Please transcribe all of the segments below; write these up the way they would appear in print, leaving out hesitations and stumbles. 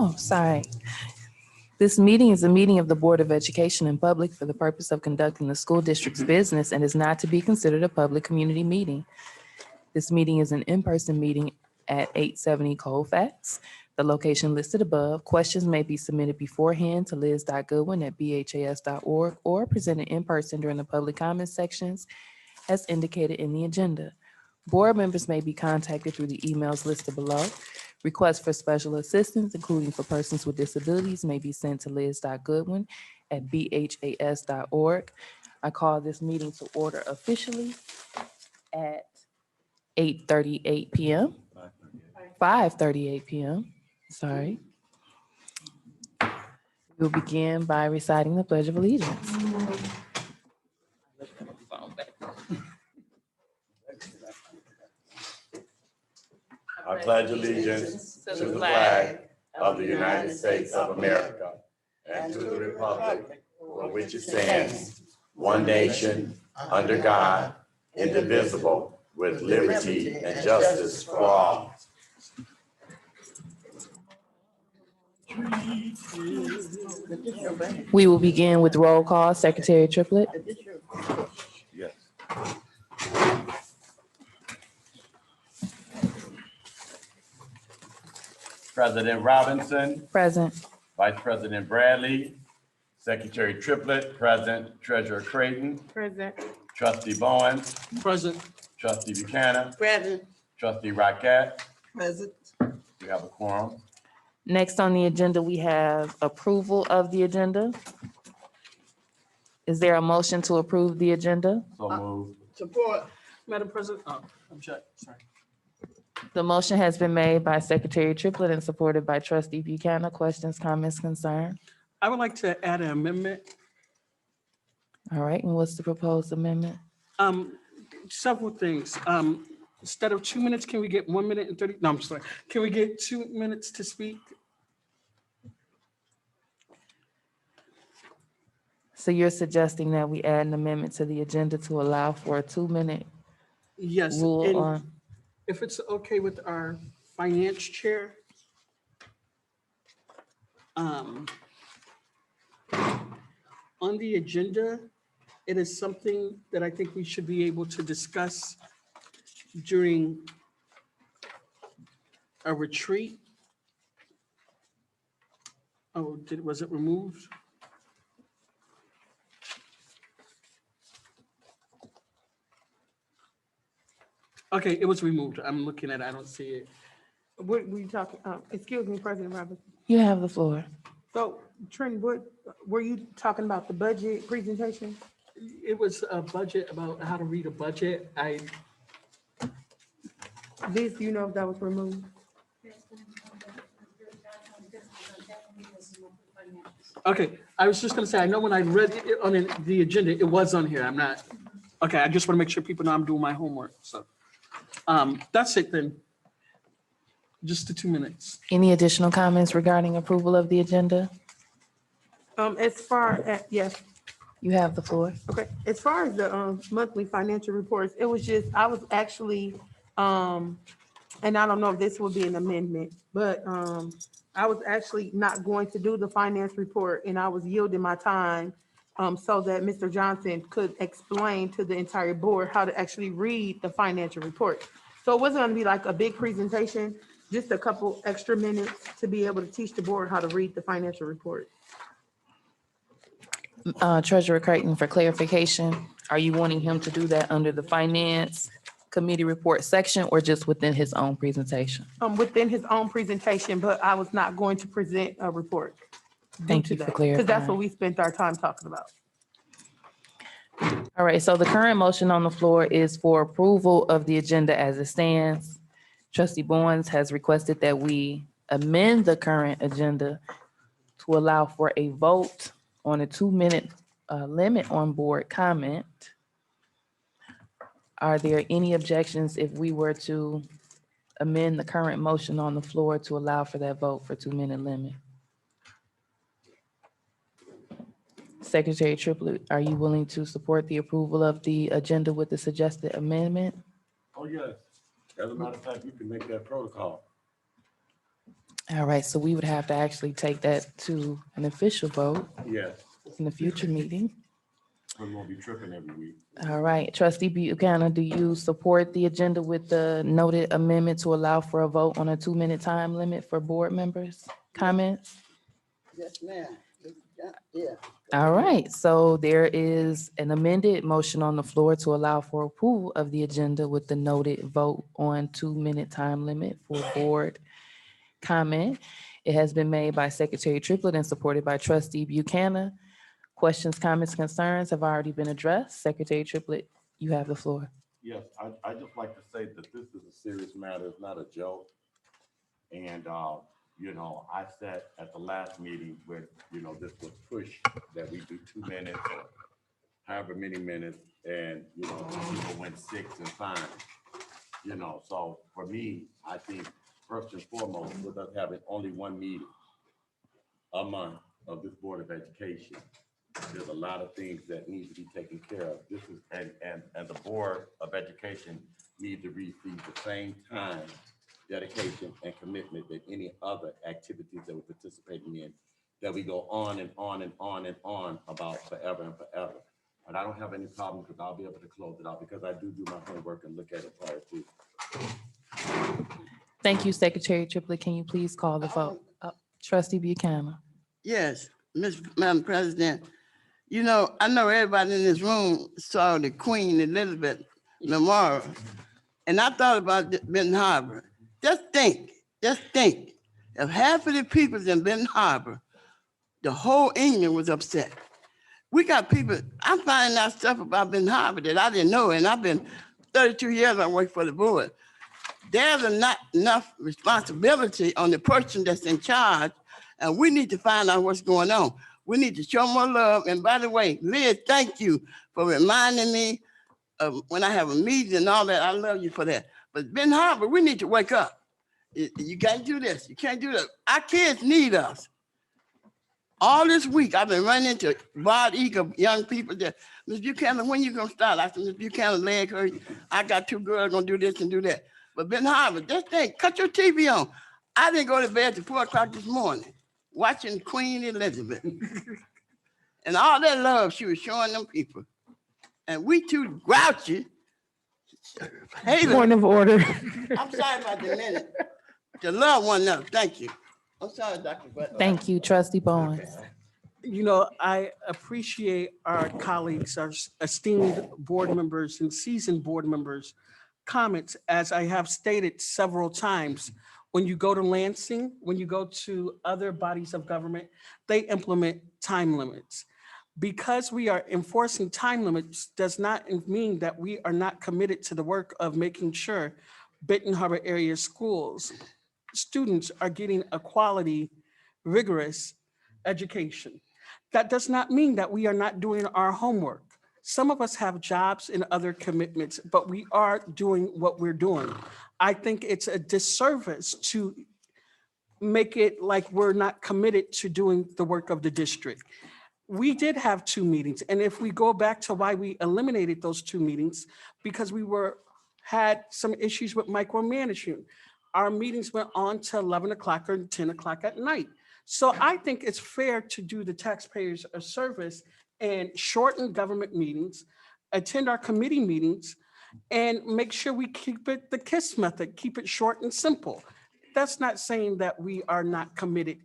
Oh, sorry. This meeting is a meeting of the Board of Education in public for the purpose of conducting the school district's business and is not to be considered a public community meeting. This meeting is an in-person meeting at 870 Colfax. The location listed above. Questions may be submitted beforehand to liz.goodwin@bhas.org or presented in person during the public comment sections as indicated in the agenda. Board members may be contacted through the emails listed below. Requests for special assistance, including for persons with disabilities, may be sent to liz.goodwin@bhas.org. I call this meeting to order officially at 8:38 p.m. 5:38 p.m. Sorry. We'll begin by reciting the Pledge of Allegiance. I pledge allegiance to the flag of the United States of America and to the republic for which it stands, one nation, under God, indivisible, with liberty and justice for all. We will begin with roll call. Secretary Triplett. Yes. President Robinson, Present. Vice President Bradley, Secretary Triplett, present. Treasurer Creighton, Present. Trustee Bowen, Present. Trustee Buchanan, Present. Trustee Rocket. Present. We have a quorum. Next on the agenda, we have approval of the agenda. Is there a motion to approve the agenda? So moved. Support. Madam President, I'm sorry. The motion has been made by Secretary Triplett and supported by Trustee Buchanan. Questions, comments, concerns? I would like to add an amendment. All right, and what's the proposed amendment? Several things. Instead of 2 minutes, can we get 1 minute and 30? No, I'm sorry. Can we get 2 minutes to speak? So you're suggesting that we add an amendment to the agenda to allow for a 2-minute Yes. rule and on? If it's okay with our finance chair. On the agenda, it is something that I think we should be able to discuss during a retreat. Oh, was it removed? Okay, it was removed. I'm looking at it. I don't see it. What were you talking, excuse me, President Robinson. You have the floor. So Trent, what, were you talking about the budget presentation? It was a budget, about how to read a budget. This, do you know if that was removed? Okay, I was just gonna say, I know when I read it on the agenda, it was on here. I'm not, okay, I just wanna make sure people know I'm doing my homework, so. That's it then. Just the 2 minutes. Any additional comments regarding approval of the agenda? As far as, yes, You have the floor. okay, as far as the, monthly financial reports, it was just, I was actually, and I don't know if this will be an amendment, but, I was actually not going to do the finance report and I was yielding my time so that Mr. Johnson could explain to the entire board how to actually read the financial report. So it wasn't gonna be like a big presentation, just a couple extra minutes to be able to teach the board how to read the financial report. Treasurer Creighton, for clarification, are you wanting him to do that under the Finance Committee report section or just within his own presentation? Within his own presentation, but I was not going to present a report. Thank you for Because that's clarifying. what we spent our time talking about. All right, so the current motion on the floor is for approval of the agenda as it stands. Trustee Bowens has requested that we amend the current agenda to allow for a vote on a 2-minute limit on board comment. Are there any objections if we were to amend the current motion on the floor to allow for that vote for 2-minute limit? Secretary Triplett, are you willing to support the approval of the agenda with the suggested amendment? Oh, yes. As a matter of fact, you can make that protocol. All right, so we would have to actually take that to an official vote Yes, in the future meeting. we won't be tripping every week. All right, trustee Buchanan, do you support the agenda with the noted amendment to allow for a vote on a 2-minute time limit for board members' comments? Yes, ma'am. Yeah. All right, so there is an amended motion on the floor to allow for approval of the agenda with the noted vote on 2-minute time limit for board comment. It has been made by Secretary Triplett and supported by trustee Buchanan. Questions, comments, concerns have already been addressed. Secretary Triplett, you have the floor. Yes, I just like to say that this is a serious matter, it's not a joke. And, you know, I said at the last meeting when, you know, this was pushed that we do 2 minutes or however many minutes, and, you know, people went 6 and 5. You know, so for me, I think first and foremost, with us having only 1 meeting a month of this Board of Education, there's a lot of things that need to be taken care of. This is, and the Board of Education need to receive the same time, dedication, and commitment that any other activities that we're participating in, that we go on and on and on and on about forever and forever. And I don't have any problem because I'll be able to close it out because I do my homework and look at it prior to. Thank you, Secretary Triplett. Can you please call the vote? Trustee Buchanan. Yes, Madam President. You know, I know everybody in this room saw the Queen Elizabeth Memorial, and I thought about Benton Harbor. Just think, if half of the people in Benton Harbor, the whole England was upset. We got people, I'm finding out stuff about Benton Harbor that I didn't know, and I've been 32 years I work for the board. There's not enough responsibility on the person that's in charge, and we need to find out what's going on. We need to show more love. And by the way, Liz, thank you for reminding me of when I have a meeting and all that. I love you for that. But Benton Harbor, we need to wake up. You can't do this. You can't do that. Our kids need us. All this week, I've been running into Bard Eagle young people that, Ms. Buchanan, when you gonna start? I said, Ms. Buchanan, leg hurt. I got 2 girls gonna do this and do that. But Benton Harbor, this thing, cut your TV on. I didn't go to bed till 4 o'clock this morning, watching Queen Elizabeth. And all that love she was showing them people. And we too grouchy. Hey, Point of order. I'm sorry about the minute. To love one another, thank you. I'm sorry, Dr. Butler. Thank you, trustee Bowens. You know, I appreciate our colleagues, our esteemed board members and seasoned board members' comments. As I have stated several times, when you go to Lansing, when you go to other bodies of government, they implement time limits. Because we are enforcing time limits does not mean that we are not committed to the work of making sure Benton Harbor area schools, students are getting a quality, rigorous education. That does not mean that we are not doing our homework. Some of us have jobs and other commitments, but we are doing what we're doing. I think it's a disservice to make it like we're not committed to doing the work of the district. We did have 2 meetings, and if we go back to why we eliminated those 2 meetings, because we had some issues with micromanagement. Our meetings went on to 11 o'clock or 10 o'clock at night. So I think it's fair to do the taxpayers a service and shorten government meetings, attend our committee meetings, and make sure we keep it the KISS method, keep it short and simple. That's not saying that we are not committed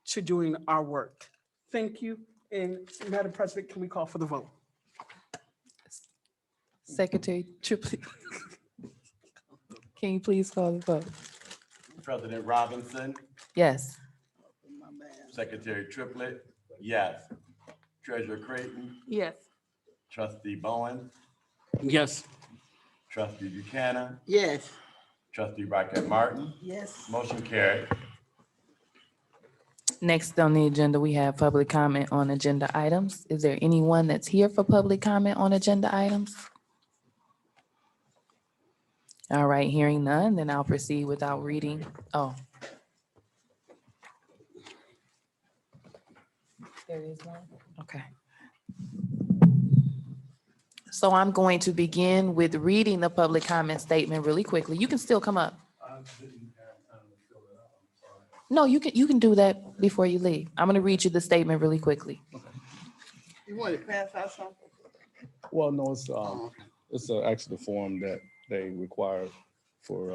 to doing our work. Thank you. And Madam President, can we call for the vote? Secretary Triplett. Can you please call the vote? President Robinson, Yes. Secretary Triplett, yes. Treasurer Creighton, Yes. Trustee Bowen, Yes. Trustee Buchanan, Yes. Trustee Rocket Martin, Yes. motion carried. Next on the agenda, we have public comment on agenda items. Is there anyone that's here for public comment on agenda items? All right, hearing none, then I'll proceed without reading. Oh. There is one? Okay. So I'm going to begin with reading the public comment statement really quickly. You can still come up. No, you can do that before you leave. I'm going to read you the statement really quickly. You want to pass out something? Well, no, it's actually the form that they require for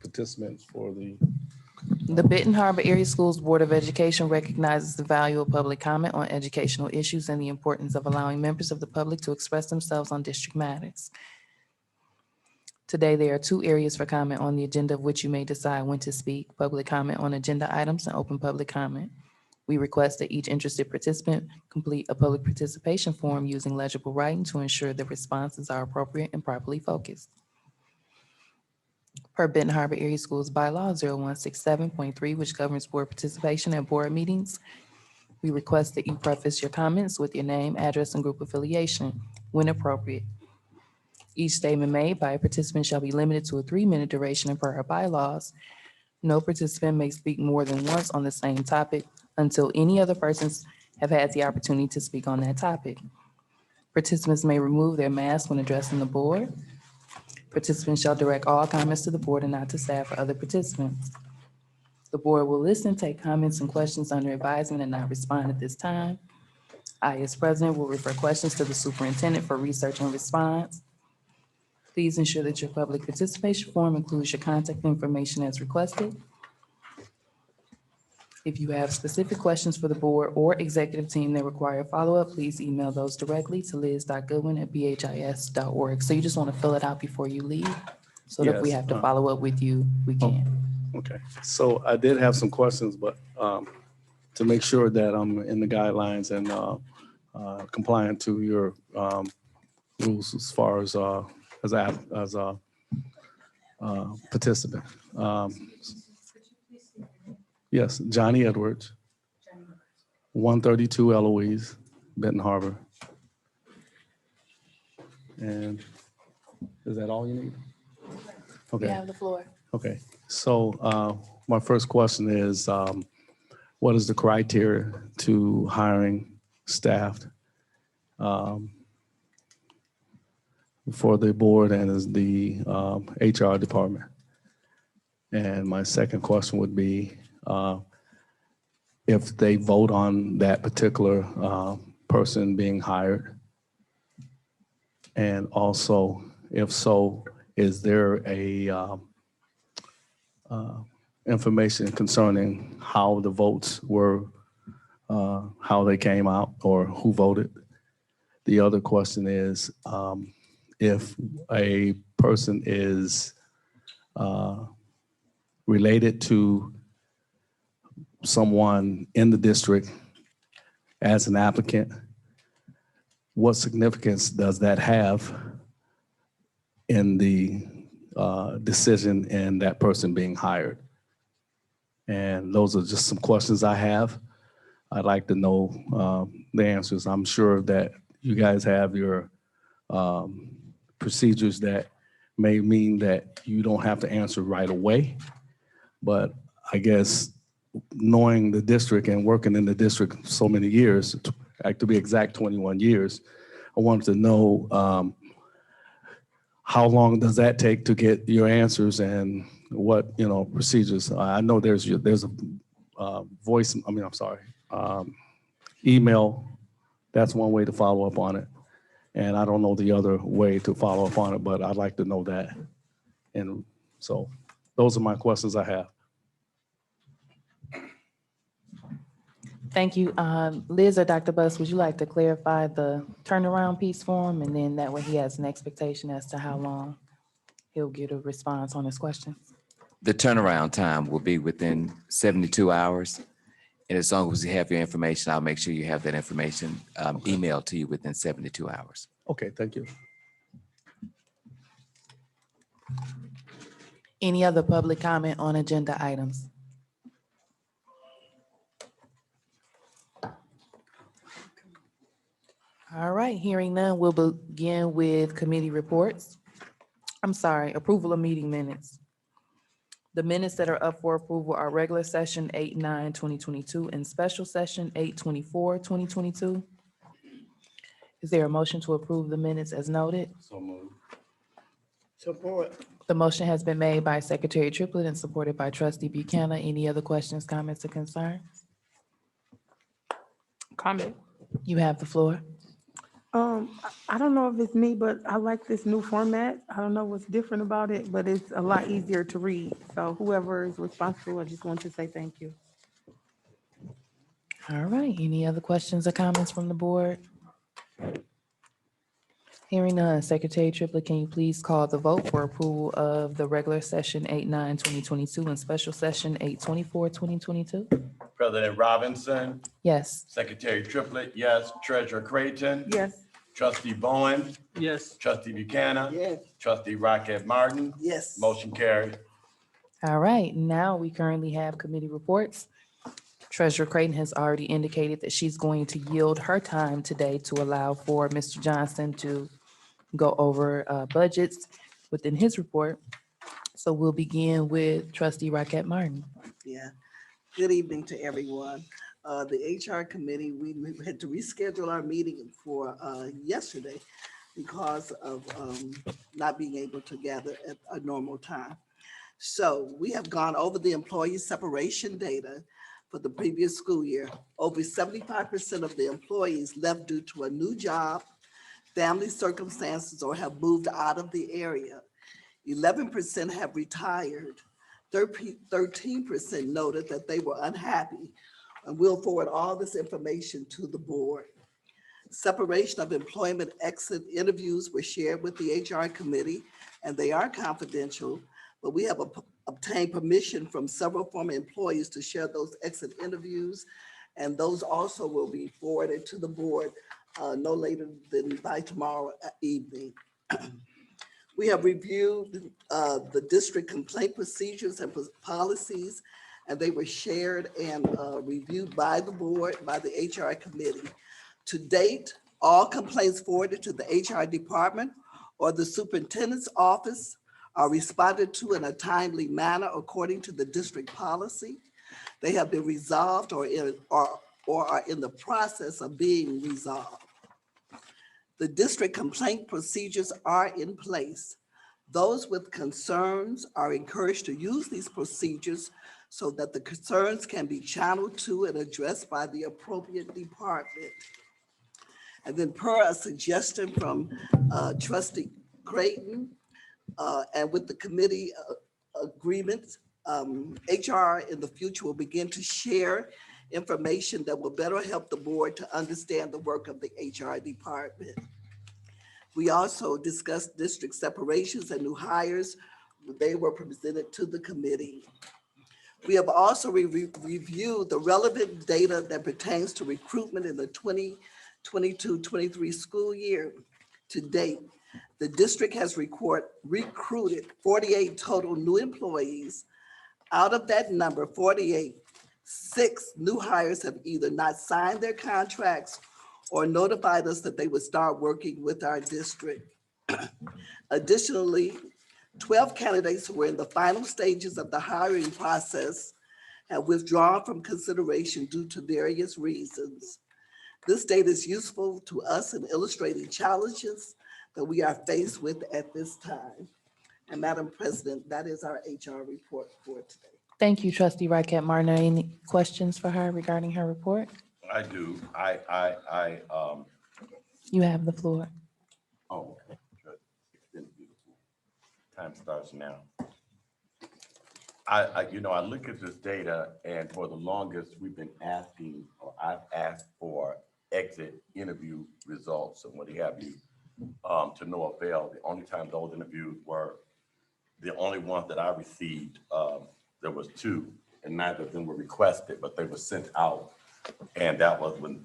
participants for the. The Benton Harbor Area Schools Board of Education recognizes the value of public comment on educational issues and the importance of allowing members of the public to express themselves on district matters. Today, there are 2 areas for comment on the agenda of which you may decide when to speak: public comment on agenda items and open public comment. We request that each interested participant complete a public participation form using legible writing to ensure that responses are appropriate and properly focused. Per Benton Harbor Area Schools Bylaw 0167.3, which governs board participation at board meetings, we request that you preface your comments with your name, address, and group affiliation when appropriate. Each statement made by a participant shall be limited to a 3-minute duration and per our bylaws. No participant may speak more than once on the same topic until any other persons have had the opportunity to speak on that topic. Participants may remove their mask when addressing the board. Participants shall direct all comments to the board and not to staff or other participants. The board will listen, take comments and questions under advisement and not respond at this time. I, as president, will refer questions to the superintendent for research and response. Please ensure that your public participation form includes your contact information as requested. If you have specific questions for the board or executive team that require follow-up, please email those directly to liz.goodwin@bhis.org. So you just want to fill it out before you leave, so that if we Yes, have to follow up with you, we can. Okay, so I did have some questions, but to make sure that I'm in the guidelines and compliant to your rules as far as a participant. Yes, Johnny Edwards, 132 Eloise, Benton Harbor. And is that all you need? You Okay. have the floor. Okay, so my first question is, what is the criteria to hiring staff for the board and as the HR department? And my second question would be, if they vote on that particular person being hired, and also, if so, is there a information concerning how the votes were, how they came out, or who voted? The other question is, if a person is related to someone in the district as an applicant, what significance does that have in the decision in that person being hired? And those are just some questions I have. I'd like to know the answers. I'm sure that you guys have your procedures that may mean that you don't have to answer right away. But I guess knowing the district and working in the district so many years, to be exact, 21 years, I wanted to know how long does that take to get your answers and what, procedures. I know there's a email. That's one way to follow up on it. And I don't know the other way to follow up on it, but I'd like to know that. And so those are my questions I have. Thank you. Liz or Dr. Buss, would you like to clarify the turnaround piece for him? And then that way he has an expectation as to how long he'll get a response on his questions. The turnaround time will be within 72 hours. And as long as you have your information, I'll make sure you have that information emailed to you within 72 hours. Okay, thank you. Any other public comment on agenda items? All right, hearing none, we'll begin with committee reports. Approval of meeting minutes. The minutes that are up for approval are regular session 8/9/2022 and special session 8/24/2022. Is there a motion to approve the minutes as noted? So moved. Support. The motion has been made by Secretary Triplett and supported by Trustee Buchanan. Any other questions, comments, or concerns? Comment. You have the floor. I don't know if it's me, but I like this new format. I don't know what's different about it, but it's a lot easier to read. So whoever is responsible, I just want to say thank you. All right, any other questions or comments from the board? Hearing none, Secretary Triplett, can you please call the vote for approval of the regular session 8/9/2022 and special session 8/24/2022? President Robinson, Yes. Secretary Triplett, yes. Treasurer Creighton. Yes. Trustee Bowen, Yes. Trustee Buchanan. Yes. Trustee Rocket Martin. Yes. Motion carried. All right, now we currently have committee reports. Treasurer Creighton has already indicated that she's going to yield her time today to allow for Mr. Johnson to go over budgets within his report. So we'll begin with Trustee Rocket Martin. Yeah, good evening to everyone. The HR committee, we had to reschedule our meeting for yesterday because of not being able to gather at a normal time. So we have gone over the employee separation data for the previous school year. Over 75% of the employees left due to a new job, family circumstances, or have moved out of the area. 11% have retired. 13% noted that they were unhappy, and we'll forward all this information to the board. Separation of employment exit interviews were shared with the HR committee, and they are confidential, but we have obtained permission from several former employees to share those exit interviews, and those also will be forwarded to the board no later than by tomorrow evening. We have reviewed the district complaint procedures and policies, and they were shared and reviewed by the board, by the HR committee. To date, all complaints forwarded to the HR department or the superintendent's office are responded to in a timely manner according to the district policy. They have been resolved or are in the process of being resolved. The district complaint procedures are in place. Those with concerns are encouraged to use these procedures so that the concerns can be channeled to and addressed by the appropriate department. And then per a suggestion from Trustee Creighton and with the committee agreements, HR in the future will begin to share information that will better help the board to understand the work of the HR department. We also discussed district separations and new hires. They were presented to the committee. We have also reviewed the relevant data that pertains to recruitment in the 2022-23 school year. To date, the district has recruited 48 total new employees. Out of that number, 48, 6 new hires have either not signed their contracts or notified us that they would start working with our district. Additionally, 12 candidates who were in the final stages of the hiring process have withdrawn from consideration due to various reasons. This data is useful to us in illustrating challenges that we are faced with at this time. And Madam President, that is our HR report for today. Thank you, Trustee Rocket Martin. Are any questions for her regarding her report? I do. You have the floor. Oh, okay. Good. It's been beautiful. Time starts now. I look at this data, and for the longest, we've been asking, or I've asked for exit interview results and what have you, to no avail. The only time those interviews were, the only ones that I received, there was 2, and neither of them were requested, but they were sent out. And that was when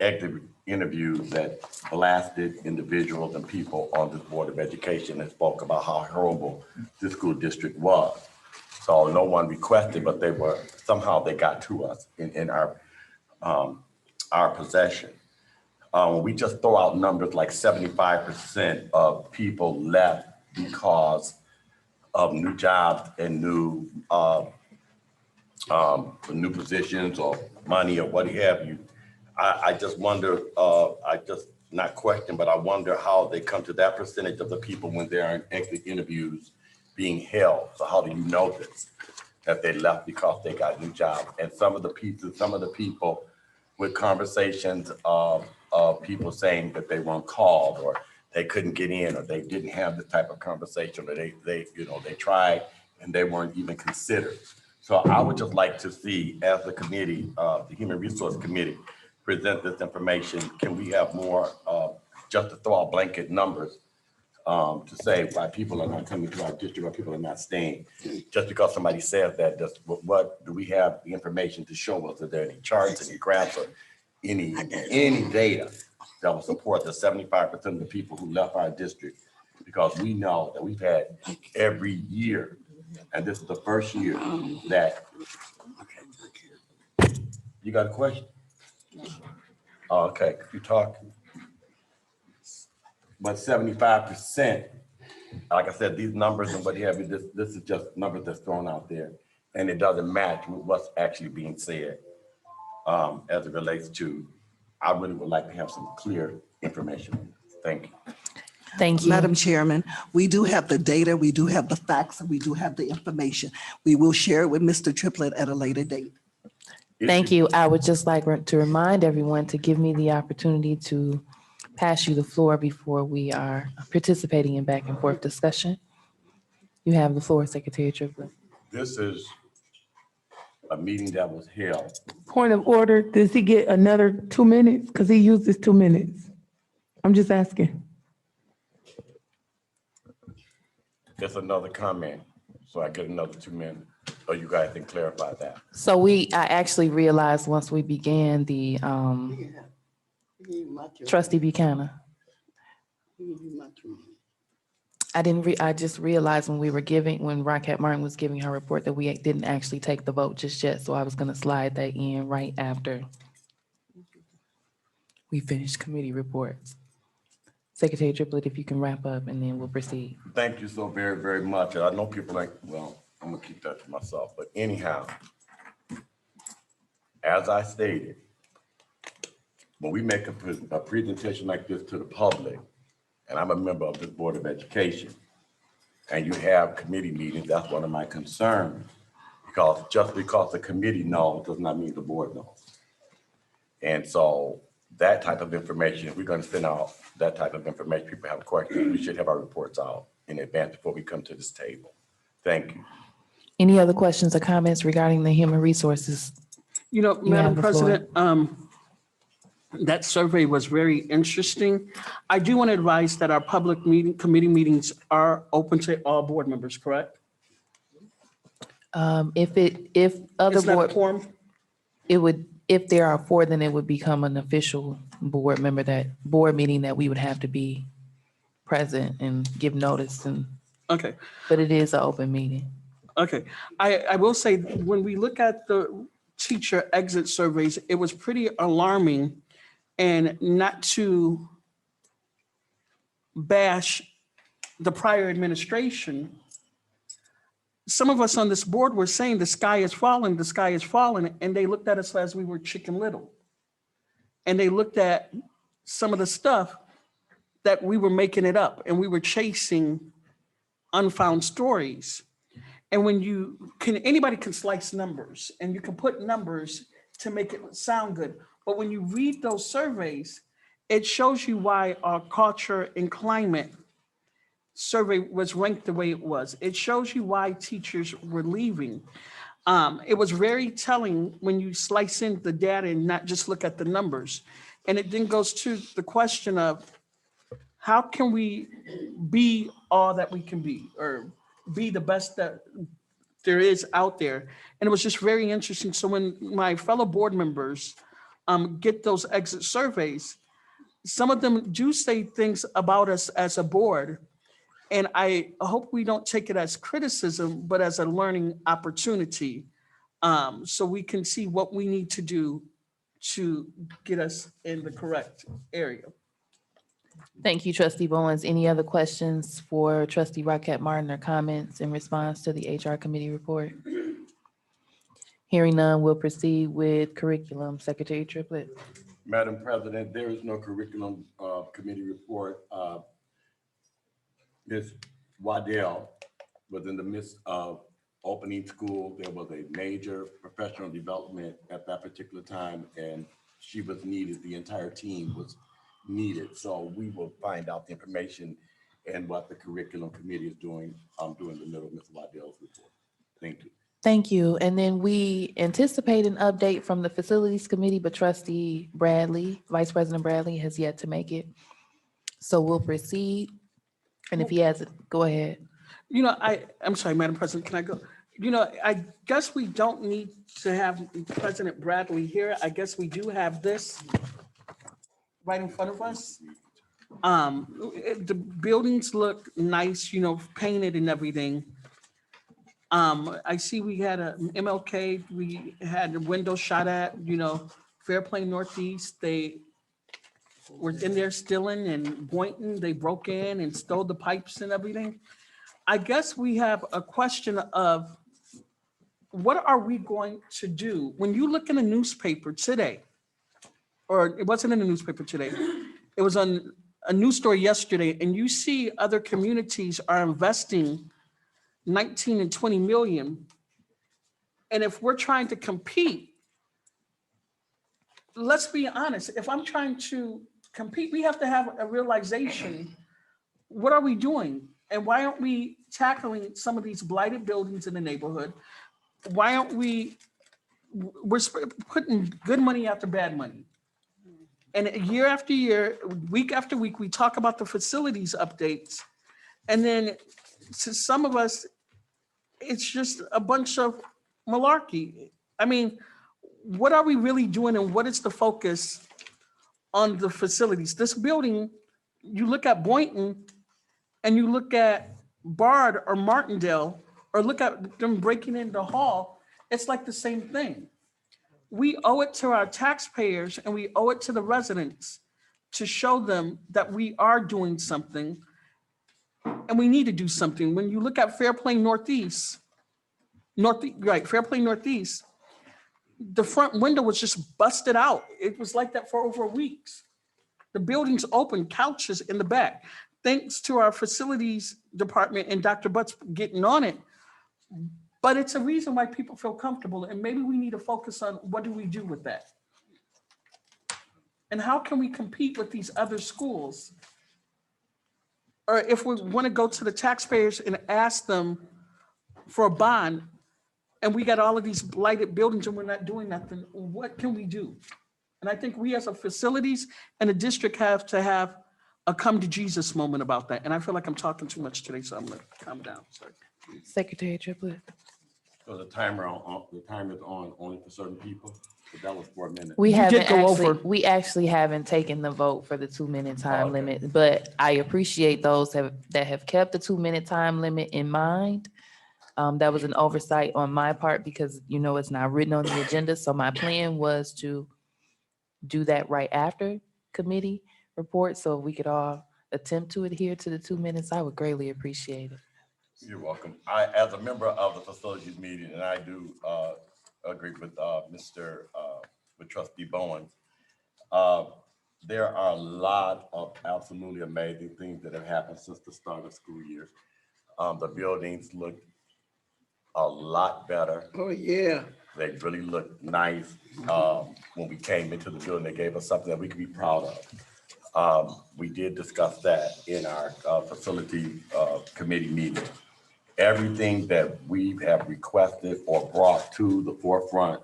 exit interviews that blasted individuals and people on this Board of Education and spoke about how horrible this school district was. So no one requested, but they got to us in our possession. We just throw out numbers like 75% of people left because of new jobs and new positions or money or what have you. I just wonder, I just not question, but I wonder how they come to that percentage of the people when there are exit interviews being held. So how do you know this? That they left because they got new jobs? And some of the people with conversations of people saying that they weren't called or they couldn't get in or they didn't have the type of conversation or they tried and they weren't even considered. So I would just like to see, as the committee, the Human Resource Committee, present this information. Can we have more, just to throw out blanket numbers to say why people are not coming to our district, why people are not staying? Just because somebody says that, what do we have the information to show us? Are there any charts, any graphs, or any data that will support the 75% of the people who left our district? Because we know that we've had every year, and this is the first year that. You got a question? Okay, you talk. But 75%, like I said, these numbers and what have you, this is just numbers that's thrown out there, and it doesn't match with what's actually being said as it relates to. I really would like to have some clear information. Thank you. Thank you. Madam Chairman, we do have the data, we do have the facts, and we do have the information. We will share it with Mr. Triplett at a later date. Thank you. I would just like to remind everyone to give me the opportunity to pass you the floor before we are participating in back and forth discussion. You have the floor, Secretary Triplett. This is a meeting that was held. Point of order, does he get another 2 minutes? Because he used his 2 minutes. I'm just asking. Just another comment, so I get another 2 minutes. So you guys can clarify that. So I actually realized once we began the Trustee Buchanan. I just realized when Rockette Martin was giving her report that we didn't actually take the vote just yet. So I was gonna slide that in right after we finish committee reports. Secretary Triplett, if you can wrap up and then we'll proceed. Thank you so very, very much. I know people I'm gonna keep that to myself, but anyhow, as I stated, when we make a presentation like this to the public, and I'm a member of this Board of Education, and you have committee meetings, that's one of my concerns. Because just because the committee knows does not mean the board knows. And so that type of information, if we're gonna send out that type of information, people have questions, we should have our reports out in advance before we come to this table. Thank you. Any other questions or comments regarding the human resources? Madam President, that survey was very interesting. I do want to advise that our public committee meetings are open to all board members, correct? If other Is that a board, quorum? if there are 4, then it would become an official board meeting that we would have to be present and give notice Okay. but it is an open meeting. Okay, I will say, when we look at the teacher exit surveys, it was pretty alarming, and not to bash the prior administration. Some of us on this board were saying the sky is falling, and they looked at us as we were Chicken Little. And they looked at some of the stuff that we were making it up, and we were chasing unfound stories. And when anybody can slice numbers, and you can put numbers to make it sound good. But when you read those surveys, it shows you why our culture and climate survey was ranked the way it was. It shows you why teachers were leaving. It was very telling when you slice in the data and not just look at the numbers. And it then goes to the question of, how can we be all that we can be, or be the best that there is out there? And it was just very interesting. So when my fellow board members get those exit surveys, some of them do say things about us as a board. And I hope we don't take it as criticism, but as a learning opportunity, so we can see what we need to do to get us in the correct area. Thank you, Trustee Bowens. Any other questions for Trustee Rockette Martin or comments in response to the HR committee report? Hearing none, we'll proceed with curriculum. Secretary Triplett. Madam President, there is no curriculum committee report. Ms. Waddell was in the midst of opening school. There was a major professional development at that particular time, and she was needed. The entire team was needed. So we will find out the information and what the curriculum committee is doing during the middle of Ms. Waddell's report. Thank you. Thank you. And then we anticipate an update from the Facilities Committee, but Trustee Bradley, Vice President Bradley, has yet to make it. So we'll proceed. And if he has it, go ahead. You know, I'm sorry, Madam President, can I go? You know, I guess we don't need to have President Bradley here. I guess we do have this right in front of us. The buildings look nice, you know, painted and everything. I see we had a MLK, we had a window shot at, you know, Fairplay Northeast. They were in there stealing and Boynton, they broke in and stole the pipes and everything. I guess we have a question of what are we going to do? When you look in the newspaper today, or it wasn't in the newspaper today, it was on a news story yesterday, and you see other communities are investing 19 and 20 million. And if we're trying to compete, let's be honest, if I'm trying to compete, we have to have a realization, what are we doing? And why aren't we tackling some of these blighted buildings in the neighborhood? Why aren't we're putting good money after bad money? And year after year, week after week, we talk about the facilities updates. And then to some of us, it's just a bunch of malarkey. I mean, what are we really doing and what is the focus on the facilities? This building, you look at Boynton and you look at Bard or Martindale, or look at them breaking into Hall, it's like the same thing. We owe it to our taxpayers and we owe it to the residents to show them that we are doing something and we need to do something. When you look at Fairplay Northeast, Fairplay Northeast, the front window was just busted out. It was like that for over weeks. The building's open, couches in the back. Thanks to our facilities department and Dr. Butts getting on it. But it's a reason why people feel comfortable, and maybe we need to focus on what do we do with that? And how can we compete with these other schools? Or if we want to go to the taxpayers and ask them for a bond, and we got all of these blighted buildings and we're not doing nothing, what can we do? And I think we as a facilities and a district have to have a come to Jesus moment about that. And I feel like I'm talking too much today, so I'm gonna calm down. Sorry. Secretary Triplett. So the timer is on only for certain people, but that was 4 minutes. We You haven't did go over. we actually haven't taken the vote for the 2-minute time okay. limit, but I appreciate those that have kept the 2-minute time limit in mind. That was an oversight on my part because, you know, it's not written on the agenda. So my plan was to do that right after committee report. So if we could all attempt to adhere to the 2 minutes, I would greatly appreciate it. You're welcome. As a member of the facilities meeting, and I do agree with with Trustee Bowen, there are a lot of absolutely amazing things that have happened since the start of school year. The buildings look a lot better. Oh, yeah. They really look nice. When we came into the building, they gave us something that we could be proud of. We did discuss that in our facility committee meeting. Everything that we have requested or brought to the forefront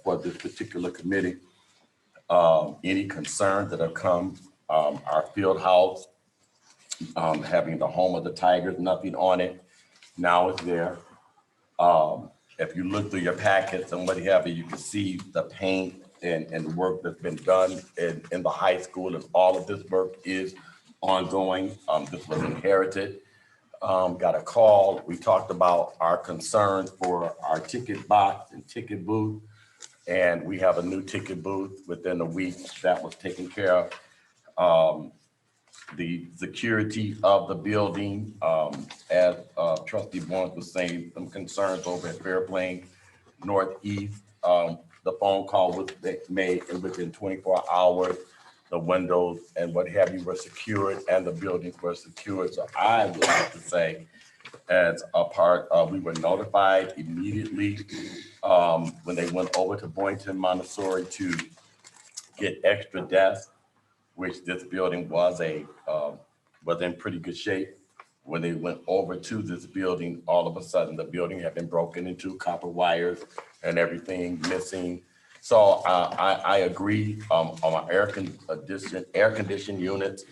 for this particular committee, any concerns that have come, our field house, having the home of the Tigers, nothing on it, now it's there. If you look through your packets and what have you, you can see the paint and the work that's been done in the high school, and all of this work is ongoing. This was inherited. Got a call. We talked about our concerns for our ticket box and ticket booth, and we have a new ticket booth within a week that was taken care of. The security of the building, as Trustee Bowen was saying, some concerns over at Fairplane Northeast. The the phone call was made, and within 24 hours, the windows and what have you were secured and the buildings were secured. So I would like to say, as a part of, we were notified immediately when they went over to Boynton Montessori to get extra desks, which this building was in pretty good shape. When they went over to this building, all of a sudden, the building had been broken into, copper wires and everything missing. So I agree, our air conditioned units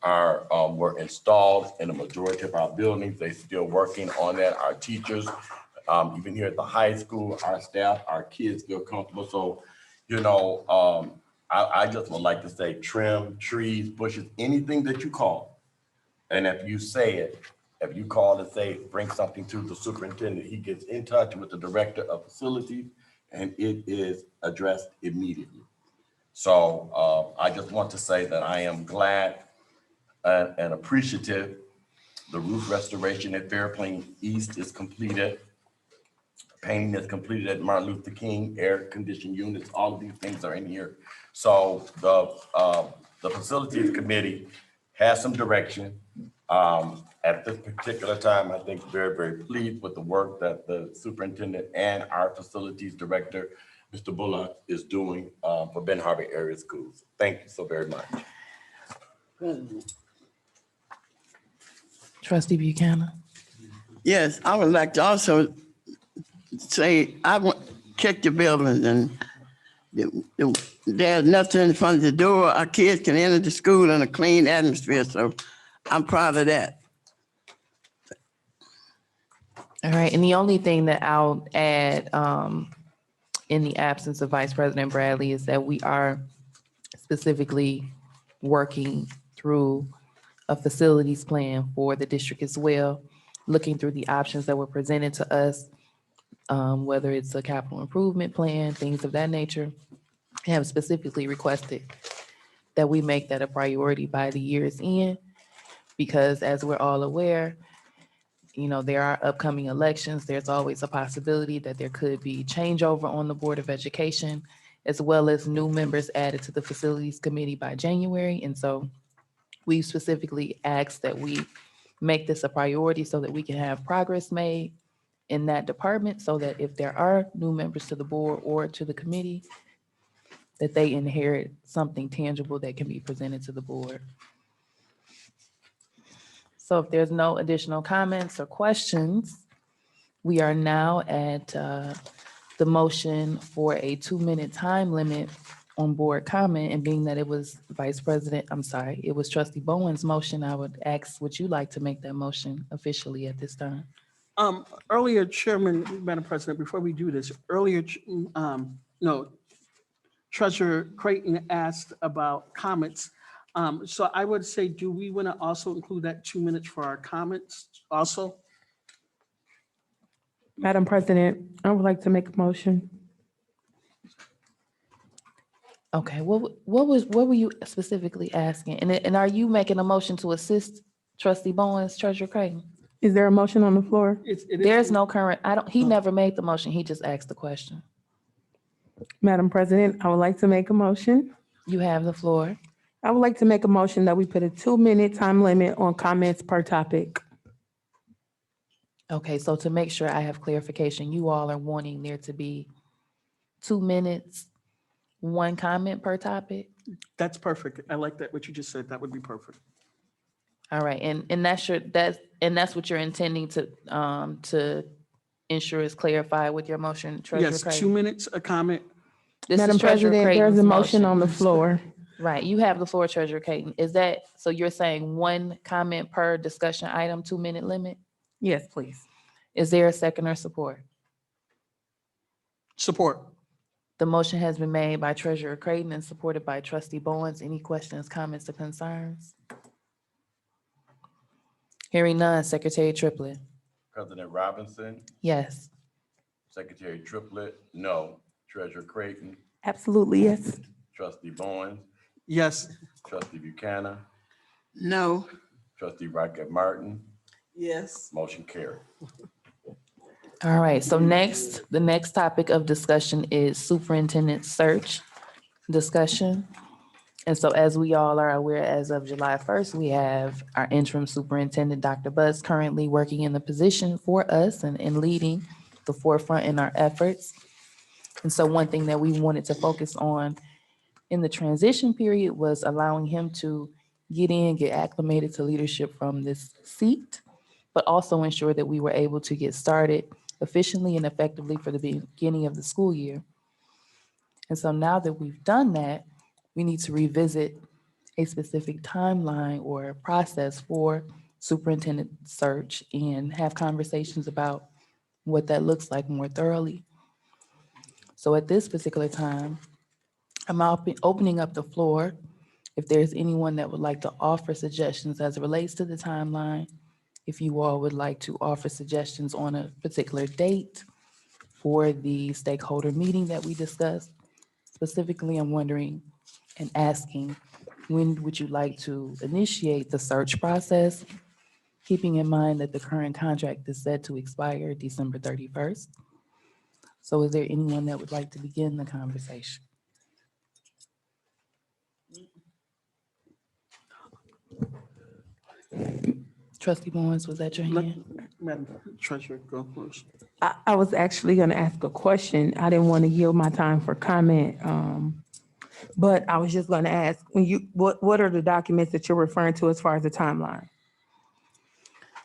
were installed in the majority of our buildings. They're still working on that. Our teachers, even here at the high school, our staff, our kids feel comfortable. So, I just would like to say trim trees, bushes, anything that you call. And if you say it, if you call and say, bring something to the superintendent, he gets in touch with the director of facilities and it is addressed immediately. So I just want to say that I am glad and appreciative. The roof restoration at Fairplain East is completed. Painting is completed at Martin Luther King, air conditioned units, all of these things are in here. So the facilities committee has some direction. At this particular time, I think very, very pleased with the work that the superintendent and our facilities director, Mr. Bullock, is doing for Ben Harbor area schools. Thank you so very much. Trustee Buchanan. Yes, I would like to also say, check the buildings and there's nothing in front of the door. Our kids can enter the school in a clean atmosphere, so I'm proud of that. All right, and the only thing that I'll add in the absence of Vice President Bradley is that we are specifically working through a facilities plan for the district as well, looking through the options that were presented to us, whether it's a capital improvement plan, things of that nature, have specifically requested that we make that a priority by the year's end, because as we're all aware, there are upcoming elections. There's always a possibility that there could be changeover on the Board of Education, as well as new members added to the Facilities Committee by January. And so we specifically asked that we make this a priority so that we can have progress made in that department, so that if there are new members to the board or to the committee, that they inherit something tangible that can be presented to the board. So if there's no additional comments or questions, we are now at the motion for a 2-minute time limit on board comment, and being that it was it was Trustee Bowen's motion, I would ask, would you like to make that motion officially at this time? Earlier, Chairman, Madam President, before we do this, Treasurer Creighton asked about comments. So I would say, do we want to also include that 2 minutes for our comments also? Madam President, I would like to make a motion. Okay, what were you specifically asking? And are you making a motion to assist Trustee Bowens, Treasurer Creighton? Is there a motion on the floor? There's no current, he never made the motion, he just asked the question. Madam President, I would like to make a motion. You have the floor. I would like to make a motion that we put a 2-minute time limit on comments per topic. Okay, so to make sure I have clarification, you all are wanting there to be 2 minutes, 1 comment per topic? That's perfect. I like that, what you just said. That would be perfect. All right, and that's what you're intending to ensure is clarified with your motion, Treasurer Yes, Creighton? 2 minutes, a comment. This is Madam Treasurer President, there's Creighton's a motion on the floor. Right, you have the floor, Treasurer Creighton. Is that, so you're saying 1 comment per discussion item, 2-minute limit? Yes, please. Is there a second or support? Support. The motion has been made by Treasurer Creighton and supported by Trustee Bowens. Any questions, comments, or concerns? Hearing none, Secretary Triplett. President Robinson, Yes. Secretary Triplett, no. Treasurer Creighton, Absolutely, yes. Trustee Bowens, Yes. Trustee Buchanan, No, Trustee Rocket Martin, Yes. motion carried. All right, so next, the next topic of discussion is superintendent search discussion. And so as we all are aware, as of July 1st, we have our interim superintendent, Dr. Buzz, currently working in the position for us and leading the forefront in our efforts. And so one thing that we wanted to focus on in the transition period was allowing him to get acclimated to leadership from this seat, but also ensure that we were able to get started efficiently and effectively for the beginning of the school year. And so now that we've done that, we need to revisit a specific timeline or process for superintendent search and have conversations about what that looks like more thoroughly. So at this particular time, I'm opening up the floor. If there's anyone that would like to offer suggestions as it relates to the timeline, if you all would like to offer suggestions on a particular date for the stakeholder meeting that we discussed. Specifically, I'm wondering and asking, when would you like to initiate the search process? Keeping in mind that the current contract is set to expire December 31st. So is there anyone that would like to begin the conversation? Trustee Bowens, was that your hand? Madam Treasurer, go first. I was actually gonna ask a question. I didn't want to yield my time for comment. But I was just gonna ask, what are the documents that you're referring to as far as the timeline?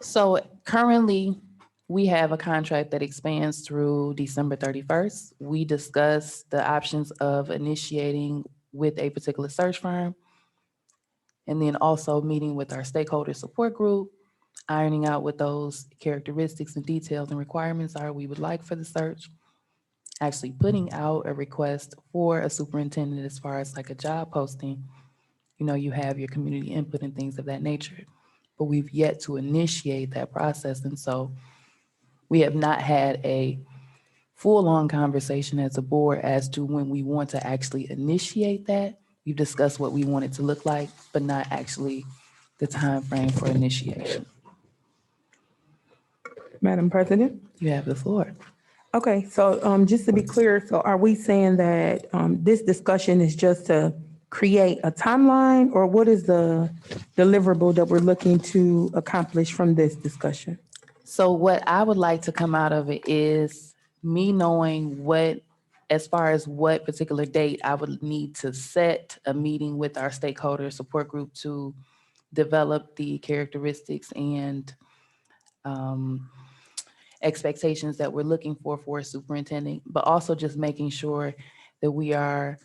So currently, we have a contract that expands through December 31st. We discussed the options of initiating with a particular search firm, and then also meeting with our stakeholder support group, ironing out what those characteristics and details and requirements are we would like for the search, actually putting out a request for a superintendent as far as like a job posting. You know, you have your community input and things of that nature, but we've yet to initiate that process. And so we have not had a full-on conversation as a board as to when we want to actually initiate that. We've discussed what we want it to look like, but not actually the time frame for initiation. Madam President? You have the floor. Okay, so just to be clear, so are we saying that this discussion is just to create a timeline, or what is the deliverable that we're looking to accomplish from this discussion? So what I would like to come out of it is me knowing what, as far as what particular date I would need to set a meeting with our stakeholder support group to develop the characteristics and expectations that we're looking for a superintendent, but also just making sure that we are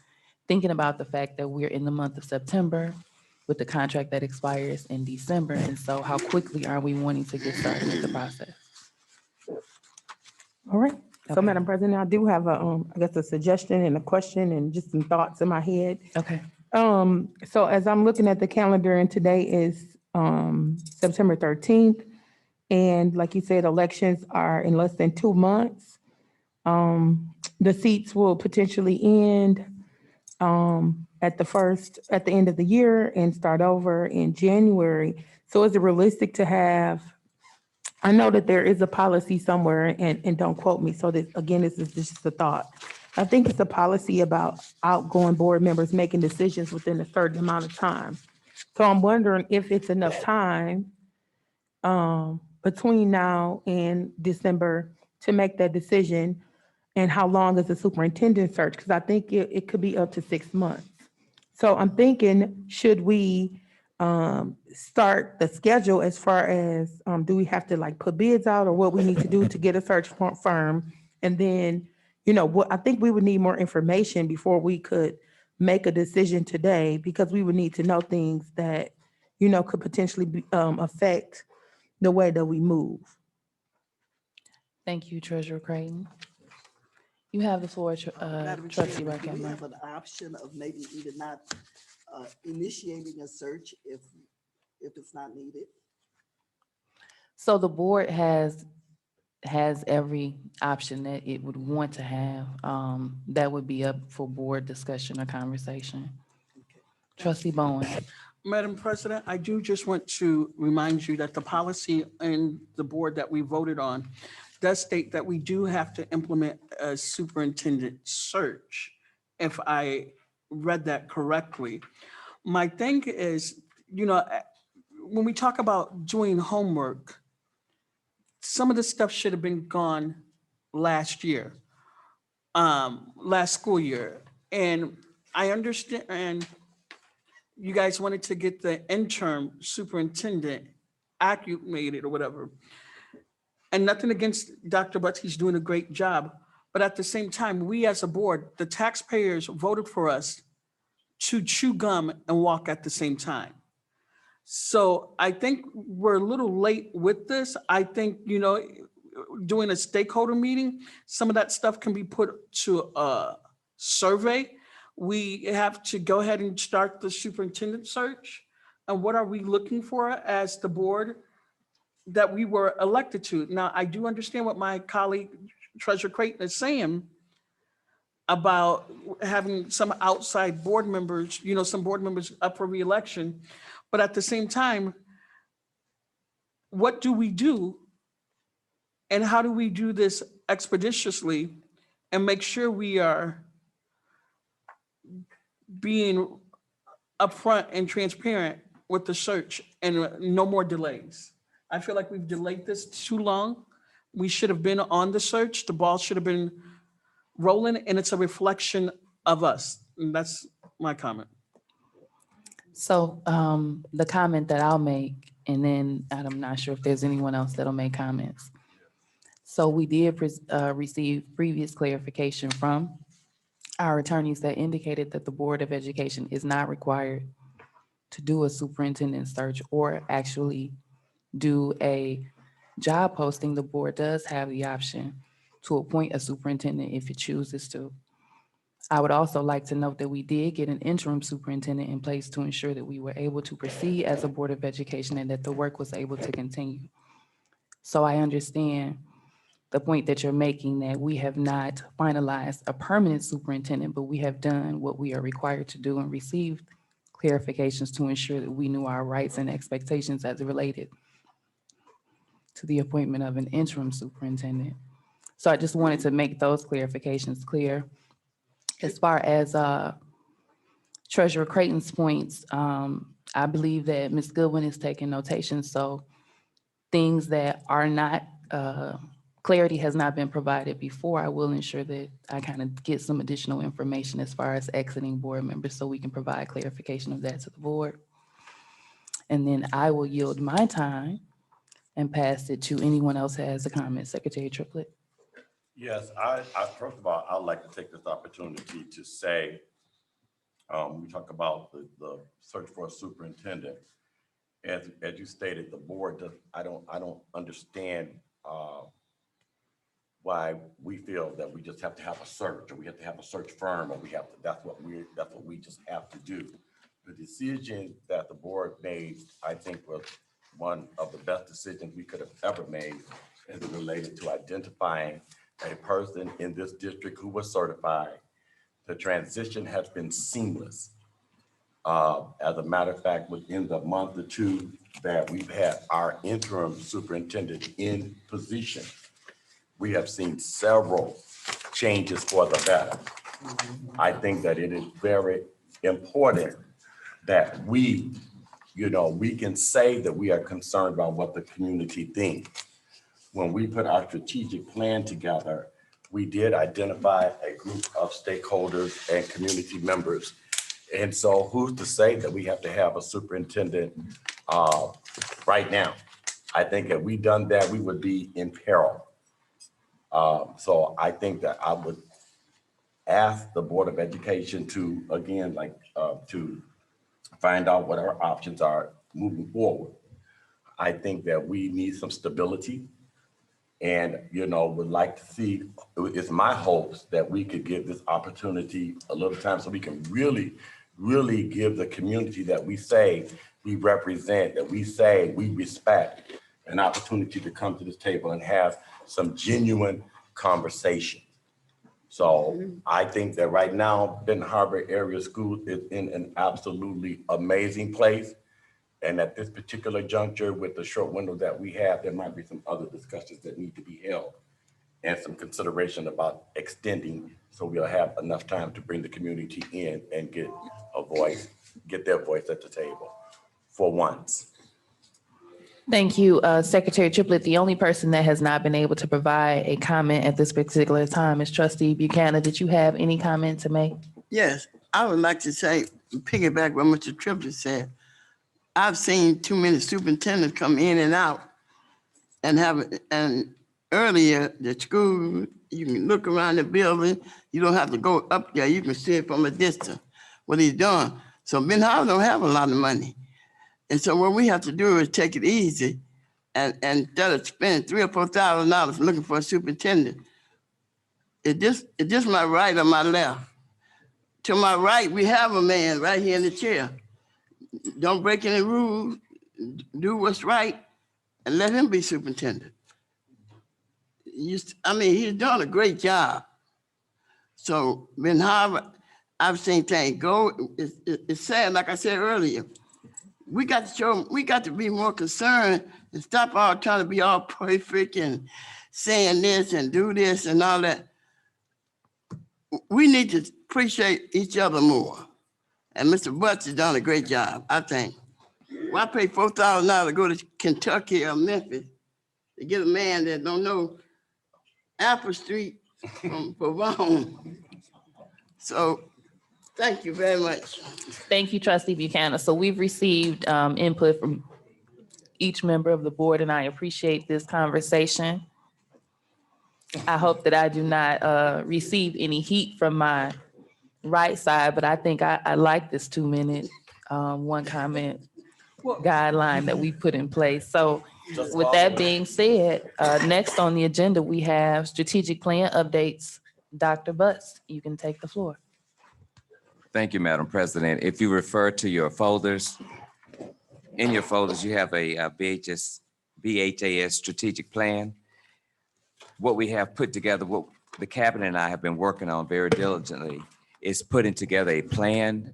thinking about the fact that we're in the month of September with the contract that expires in December. And so how quickly are we wanting to get started with the process? All right. So, Okay. Madam President, I do have I guess a suggestion and a question and just some thoughts in my head. Okay. So as I'm looking at the calendar, and today is September 13th, and like you said, elections are in less than 2 months. The seats will potentially end at the end of the year and start over in January. So is it realistic to have, I know that there is a policy somewhere, and don't quote me, so that, again, this is just a thought. I think it's a policy about outgoing board members making decisions within a certain amount of time. So I'm wondering if it's enough time between now and December to make that decision, and how long is the superintendent search? Because I think it could be up to 6 months. So I'm thinking, should we start the schedule as far as, do we have to like put bids out, or what we need to do to get a search firm? And then, what I think we would need more information before we could make a decision today, because we would need to know things that, could potentially affect the way that we move. Thank you, Treasurer Creighton. You have the floor, Madam Trustee Chairman, do we Barkemmer. have an option of maybe even not initiating a search if it's not needed? So the board has every option that it would want to have. That would be up for board discussion or conversation. Trustee Bowen. Madam President, I do just want to remind you that the policy and the board that we voted on does state that we do have to implement a superintendent search, if I read that correctly. My thing is, when we talk about doing homework, some of this stuff should have been gone last year, last school year. And I understand you guys wanted to get the interim superintendent acclimated or whatever. And nothing against Dr. Butts, he's doing a great job. But at the same time, we as a board, the taxpayers voted for us to chew gum and walk at the same time. So I think we're a little late with this. I think, doing a stakeholder meeting, some of that stuff can be put to a survey. We have to go ahead and start the superintendent search. And what are we looking for as the board that we were elected to? Now, I do understand what my colleague Treasurer Creighton is saying about having some outside board members, some board members up for reelection. But at the same time, what do we do? And how do we do this expeditiously and make sure we are being upfront and transparent with the search and no more delays? I feel like we've delayed this too long. We should have been on the search. The ball should have been rolling, and it's a reflection of us. And that's my comment. So the comment that I'll make, and then I'm not sure if there's anyone else that'll make comments. So we did receive previous clarification from our attorneys that indicated that the Board of Education is not required to do a superintendent search or actually do a job posting. The board does have the option to appoint a superintendent if it chooses to. I would also like to note that we did get an interim superintendent in place to ensure that we were able to proceed as a Board of Education and that the work was able to continue. So I understand the point that you're making, that we have not finalized a permanent superintendent, but we have done what we are required to do and received clarifications to ensure that we knew our rights and expectations as it related to the appointment of an interim superintendent. So I just wanted to make those clarifications clear. As far as Treasurer Creighton's points, I believe that Ms. Goodwin is taking notation. So things that are not, clarity has not been provided before, I will ensure that I kind of get some additional information as far as exiting board members so we can provide clarification of that to the board. And then I will yield my time and pass it to anyone else who has a comment. Secretary Triplett. Yes, I first of all, I'd like to take this opportunity to say, we talk about the search for a superintendent. As you stated, the board does, I don't understand why we feel that we just have to have a search, or we have to have a search firm, or we have to, that's what we just have to do. The decision that the board made, I think, was one of the best decisions we could have ever made as it related to identifying a person in this district who was certified. The transition has been seamless. As a matter of fact, within the month or two that we've had our interim superintendent in position, we have seen several changes for the better. I think that it is very important that we can say that we are concerned about what the community thinks. When we put our strategic plan together, we did identify a group of stakeholders and community members. And so who's to say that we have to have a superintendent right now? I think if we done that, we would be in peril. So I think that I would ask the Board of Education to, again, to find out what our options are moving forward. I think that we need some stability. And, would like to see, it's my hopes that we could give this opportunity a little time so we can really, really give the community that we say we represent, that we say we respect, an opportunity to come to this table and have some genuine conversation. So I think that right now, Benton Harbor Area School is in an absolutely amazing place. And at this particular juncture, with the short window that we have, there might be some other discussions that need to be held and some consideration about extending, so we'll have enough time to bring the community in and get a voice, get their voice at the table for once. Thank you, Secretary Triplett. The only person that has not been able to provide a comment at this particular time is Trustee Buchanan. Did you have any comment to make? Yes, I would like to say, piggyback what Mr. Triplett said. I've seen too many superintendents come in and out and earlier, the school, you can look around the building, you don't have to go up there, you can see it from a distance, what he's doing. So Ben Howard don't have a lot of money. And so what we have to do is take it easy and instead of spending $3,000 or $4,000 looking for a superintendent, it just my right or my left. To my right, we have a man right here in the chair. Don't break any rules, do what's right, and let him be superintendent. He's doing a great job. So Ben Harvard, I've seen things go, it's sad, like I said earlier, we got to be more concerned and stop all trying to be all perfect and saying this and do this and all that. We need to appreciate each other more. And Mr. Butts has done a great job, I think. Well, I paid $4,000 to go to Kentucky or Memphis to get a man that don't know Apple Street from Pavone. So thank you very much. Thank you, Trustee Buchanan. So we've received input from each member of the board, and I appreciate this conversation. I hope that I do not receive any heat from my right side, but I think I like this 2-minute one comment guideline that we put in place. So with that being said, next on the agenda, we have strategic plan updates. Dr. Butts, you can take the floor. Thank you, Madam President. If you refer to your folders, in your folders, you have a BHAS strategic plan. What we have put together, what the cabinet and I have been working on very diligently, is putting together a plan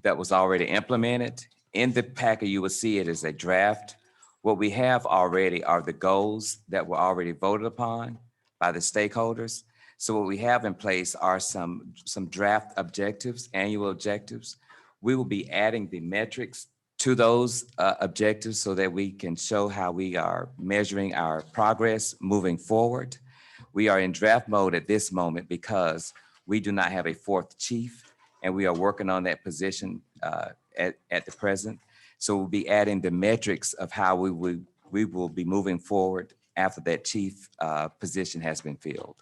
that was already implemented. In the packet, you will see it as a draft. What we have already are the goals that were already voted upon by the stakeholders. So what we have in place are some draft objectives, annual objectives. We will be adding the metrics to those objectives so that we can show how we are measuring our progress moving forward. We are in draft mode at this moment because we do not have a fourth chief, and we are working on that position at the present. So we'll be adding the metrics of how we will be moving forward after that chief position has been filled.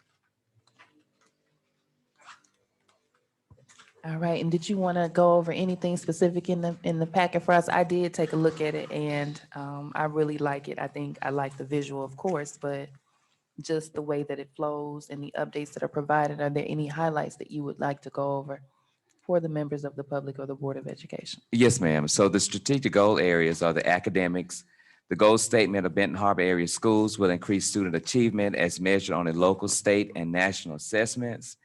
All right, and did you want to go over anything specific in the packet for us? I did take a look at it, and I really like it. I think I like the visual, of course, but just the way that it flows and the updates that are provided. Are there any highlights that you would like to go over for the members of the public or the Board of Education? Yes, ma'am. So the strategic goal areas are the academics. The goal statement of Benton Harbor area schools will increase student achievement as measured on the local, state, and national assessments.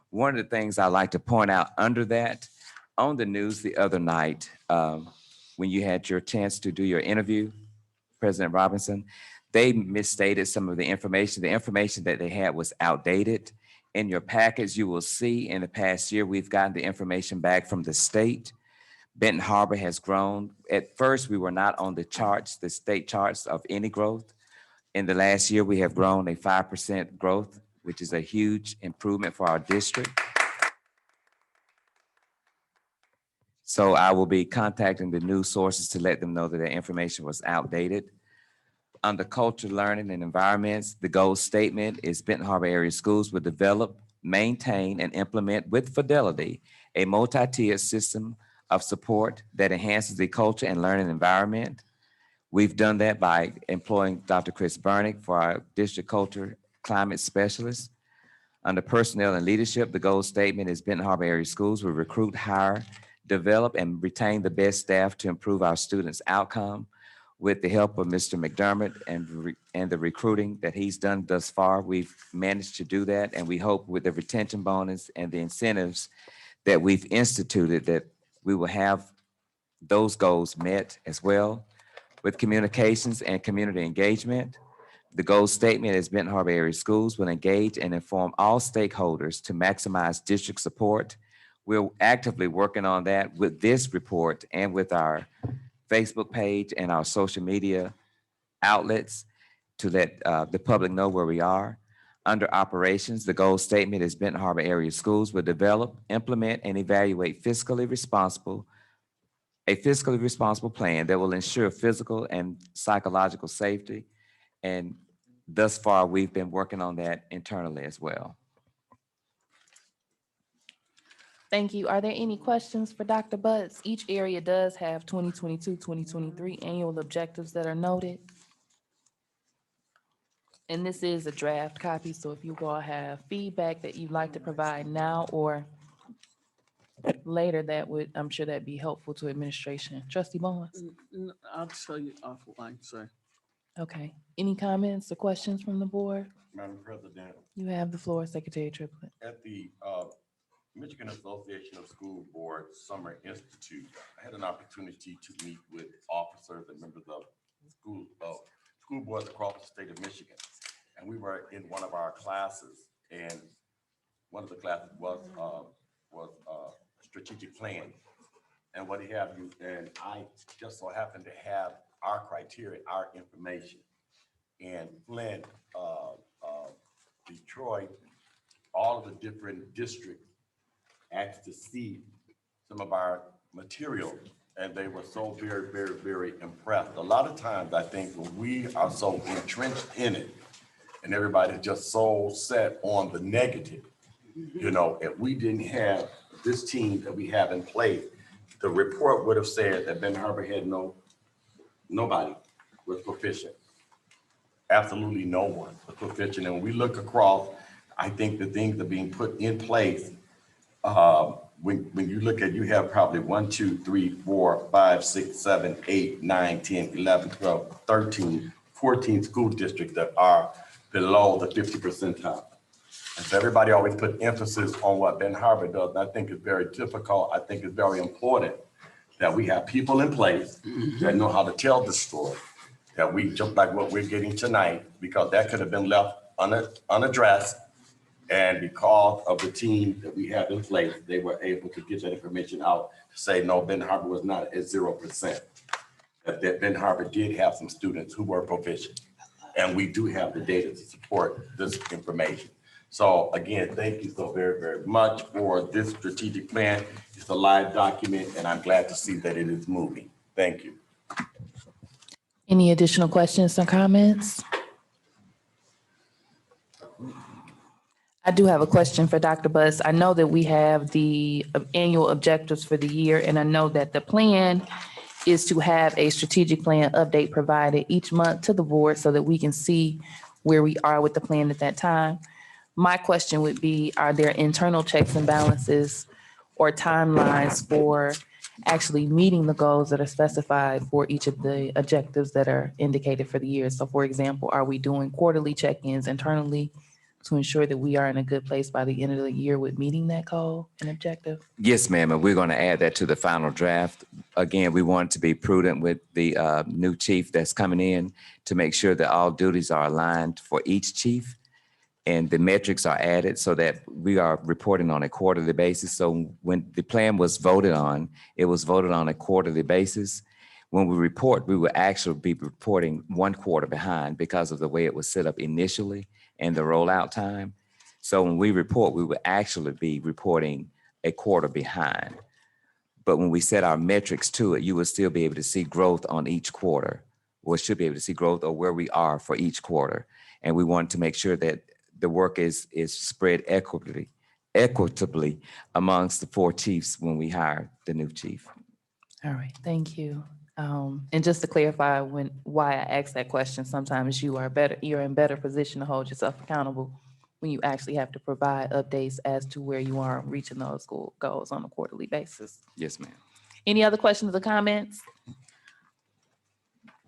One of the things I like to point out under that, on the news the other night, when you had your chance to do your interview, President Robinson, they misstated some of the information. The information that they had was outdated. In your package, you will see in the past year, we've gotten the information back from the state. Benton Harbor has grown. At first, we were not on the charts, the state charts of any growth. In the last year, we have grown a 5% growth, which is a huge improvement for our district. So I will be contacting the news sources to let them know that their information was outdated. Under culture, learning, and environments, the goal statement is Benton Harbor area schools will develop, maintain, and implement with fidelity a multi-tiered system of support that enhances the culture and learning environment. We've done that by employing Dr. Chris Burnick for our district culture climate specialist. Under personnel and leadership, the goal statement is Benton Harbor area schools will recruit, hire, develop, and retain the best staff to improve our students' outcome. With the help of Mr. McDermott and the recruiting that he's done thus far, we've managed to do that. And we hope with the retention bonus and the incentives that we've instituted that we will have those goals met as well. with communications and community engagement. The goal statement is Benton Harbor Area Schools will engage and inform all stakeholders to maximize district support. We're actively working on that with this report and with our Facebook page and our social media outlets to let the public know where we are. Under operations, the goal statement is Benton Harbor Area Schools will develop, implement, and evaluate a fiscally responsible plan that will ensure physical and psychological safety. And thus far, we've been working on that internally as well. Thank you. Are there any questions for Dr. Butts? Each area does have 2022, 2023 annual objectives that are noted. And this is a draft copy, so if you all have feedback that you'd like to provide now or later, that would, I'm sure that'd be helpful to administration. Trustee Barnes? I'll tell you offline, sorry. Okay. Any comments or questions from the board? Madam President, You have the floor, Secretary Triplett. at the Michigan Association of School Boards Summer Institute, I had an opportunity to meet with officers and members of school boards across the state of Michigan. And we were in one of our classes, and one of the classes was strategic plan. And what he had you, and I just so happened to have our criteria, our information. And Flint, Detroit, all of the different districts asked to see some of our material, and they were so very, very, very impressed. A lot of times, I think when we are so entrenched in it, and everybody's just so set on the negative, you know, if we didn't have this team that we have in place, the report would have said that Benton Harbor had nobody was proficient. Absolutely no one was proficient. And when we look across, I think the things that are being put in place, when you look at, you have probably 1, 2, 3, 4, 5, 6, 7, 8, 9, 10, 11, 12, 13, 14 school districts that are below the 50 percentile. And so everybody always put emphasis on what Benton Harbor does. And I think it's very difficult. I think it's very important that we have people in place that know how to tell the story, that we, just like what we're getting tonight, because that could have been left unaddressed. And because of the team that we have in place, they were able to get that information out to say, no, Benton Harbor was not at 0%. That Benton Harbor did have some students who were proficient. And we do have the data to support this information. So again, thank you so very, very much for this strategic plan. It's a live document, and I'm glad to see that it is moving. Thank you. Any additional questions or comments? I do have a question for Dr. Buss. I know that we have the annual objectives for the year, and I know that the plan is to have a strategic plan update provided each month to the board so that we can see where we are with the plan at that time. My question would be, are there internal checks and balances or timelines for actually meeting the goals that are specified for each of the objectives that are indicated for the year? So for example, are we doing quarterly check-ins internally to ensure that we are in a good place by the end of the year with meeting that goal and objective? Yes, ma'am, and we're going to add that to the final draft. Again, we want to be prudent with the new chief that's coming in to make sure that all duties are aligned for each chief and the metrics are added so that we are reporting on a quarterly basis. So when the plan was voted on, it was voted on a quarterly basis. When we report, we will actually be reporting 1 quarter behind because of the way it was set up initially and the rollout time. So when we report, we will actually be reporting a quarter behind. But when we set our metrics to it, you will still be able to see growth on each quarter, or should be able to see growth or where we are for each quarter. And we want to make sure that the work is spread equitably amongst the 4 chiefs when we hire the new chief. All right, thank you. And just to clarify why I asked that question, sometimes you're in better position to hold yourself accountable when you actually have to provide updates as to where you are reaching those goals on a quarterly basis. Yes, ma'am. Any other questions or comments?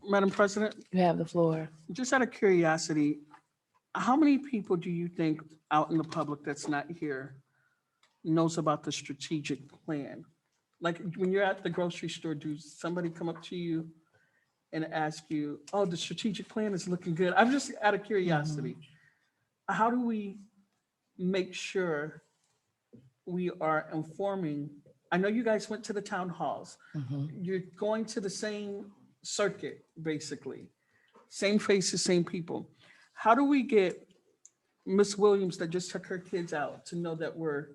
Madam President, You have the floor. just out of curiosity, how many people do you think out in the public that's not here knows about the strategic plan? Like when you're at the grocery store, do somebody come up to you and ask you, oh, the strategic plan is looking good. I'm just out of curiosity. How do we make sure we are informing? I know you guys went to the town halls. You're going to the same circuit, basically. Same faces, same people. How do we get Miss Williams that just took her kids out to know that we're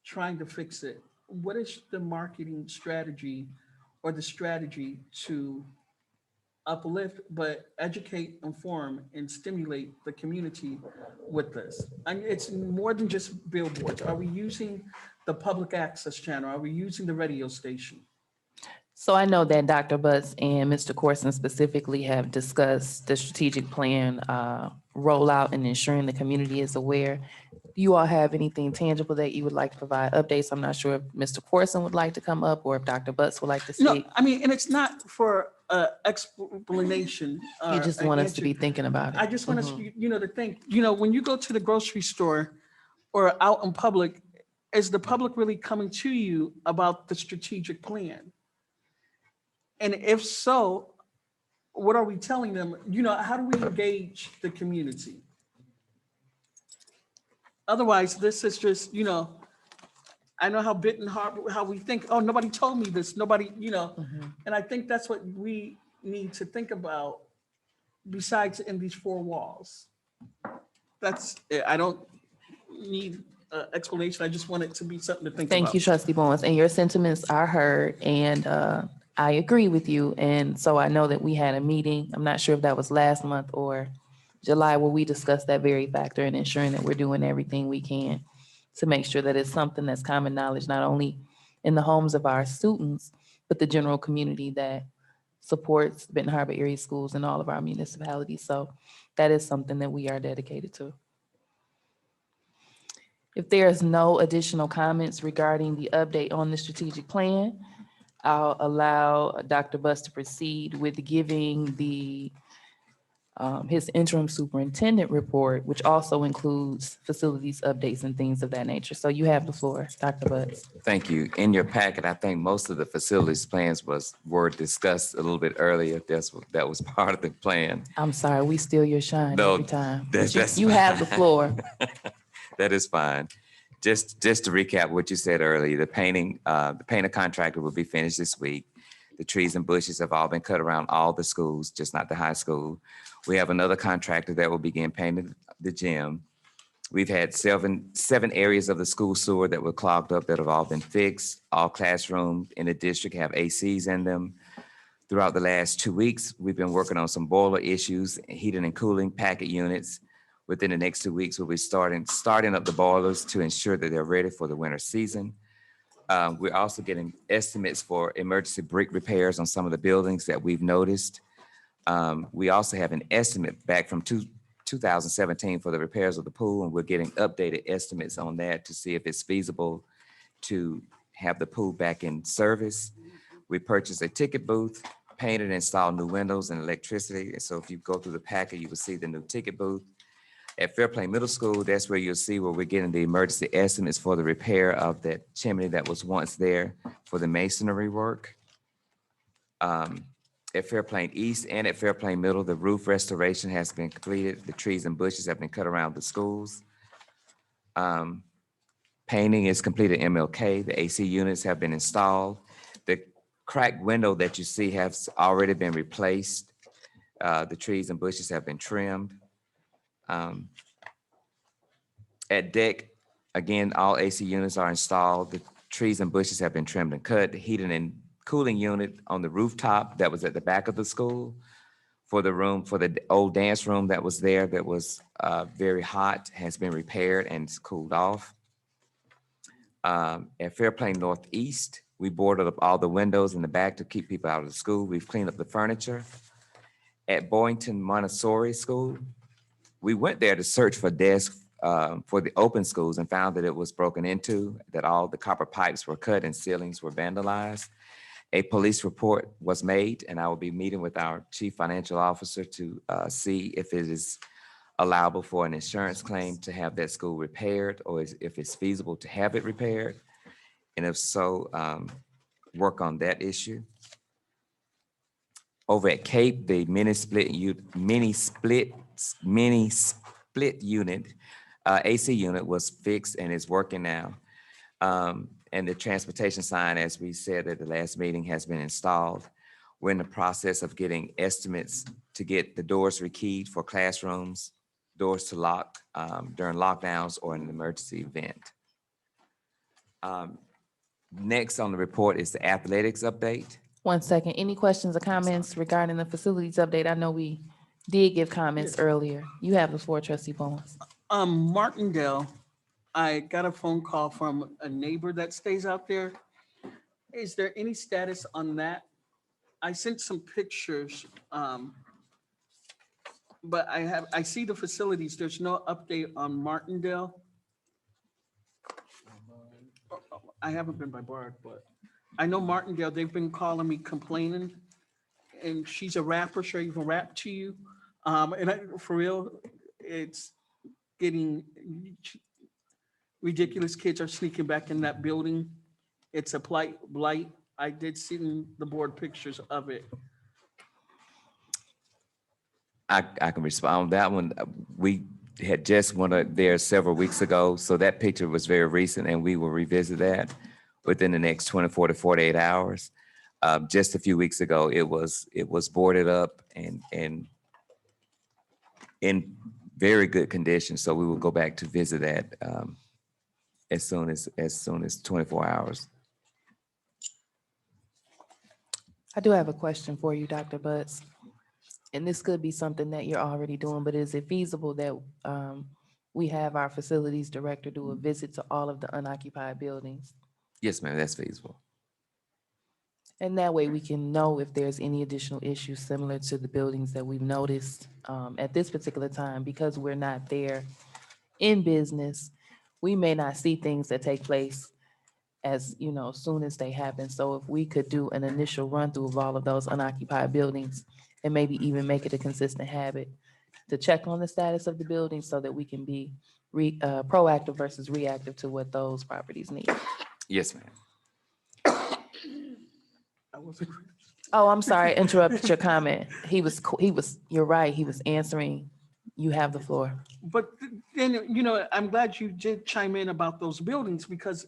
trying to fix it? What is the marketing strategy or the strategy to uplift, but educate, inform, and stimulate the community with this? And it's more than just billboards. Are we using the public access channel? Are we using the radio station? So I know that Dr. Butts and Mr. Corson specifically have discussed the strategic plan rollout and ensuring the community is aware. Do you all have anything tangible that you would like to provide updates? I'm not sure if Mr. Corson would like to come up or if Dr. Butts would like to No, speak. I mean, and it's not for explanation. You or just an want us to answer. be thinking about it. I just want us, to think, when you go to the grocery store or out in public, is the public really coming to you about the strategic plan? And if so, what are we telling them? How do we engage the community? Otherwise, this is just, I know how bit and hard, how we think, oh, nobody told me this, nobody, and I think that's what we need to think about besides in these four walls. That's it. I don't need explanation. I just want it to be something to think about. Thank you, Trustee Bowens, and your sentiments are heard, and I agree with you. And so I know that we had a meeting, I'm not sure if that was last month or July, where we discussed that very factor and ensuring that we're doing everything we can to make sure that it's something that's common knowledge, not only in the homes of our students, but the general community that supports Benton Harbor area schools and all of our municipalities. So that is something that we are dedicated to. If there's no additional comments regarding the update on the strategic plan, I'll allow Dr. Buss to proceed with giving his interim superintendent report, which also includes facilities updates and things of that nature. So you have the floor, Dr. Buss. Thank you. In your packet, I think most of the facilities plans were discussed a little bit earlier. That was part of the plan. I'm sorry, we steal your shine No, every time. that's You have the floor. That is fine. Just to recap what you said earlier, the painter contractor will be finished this week. The trees and bushes have all been cut around all the schools, just not the high school. We have another contractor that will begin painting the gym. We've had seven areas of the school sewer that were clogged up that have all been fixed. All classrooms in the district have ACs in them. Throughout the last 2 weeks, we've been working on some boiler issues, heating and cooling packet units. Within the next 2 weeks, we'll be starting up the boilers to ensure that they're ready for the winter season. We're also getting estimates for emergency brick repairs on some of the buildings that we've noticed. We also have an estimate back from 2017 for the repairs of the pool, and we're getting updated estimates on that to see if it's feasible to have the pool back in service. We purchased a ticket booth, painted and installed new windows and electricity. And so if you go through the packet, you will see the new ticket booth. At Fairplain Middle School, that's where you'll see where we're getting the emergency estimates for the repair of that chimney that was once there for the masonry work. At Fairplain East and at Fairplain Middle, the roof restoration has been completed. The trees and bushes have been cut around the schools. Painting is completed at MLK. The AC units have been installed. The cracked window that you see has already been replaced. The trees and bushes have been trimmed. At deck, again, all AC units are installed. The trees and bushes have been trimmed and cut. The heating and cooling unit on the rooftop that was at the back of the school for the old dance room that was there that was very hot has been repaired and it's cooled off. At Fairplain Northeast, we boarded up all the windows in the back to keep people out of the school. We've cleaned up the furniture. At Boynton Montessori School, we went there to search for desks for the open schools and found that it was broken into, that all the copper pipes were cut and ceilings were vandalized. A police report was made, and I will be meeting with our chief financial officer to see if it is allowable for an insurance claim to have that school repaired, or if it's feasible to have it repaired. And if so, work on that issue. Over at Cape, the mini split unit, AC unit was fixed and is working now. And the transportation sign, as we said at the last meeting, has been installed. We're in the process of getting estimates to get the doors rekeyed for classrooms, doors to lock during lockdowns or in an emergency event. Next on the report is the athletics update. 1 second. Any questions or comments regarding the facilities update? I know we did give comments earlier. You have the floor, trustee Bowens. Martindale, I got a phone call from a neighbor that stays out there. Is there any status on that? I sent some pictures, but I see the facilities. There's no update on Martindale. I haven't been by Bard, but I know Martindale, they've been calling me complaining. And she's a rapper, sure you can rap to you. For real, it's getting ridiculous. Kids are sneaking back in that building. It's a blight. I did see the board pictures of it. I can respond on that one. We had just went there several weeks ago, so that picture was very recent, and we will revisit that within the next 24 to 48 hours. Just a few weeks ago, it was boarded up and in very good condition. So we will go back to visit that as soon as 24 hours. I do have a question for you, Dr. Butts. And this could be something that you're already doing, but is it feasible that we have our facilities director do a visit to all of the unoccupied buildings? Yes, ma'am, that's feasible. And that way we can know if there's any additional issues similar to the buildings that we've noticed at this particular time. Because we're not there in business, we may not see things that take place as, soon as they happen. So if we could do an initial run through of all of those unoccupied buildings and maybe even make it a consistent habit to check on the status of the building so that we can be proactive versus reactive to what those properties need. Yes, ma'am. Oh, I'm sorry, interrupted your comment. You're right, he was answering. You have the floor. But then, I'm glad you did chime in about those buildings, because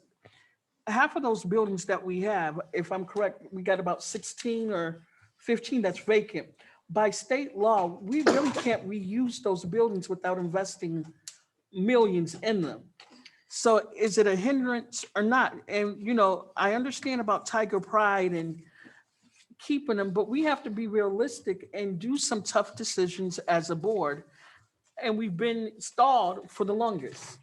half of those buildings that we have, if I'm correct, we got about 16 or 15 that's vacant. By state law, we really can't reuse those buildings without investing millions in them. So is it a hindrance or not? And, I understand about Tiger Pride and keeping them, but we have to be realistic and do some tough decisions as a board. And we've been stalled for the longest.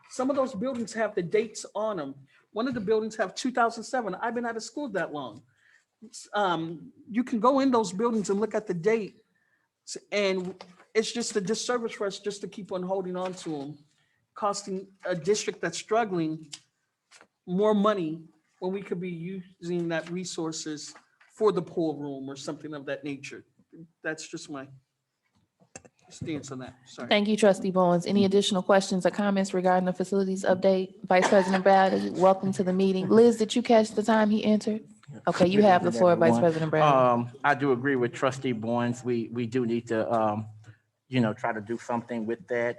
Some of those buildings have the dates on them. One of the buildings have 2007. I've been out of school that long. You can go in those buildings and look at the date, and it's just a disservice for us just to keep on holding on to them, costing a district that's struggling more money when we could be using that resources for the pool room or something of that nature. That's just my stance on that. Sorry. Thank you, trustee Bowens. Any additional questions or comments regarding the facilities update? Vice President Bradley, welcome to the meeting. Liz, did you catch the time he entered? Okay, you have the floor, Vice President Bradley. I do agree with trustee Bowens. We do need to, try to do something with that,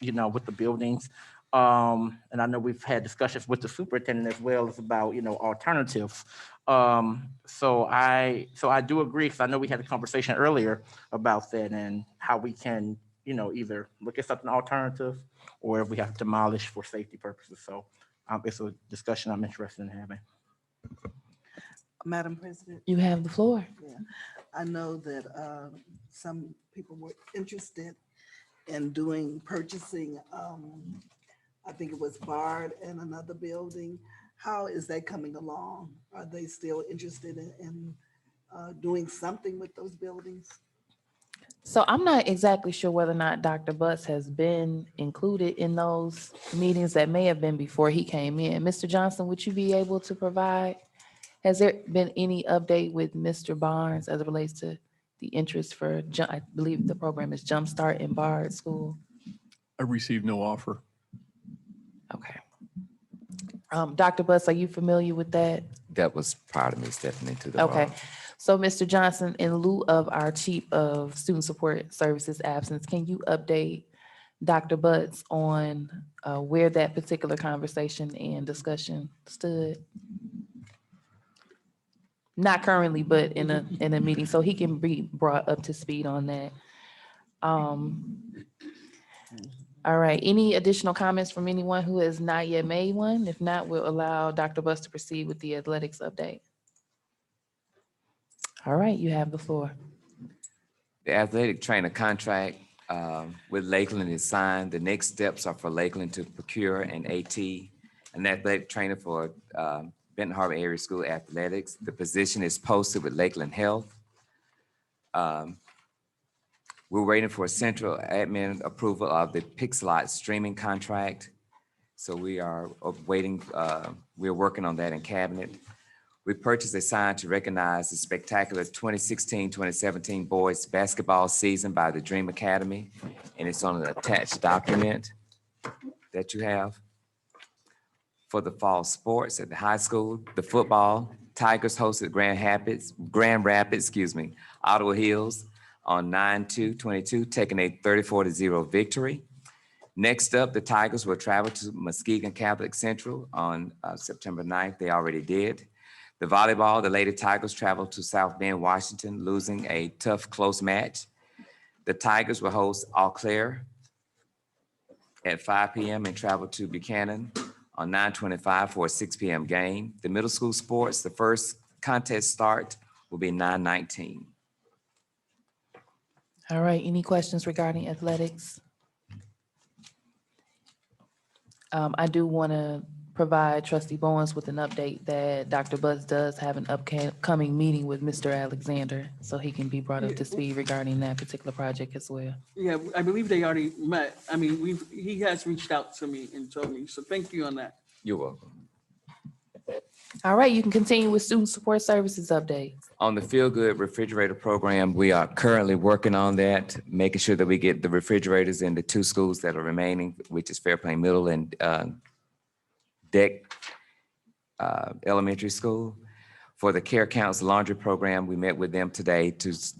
with the buildings. And I know we've had discussions with the superintendent as well as about, alternatives. So I do agree, because I know we had a conversation earlier about that and how we can, either look at something alternative or if we have to demolish for safety purposes. So it's a discussion I'm interested in having. Madam President, You have the floor. I know that some people were interested in purchasing, I think it was Bard and another building. How is that coming along? Are they still interested in doing something with those buildings? So I'm not exactly sure whether or not Dr. Butts has been included in those meetings. That may have been before he came in. Mr. Johnson, would you be able to provide? Has there been any update with Mr. Barnes as it relates to the interest for, I believe the program is Jumpstart in Bard School? I received no offer. Okay. Dr. Butts, are you familiar with that? That was prior to me stepping into the Okay. role. So, Mr. Johnson, in lieu of our Chief of Student Support Services absence, can you update Dr. Butts on where that particular conversation and discussion stood? Not currently, but in a meeting, so he can be brought up to speed on that. All right, any additional comments from anyone who has not yet made one? If not, we'll allow Dr. Butts to proceed with the athletics update. All right, you have the floor. The athletic trainer contract with Lakeland is signed. The next steps are for Lakeland to procure an AT, an athletic trainer for Benton Harbor Area School Athletics. The position is posted with Lakeland Health. We're waiting for central admin approval of the Pixelot streaming contract. So we are waiting, we're working on that in cabinet. We purchased a sign to recognize the spectacular 2016-2017 boys basketball season by the Dream Academy, and it's on an attached document that you have. For the fall sports at the high school, the football, Tigers hosted Grand Rapids, Ottawa Hills on 9/2/22, taking a 34-0 victory. Next up, the Tigers will travel to Muskegon Catholic Central on September 9th. They already did. The volleyball, the Lady Tigers traveled to South Bend, Washington, losing a tough, close match. The Tigers will host Eau Claire at 5 p.m. and travel to Buchanan on 9/25 for a 6 p.m. game. The middle school sports, the first contest start will be 9/19. All right, any questions regarding athletics? I do want to provide Trustee Bowens with an update that Dr. Butts does have an upcoming meeting with Mr. Alexander, so he can be brought up to speed regarding that particular project as well. Yeah, I believe they already met. I mean, he has reached out to me and told me, so thank you on that. You're welcome. All right, you can continue with student support services update. On the Feel Good refrigerator program, we are currently working on that, making sure that we get the refrigerators in the 2 schools that are remaining, which is Fairplain Middle and Deck Elementary School. For the Care Counts Laundry Program, we met with them today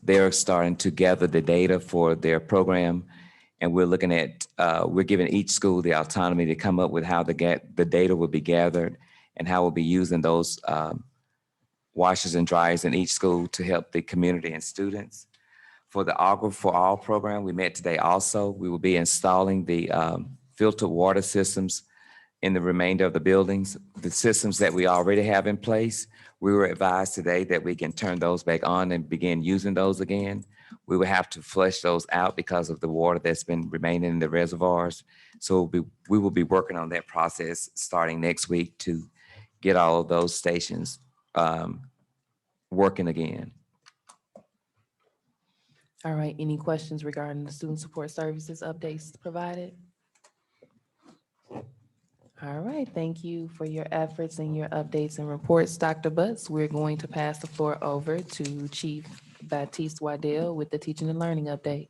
they're starting to gather the data for their program. And we're looking at, we're giving each school the autonomy to come up with how the data will be gathered and how we'll be using those washers and dryers in each school to help the community and students. For the Agua for All program, we met today also. We will be installing the filtered water systems in the remainder of the buildings. The systems that we already have in place, we were advised today that we can turn those back on and begin using those again. We will have to flush those out because of the water that's been remaining in the reservoirs. So we will be working on that process starting next week to get all of those stations working again. All right, any questions regarding the student support services updates provided? All right, thank you for your efforts and your updates and reports, Dr. Butts. We're going to pass the floor over to Chief Baptiste Waddell with the teaching and learning updates.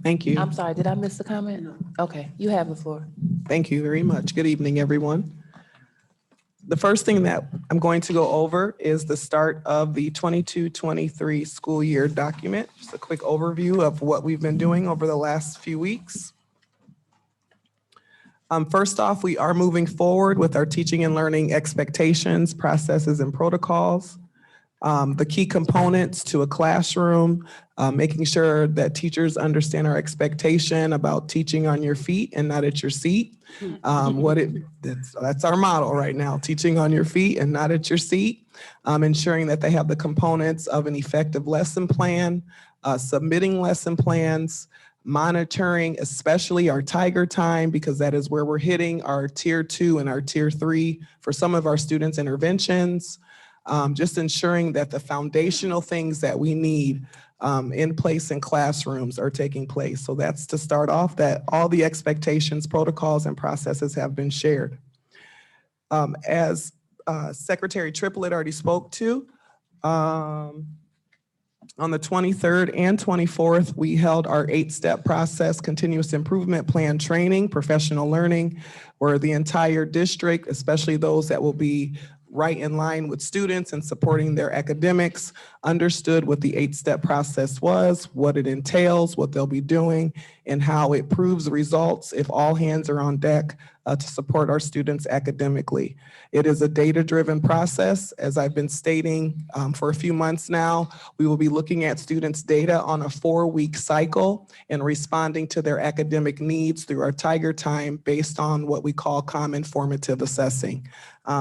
Thank you. I'm sorry, did I miss the comment? Okay, you have the floor. Thank you very much. Good evening, everyone. The first thing that I'm going to go over is the start of the 22-23 school year document. Just a quick overview of what we've been doing over the last few weeks. First off, we are moving forward with our teaching and learning expectations, processes, and protocols. The key components to a classroom, making sure that teachers understand our expectation about teaching on your feet and not at your seat. That's our model right now, teaching on your feet and not at your seat. Ensuring that they have the components of an effective lesson plan, submitting lesson plans, monitoring, especially our Tiger time, because that is where we're hitting our tier 2 and our tier 3 for some of our students' interventions. Just ensuring that the foundational things that we need in place in classrooms are taking place. So that's to start off, that all the expectations, protocols, and processes have been shared. As Secretary Triplett already spoke to, on the 23rd and 24th, we held our 8-step process, continuous improvement plan training, professional learning, where the entire district, especially those that will be right in line with students and supporting their academics, understood what the 8-step process was, what it entails, what they'll be doing, and how it proves results if all hands are on deck to support our students academically. It is a data-driven process. As I've been stating for a few months now, we will be looking at students' data on a 4-week cycle and responding to their academic needs through our Tiger Time based on what we call common formative assessing.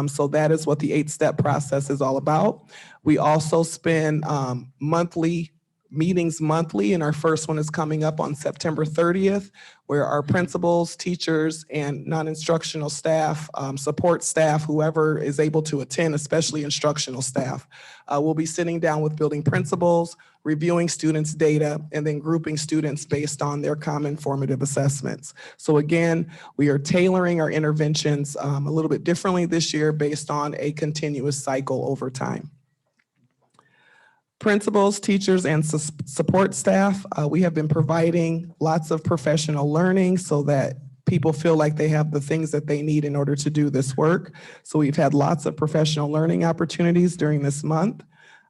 So that is what the 8-step process is all about. We also spend meetings monthly, and our first one is coming up on September 30th, where our principals, teachers, and non-instructional staff, support staff, whoever is able to attend, especially instructional staff, will be sitting down with building principals, reviewing students' data, and then grouping students based on their common formative assessments. So again, we are tailoring our interventions a little bit differently this year based on a continuous cycle over time. Principals, teachers, and support staff, we have been providing lots of professional learning so that people feel like they have the things that they need in order to do this work. So we've had lots of professional learning opportunities during this month.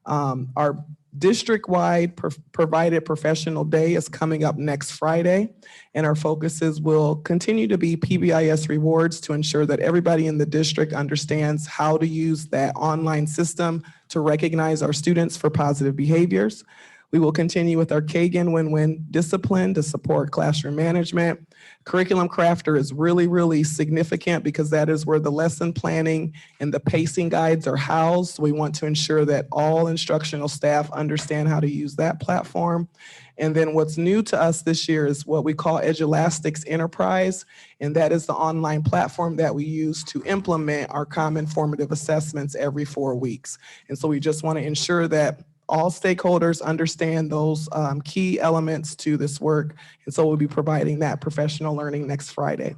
Our district-wide provided professional day is coming up next Friday, and our focuses will continue to be PBIS rewards to ensure that everybody in the district understands how to use that online system to recognize our students for positive behaviors. We will continue with our Kagan win-win discipline to support classroom management. Curriculum Crafter is really, really significant because that is where the lesson planning and the pacing guides are housed. We want to ensure that all instructional staff understand how to use that platform. And then what's new to us this year is what we call EduElastic's Enterprise, and that is the online platform that we use to implement our common formative assessments every 4 weeks. And so we just want to ensure that all stakeholders understand those key elements to this work. And so we'll be providing that professional learning next Friday.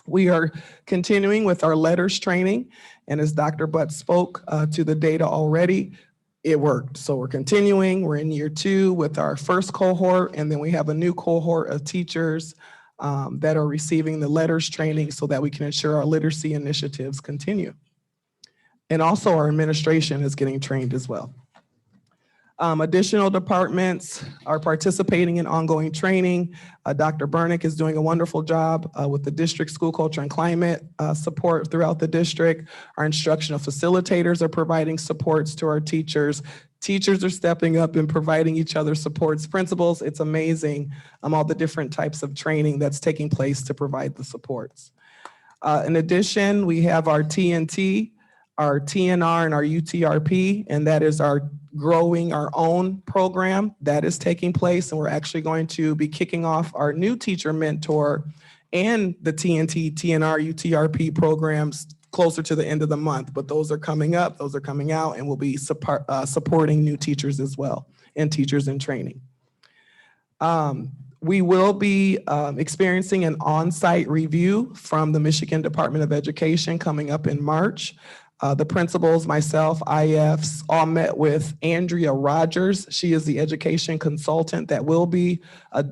We are continuing with our letters training. And as Dr. Butt spoke to the data already, it worked. So we're continuing. We're in year 2 with our first cohort. And then we have a new cohort of teachers that are receiving the letters training so that we can ensure our literacy initiatives continue. And also our administration is getting trained as well. Additional departments are participating in ongoing training. Dr. Burnick is doing a wonderful job with the district school culture and climate support throughout the district. Our instructional facilitators are providing supports to our teachers. Teachers are stepping up and providing each other supports. Principals, it's amazing all the different types of training that's taking place to provide the supports. In addition, we have our TNT, our TNR, and our UTRP, and that is our growing our own program that is taking place. And we're actually going to be kicking off our new teacher mentor and the TNT, TNR, UTRP programs closer to the end of the month. But those are coming up, those are coming out, and we'll be supporting new teachers as well and teachers in training. We will be experiencing an on-site review from the Michigan Department of Education coming up in March. The principals, myself, IFs, all met with Andrea Rogers. She is the education consultant that will be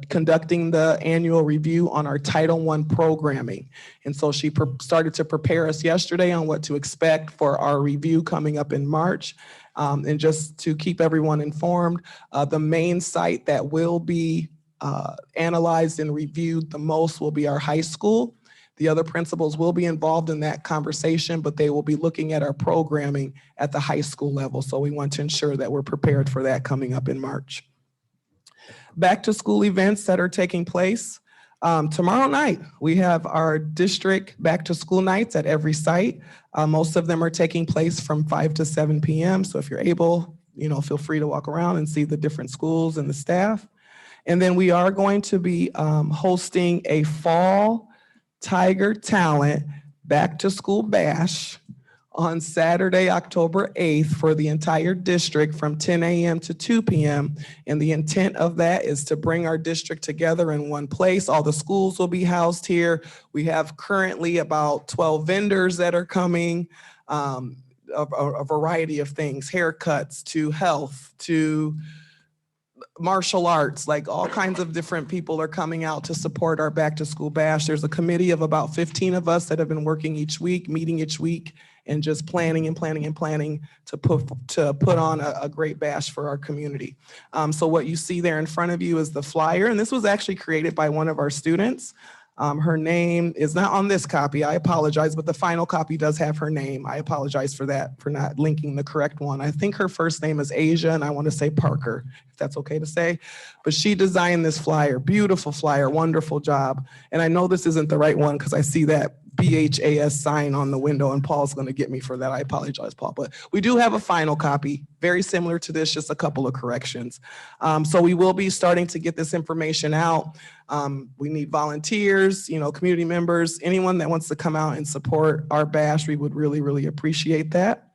conducting the annual review on our Title I programming. And so she started to prepare us yesterday on what to expect for our review coming up in March. And just to keep everyone informed, the main site that will be analyzed and reviewed the most will be our high school. The other principals will be involved in that conversation, but they will be looking at our programming at the high school level. So we want to ensure that we're prepared for that coming up in March. Back to school events that are taking place. Tomorrow night, we have our district back to school nights at every site. Most of them are taking place from 5 to 7 p.m. So if you're able, feel free to walk around and see the different schools and the staff. And then we are going to be hosting a fall Tiger Talent Back to School Bash on Saturday, October 8th for the entire district from 10 a.m. to 2 p.m. And the intent of that is to bring our district together in one place. All the schools will be housed here. We have currently about 12 vendors that are coming, a variety of things, haircuts to health to martial arts, like all kinds of different people are coming out to support our back to school bash. There's a committee of about 15 of us that have been working each week, meeting each week, and just planning and planning and planning to put on a great bash for our community. So what you see there in front of you is the flyer, and this was actually created by one of our students. Her name is not on this copy, I apologize, but the final copy does have her name. I apologize for that, for not linking the correct one. I think her first name is Asia, and I want to say Parker, if that's okay to say. But she designed this flyer, beautiful flyer, wonderful job. And I know this isn't the right one because I see that BHAS sign on the window, and Paul's going to get me for that. I apologize, Paul. But we do have a final copy, very similar to this, just a couple of corrections. So we will be starting to get this information out. We need volunteers, community members, anyone that wants to come out and support our bash. We would really, really appreciate that.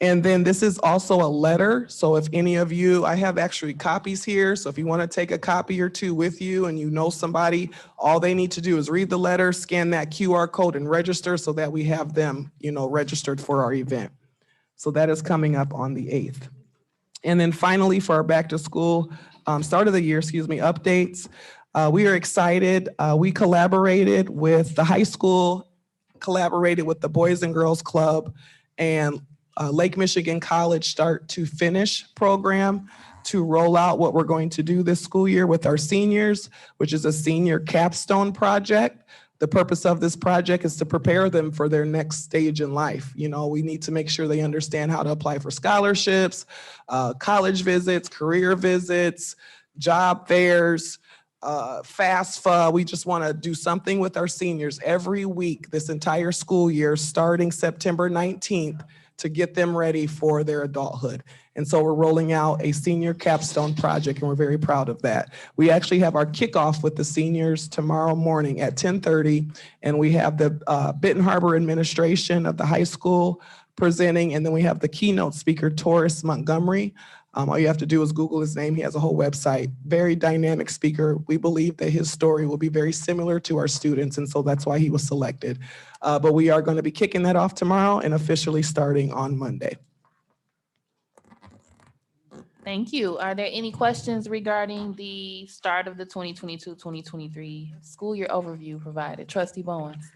And then this is also a letter. So if any of you, I have actually copies here. So if you want to take a copy or two with you and you know somebody, all they need to do is read the letter, scan that QR code and register so that we have them, registered for our event. So that is coming up on the 8th. And then finally, for our back to school, start of the year, updates. We are excited. We collaborated with the high school, collaborated with the Boys and Girls Club, and Lake Michigan College Start to Finish program to roll out what we're going to do this school year with our seniors, which is a senior capstone project. The purpose of this project is to prepare them for their next stage in life. We need to make sure they understand how to apply for scholarships, college visits, career visits, job fairs, FAFSA. We just want to do something with our seniors every week this entire school year, starting September 19th, to get them ready for their adulthood. And so we're rolling out a senior capstone project, and we're very proud of that. We actually have our kickoff with the seniors tomorrow morning at 10:30, and we have the Benton Harbor administration of the high school presenting, and then we have the keynote speaker, Taurus Montgomery. All you have to do is Google his name. He has a whole website. Very dynamic speaker. We believe that his story will be very similar to our students, and so that's why he was selected. But we are going to be kicking that off tomorrow and officially starting on Monday. Thank you. Are there any questions regarding the start of the 2022-2023 school year overview provided? Trustee Bowens.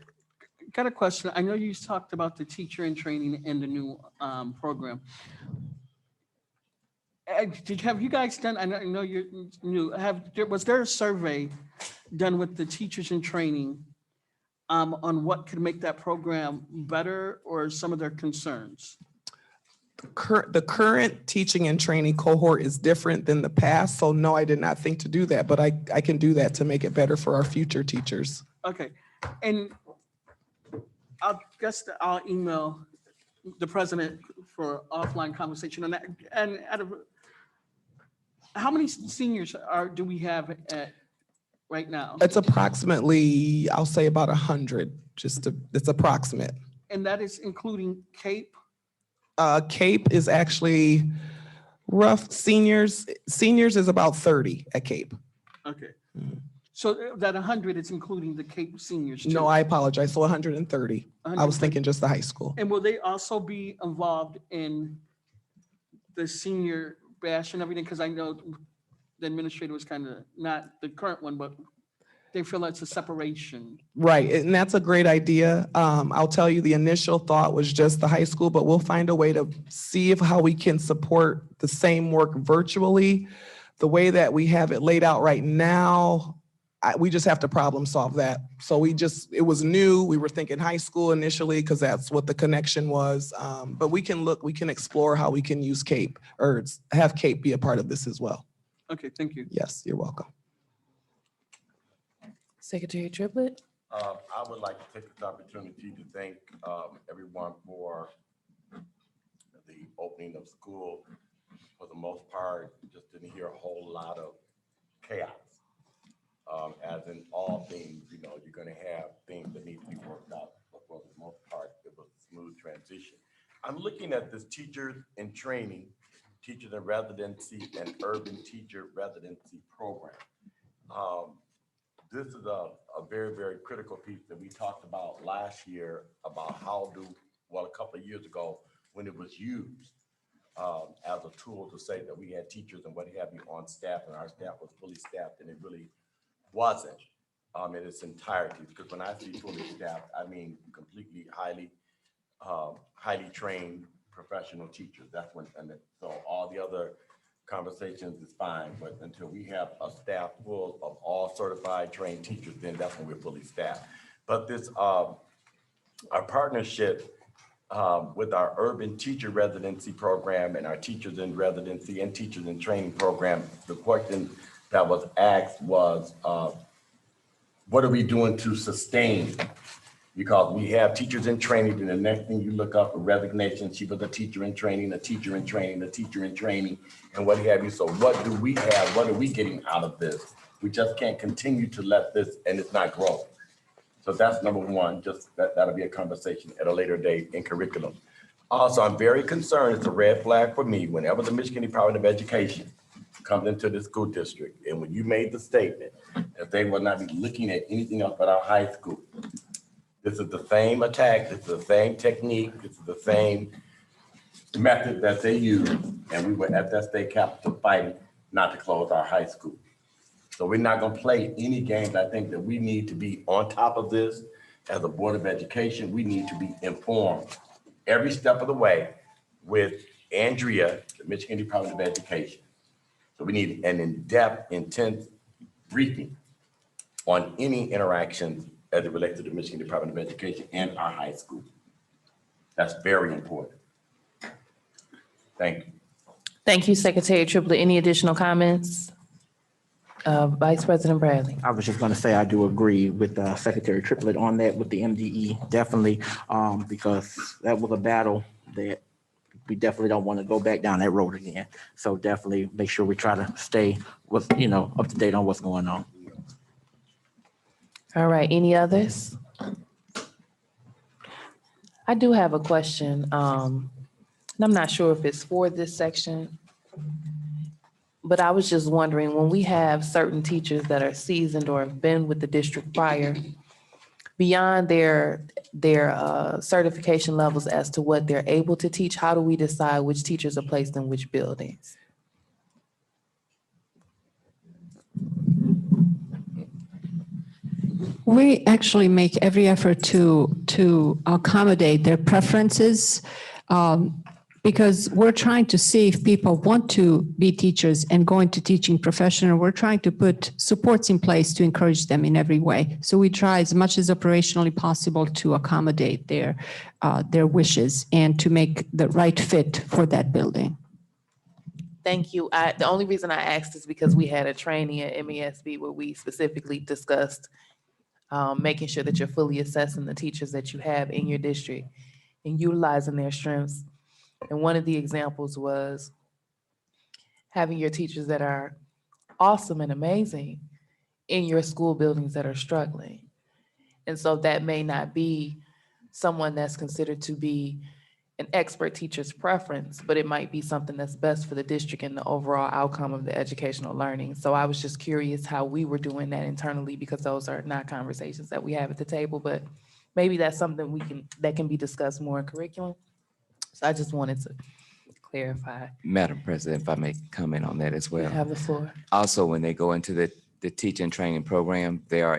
Got a question. I know you talked about the teacher in training and the new program. Have you guys done, I know you're new, was there a survey done with the teachers in training on what could make that program better or some of their concerns? The current teaching and training cohort is different than the past. So no, I did not think to do that, but I can do that to make it better for our future teachers. Okay, and I'll email the president for offline conversation on that. And how many seniors do we have right now? It's approximately, I'll say about 100, it's approximate. And that is including CAPE? CAPE is actually rough. Seniors is about 30 at CAPE. Okay. So that 100 is including the CAPE seniors too? No, I apologize. So 130. I was thinking just the high school. And will they also be involved in the senior bash and everything? Because I know the administrator was kind of, not the current one, but they feel it's a separation. Right, and that's a great idea. I'll tell you, the initial thought was just the high school, but we'll find a way to see how we can support the same work virtually. The way that we have it laid out right now, we just have to problem solve that. So it was new. We were thinking high school initially because that's what the connection was. But we can explore how we can use CAPE or have CAPE be a part of this as well. Okay, thank you. Yes, you're welcome. Secretary Triplett. I would like to take this opportunity to thank everyone for the opening of school. For the most part, just didn't hear a whole lot of chaos. As in all things, you're going to have things that need to be worked out. But for the most part, it was a smooth transition. I'm looking at this teachers in training, teachers in residency, and urban teacher residency program. This is a very, very critical piece that we talked about last year about a couple of years ago when it was used as a tool to say that we had teachers and what have you on staff, and our staff was fully staffed, and it really wasn't in its entirety. Because when I see fully staffed, I mean completely, highly highly trained professional teachers. That's when, and so all the other conversations is fine, but until we have a staff full of all certified trained teachers, then that's when we're fully staffed. But this, our partnership with our urban teacher residency program and our teachers in residency and teachers in training program, the question that was asked was, what are we doing to sustain? Because we have teachers in training, and the next thing you look up for resignation, she was a teacher in training, a teacher in training, a teacher in training, and what have you. So what do we have? What are we getting out of this? We just can't continue to let this, and it's not growing. So that's number one, just that'll be a conversation at a later date in curriculum. Also, I'm very concerned, it's a red flag for me, whenever the Michigan Department of Education comes into the school district, and when you made the statement that they will not be looking at anything else but our high school. This is the same attack, this is the same technique, this is the same method that they use, and we were at that state capitol fighting not to close our high school. So we're not gonna play any games. I think that we need to be on top of this as a Board of Education. We need to be informed every step of the way with Andrea, the Michigan Department of Education. So we need an in-depth, intense briefing on any interactions as it relates to the Michigan Department of Education and our high school. That's very important. Thank you. Thank you, Secretary Triplett. Any additional comments? Vice President Bradley. I was just going to say, I do agree with Secretary Triplett on that with the MDE, definitely, because that was a battle that we definitely don't want to go back down that road again. So definitely make sure we try to stay with, up to date on what's going on. All right, any others? I do have a question, and I'm not sure if it's for this section, but I was just wondering, when we have certain teachers that are seasoned or have been with the district prior, beyond their certification levels as to what they're able to teach, how do we decide which teachers are placed in which buildings? We actually make every effort to accommodate their preferences because we're trying to see if people want to be teachers and go into teaching profession, or we're trying to put supports in place to encourage them in every way. So we try as much as operationally possible to accommodate their wishes and to make the right fit for that building. Thank you. The only reason I asked is because we had a training at MESB where we specifically discussed making sure that you're fully assessing the teachers that you have in your district and utilizing their strengths. And one of the examples was having your teachers that are awesome and amazing in your school buildings that are struggling. And so that may not be someone that's considered to be an expert teacher's preference, but it might be something that's best for the district and the overall outcome of the educational learning. So I was just curious how we were doing that internally, because those are not conversations that we have at the table, but maybe that's something that can be discussed more in curriculum. So I just wanted to clarify. Madam President, if I may comment on that as well. You have the floor. Also, when they go into the teaching training program, they are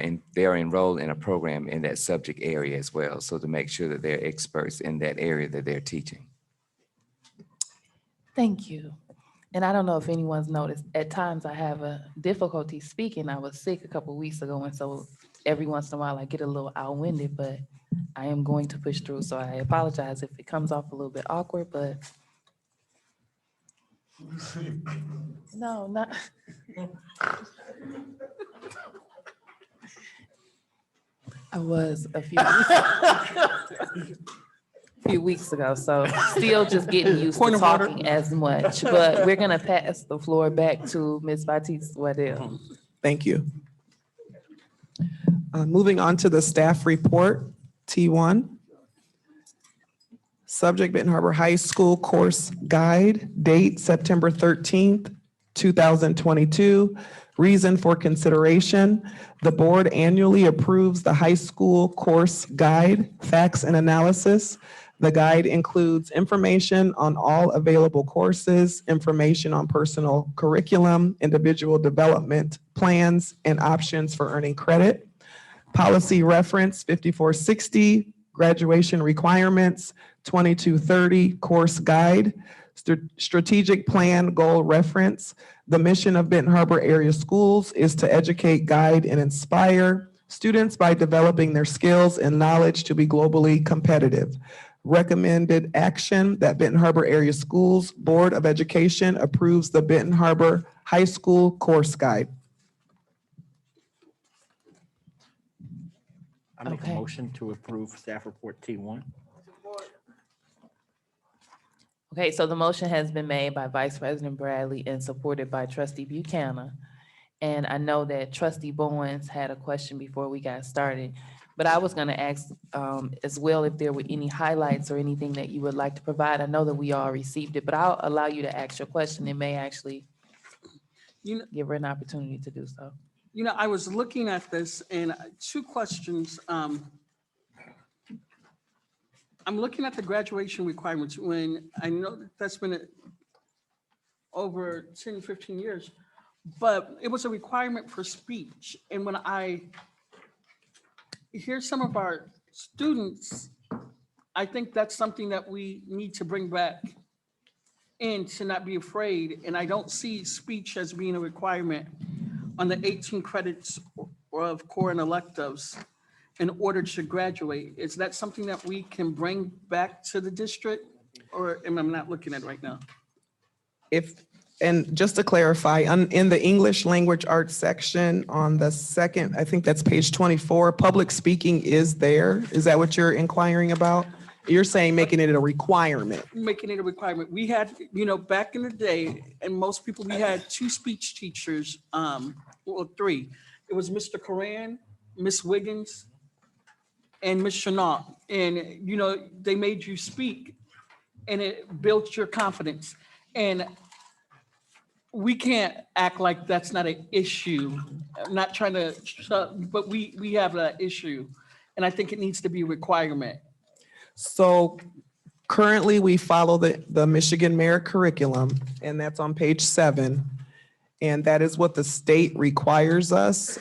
enrolled in a program in that subject area as well. So to make sure that they're experts in that area that they're teaching. Thank you. And I don't know if anyone's noticed, at times I have a difficulty speaking. I was sick a couple of weeks ago, and so every once in a while I get a little outwinded, but I am going to push through. So I apologize if it comes off a little bit awkward, but no, not. I was a few weeks ago, so still just getting used to talking as much, but we're gonna pass the floor back to Ms. Batiste Waddell. Thank you. Moving on to the staff report, T1. Subject Benton Harbor High School Course Guide, date September 13th, 2022. Reason for consideration: the board annually approves the high school course guide, facts and analysis. The guide includes information on all available courses, information on personal curriculum, individual development plans, and options for earning credit. Policy reference 5460, graduation requirements, 2230 course guide, strategic plan goal reference. The mission of Benton Harbor area schools is to educate, guide, and inspire students by developing their skills and knowledge to be globally competitive. Recommended action that Benton Harbor Area Schools Board of Education approves the Benton Harbor High School course guide. I make a Okay. motion to approve staff report T1. Okay, so the motion has been made by Vice President Bradley and supported by Trustee Buchanan. And I know that Trustee Bowens had a question before we got started, but I was gonna ask as well if there were any highlights or anything that you would like to provide. I know that we all received it, but I'll allow you to ask your question. It may actually give her an opportunity to do so. You know, I was looking at this and two questions. I'm looking at the graduation requirements when I know that that's been over 10, 15 years, but it was a requirement for speech. And when I hear some of our students, I think that's something that we need to bring back and to not be afraid. And I don't see speech as being a requirement on the 18 credits of core and electives in order to graduate. Is that something that we can bring back to the district, or am I not looking at it right now? And just to clarify, in the English language arts section on the second, I think that's page 24, public speaking is there. Is that what you're inquiring about? You're saying making it a requirement. Making it a requirement. We had, you know, back in the day, and most people, we had two speech teachers, well, three. It was Mr. Coran, Miss Wiggins, and Miss Chenault. And, you know, they made you speak and it built your confidence. And we can't act like that's not an issue. I'm not trying to, but we have that issue. And I think it needs to be a requirement. So currently we follow the Michigan Merit Curriculum, and that's on page 7. And that is what the state requires us.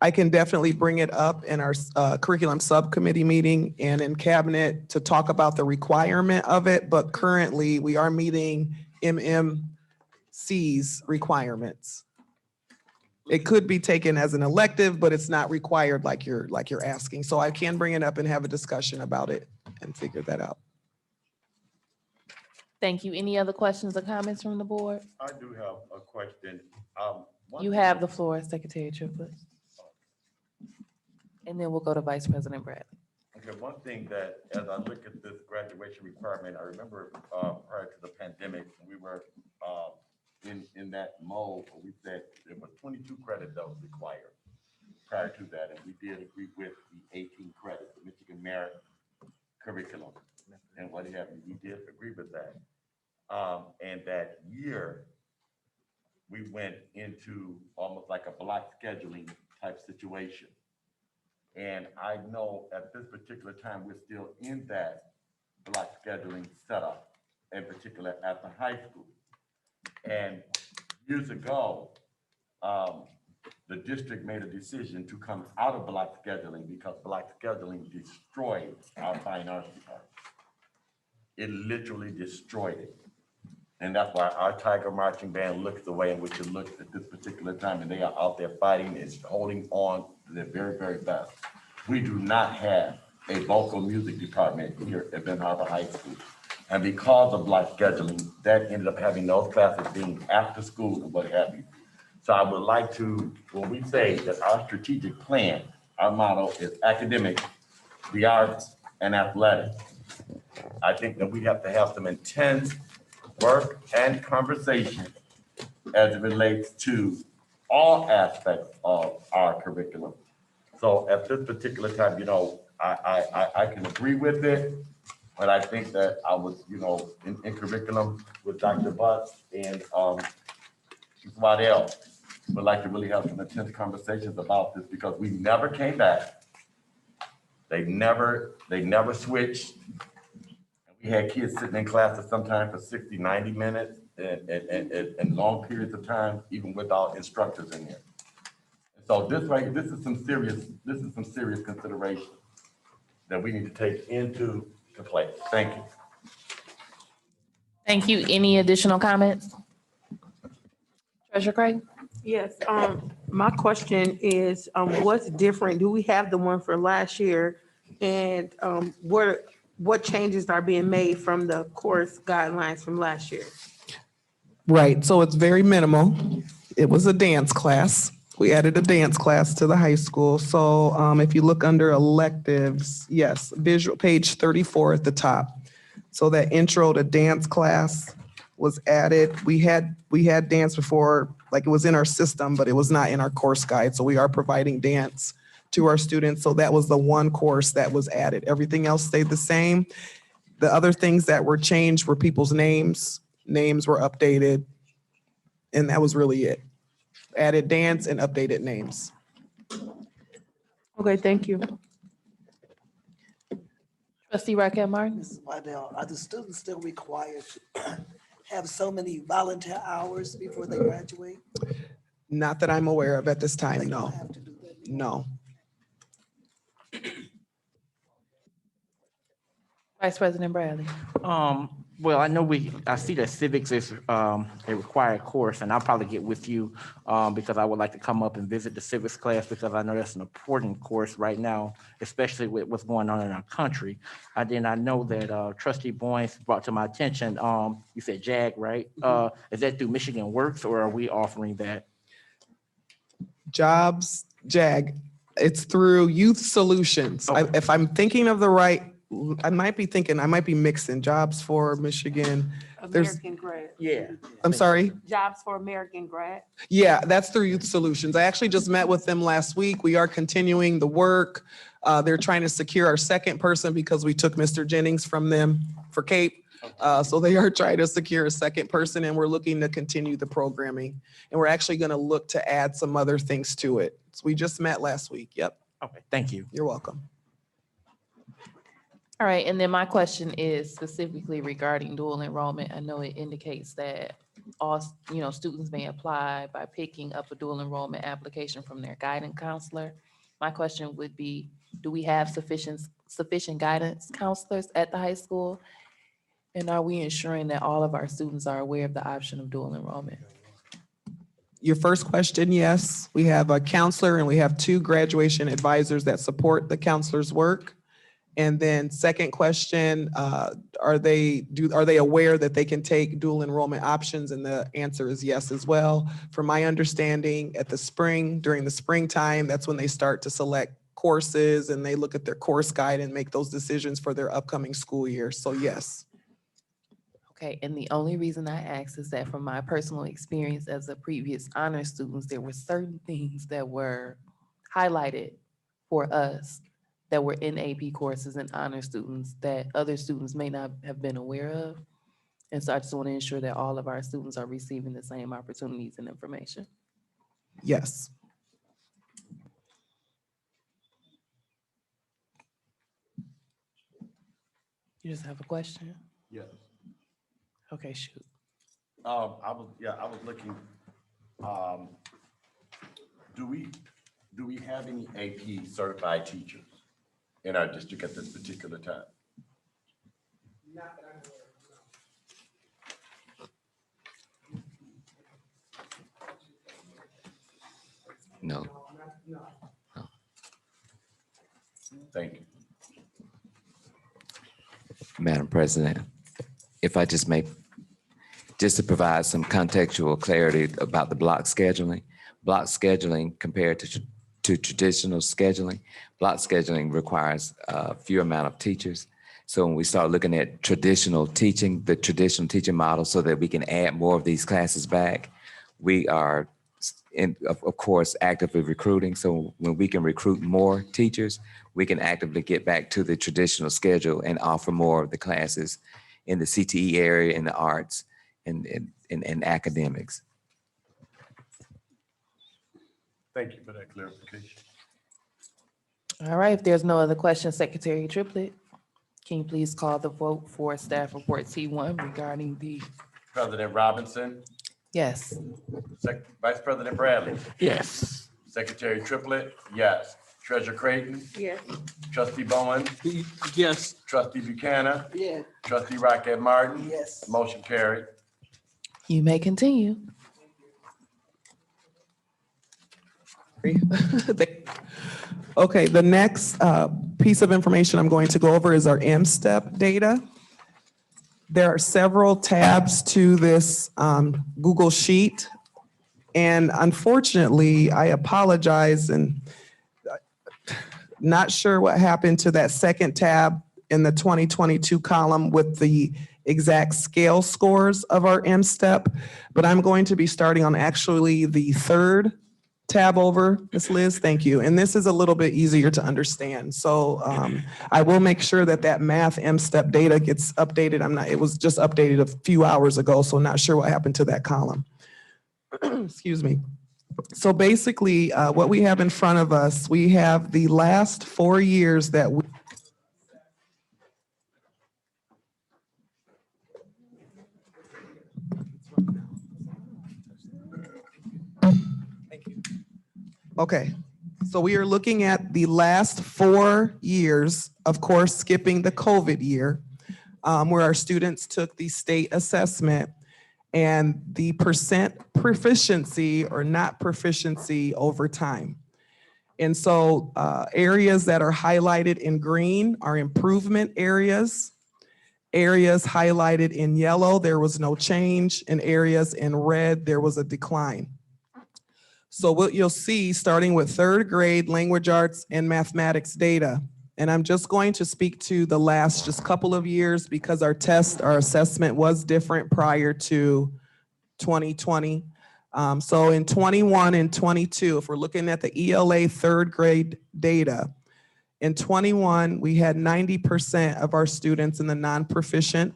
I can definitely bring it up in our curriculum subcommittee meeting and in cabinet to talk about the requirement of it. But currently we are meeting MMC's requirements. It could be taken as an elective, but it's not required like you're asking. So I can bring it up and have a discussion about it and figure that out. Thank you. Any other questions or comments from the board? I do have a question. You have the floor, Secretary Triplett. And then we'll go to Vice President Bradley. Okay, one thing that, as I look at this graduation requirement, I remember prior to the pandemic, we were in that mode where we said there was 22 credits that was required prior to that, and we did agree with the 18 credits, the Michigan Merit Curriculum, and what have you. We did agree with that. And that year, we went into almost like a block scheduling type situation. And I know at this particular time, we're still in that block scheduling setup, in particular at the high school. And years ago, the district made a decision to come out of block scheduling because block scheduling destroyed our fine arts department. It literally destroyed it. And that's why our Tiger Marching Band looks the way in which it looks at this particular time. And they are out there fighting and holding on to their very, very best. We do not have a vocal music department here at Benton Harbor High School. And because of block scheduling, that ended up having those classes being after school and what have you. So I would like to, when we say that our strategic plan, our motto is academic, the arts, and athletics, I think that we have to have some intense work and conversation as it relates to all aspects of our curriculum. So at this particular time, you know, I can agree with it, but I think that I was, you know, in curriculum with Dr. Butts and somebody else would like to really have some intense conversations about this because we never came back. They never switched. We had kids sitting in classes sometimes for 60, 90 minutes and long periods of time, even without instructors in there. So this is some serious consideration that we need to take into the play. Thank you. Thank you. Any additional comments? Treasurer Craig? Yes, my question is, what's different? Do we have the one for last year? And, what changes are being made from the course guidelines from last year? Right, so it's very minimal. It was a dance class. We added a dance class to the high school. So if you look under electives, yes, visual, page 34 at the top. So that intro to dance class was added. We had dance before, like it was in our system, but it was not in our course guide. So we are providing dance to our students. So that was the one course that was added. Everything else stayed the same. The other things that were changed were people's names. Names were updated. And that was really it. Added dance and updated names. Okay, thank you. Trustee Raquel Martin? Mrs. Waddell, are the students still required to have so many volunteer hours before they graduate? Not that I'm aware of at this They time, don't no, have to do that anymore. no. Vice President Bradley? Well, I see that civics is a required course, and I'll probably get with you because I would like to come up and visit the civics class because I know that's an important course right now, especially with what's going on in our country. I know that Trustee Boynes brought to my attention, you said JAG, right? Is that through Michigan Works, or are we offering that? Jobs, JAG, it's through Youth Solutions. Okay. If I'm thinking of the right, I might be mixing Jobs for Michigan. There's, American grad. Yeah. I'm sorry? Jobs for American grad. Yeah, that's through Youth Solutions. I actually just met with them last week. We are continuing the work. They're trying to secure our second person because we took Mr. Jennings from them for Cape. So they are trying to secure a second person, and we're looking to continue the programming. And we're actually going to look to add some other things to it. So we just met last week. Yep. Okay, thank you. You're welcome. All right, and then my question is specifically regarding dual enrollment. I know it indicates that all, students may apply by picking up a dual enrollment application from their guidance counselor. My question would be, do we have sufficient guidance counselors at the high school? And are we ensuring that all of our students are aware of the option of dual enrollment? Your first question, yes. We have a counselor and we have 2 graduation advisors that support the counselor's work. And then second question, are they aware that they can take dual enrollment options? And the answer is yes as well. From my understanding, during the springtime, that's when they start to select courses and they look at their course guide and make those decisions for their upcoming school year. So yes. Okay, and the only reason I ask is that from my personal experience as a previous honor student, there were certain things that were highlighted for us that were in AP courses and honor students that other students may not have been aware of. And so I just want to ensure that all of our students are receiving the same opportunities and information. Yes. You just have a question? Yes. Okay, shoot. I was looking, do we have any AP certified teachers in our district at this particular time? No. Thank you. Madam President, if I just may, just to provide some contextual clarity about the block scheduling. Block scheduling compared to traditional scheduling, block scheduling requires a few amount of teachers. So when we start looking at traditional teaching, the traditional teaching model so that we can add more of these classes back, we are, of course, actively recruiting. So when we can recruit more teachers, we can actively get back to the traditional schedule and offer more of the classes in the CTE area, in the arts, and academics. Thank you for that clarification. All right, if there's no other questions, Secretary Triplett, can you please call the vote for staff report T1 regarding the? President Robinson, Yes. Vice President Bradley, Yes. Secretary Triplett, yes. Treasurer Creighton, Yes. Trustee Bowen, Yes. Trustee Buchanan, Yeah. Trustee Rocket Martin. Yes. Motion carried. You may continue. Okay, the next piece of information I'm going to go over is our M-STEP data. There are several tabs to this Google Sheet. And unfortunately, I apologize and not sure what happened to that second tab in the 2022 column with the exact scale scores of our M-STEP, but I'm going to be starting on actually the third tab over, Ms. Liz, thank you. And this is a little bit easier to understand. So I will make sure that that math M-STEP data gets updated. It was just updated a few hours ago, so not sure what happened to that column. Excuse me. So basically, what we have in front of us, we have the last 4 years that we Okay, so we are looking at the last 4 years, of course, skipping the COVID year, where our students took the state assessment and the percent proficiency or not proficiency over time. And so areas that are highlighted in green are improvement areas. Areas highlighted in yellow, there was no change. And areas in red, there was a decline. So what you'll see, starting with third grade language arts and mathematics data, and I'm just going to speak to the last just couple of years because our assessment was different prior to 2020. So in 21 and 22, if we're looking at the ELA third grade data, in 21, we had 90% of our students in the non-proficient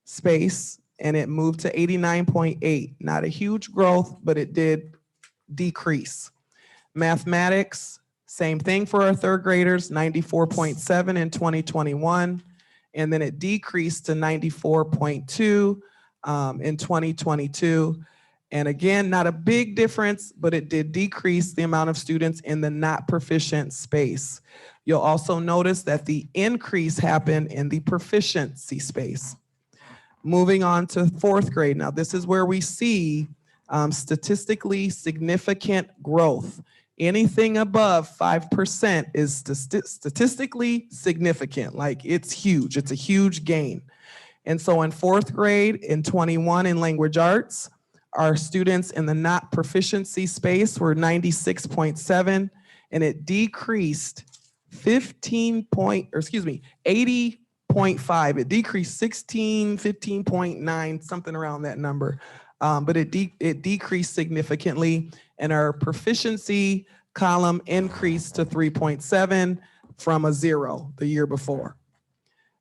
space, and it moved to 89.8. Not a huge growth, but it did decrease. Mathematics, same thing for our third graders, 94.7 in 2021, and then it decreased to 94.2 in 2022. And again, not a big difference, but it did decrease the amount of students in the not proficient space. You'll also notice that the increase happened in the proficiency space. Moving on to fourth grade. Now, this is where we see statistically significant growth. Anything above 5% is statistically significant, like it's huge. It's a huge gain. And so in fourth grade, in 21 in language arts, our students in the not proficiency space were 96.7, and it decreased 80.5. It decreased 16, 15.9, something around that number. But it decreased significantly, and our proficiency column increased to 3.7 from a 0 the year before.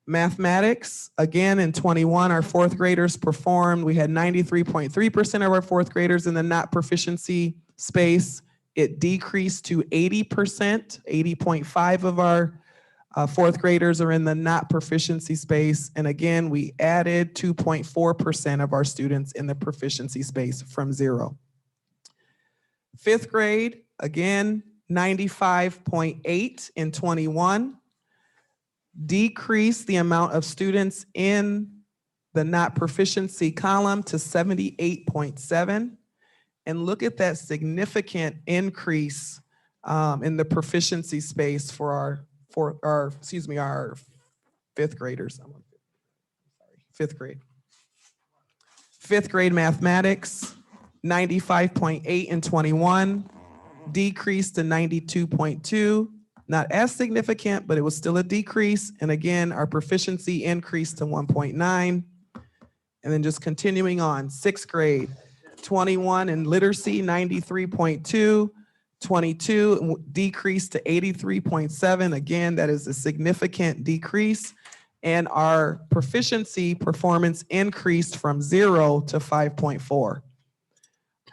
Mathematics, again, in 21, our fourth graders performed. We had 93.3% of our fourth graders in the not proficiency space. It decreased to 80%, 80.5 of our fourth graders are in the not proficiency space. And again, we added 2.4% of our students in the proficiency space from 0. Fifth grade, again, 95.8 in 21. Decreased the amount of students in the not proficiency column to 78.7. And look at that significant increase in the proficiency space for our fifth graders. Fifth grade. Fifth grade mathematics, 95.8 in 21, decreased to 92.2. Not as significant, but it was still a decrease. And again, our proficiency increased to 1.9. And then just continuing on, sixth grade, 21 in literacy, 93.2, 22 decreased to 83.7. Again, that is a significant decrease. And our proficiency performance increased from 0 to 5.4.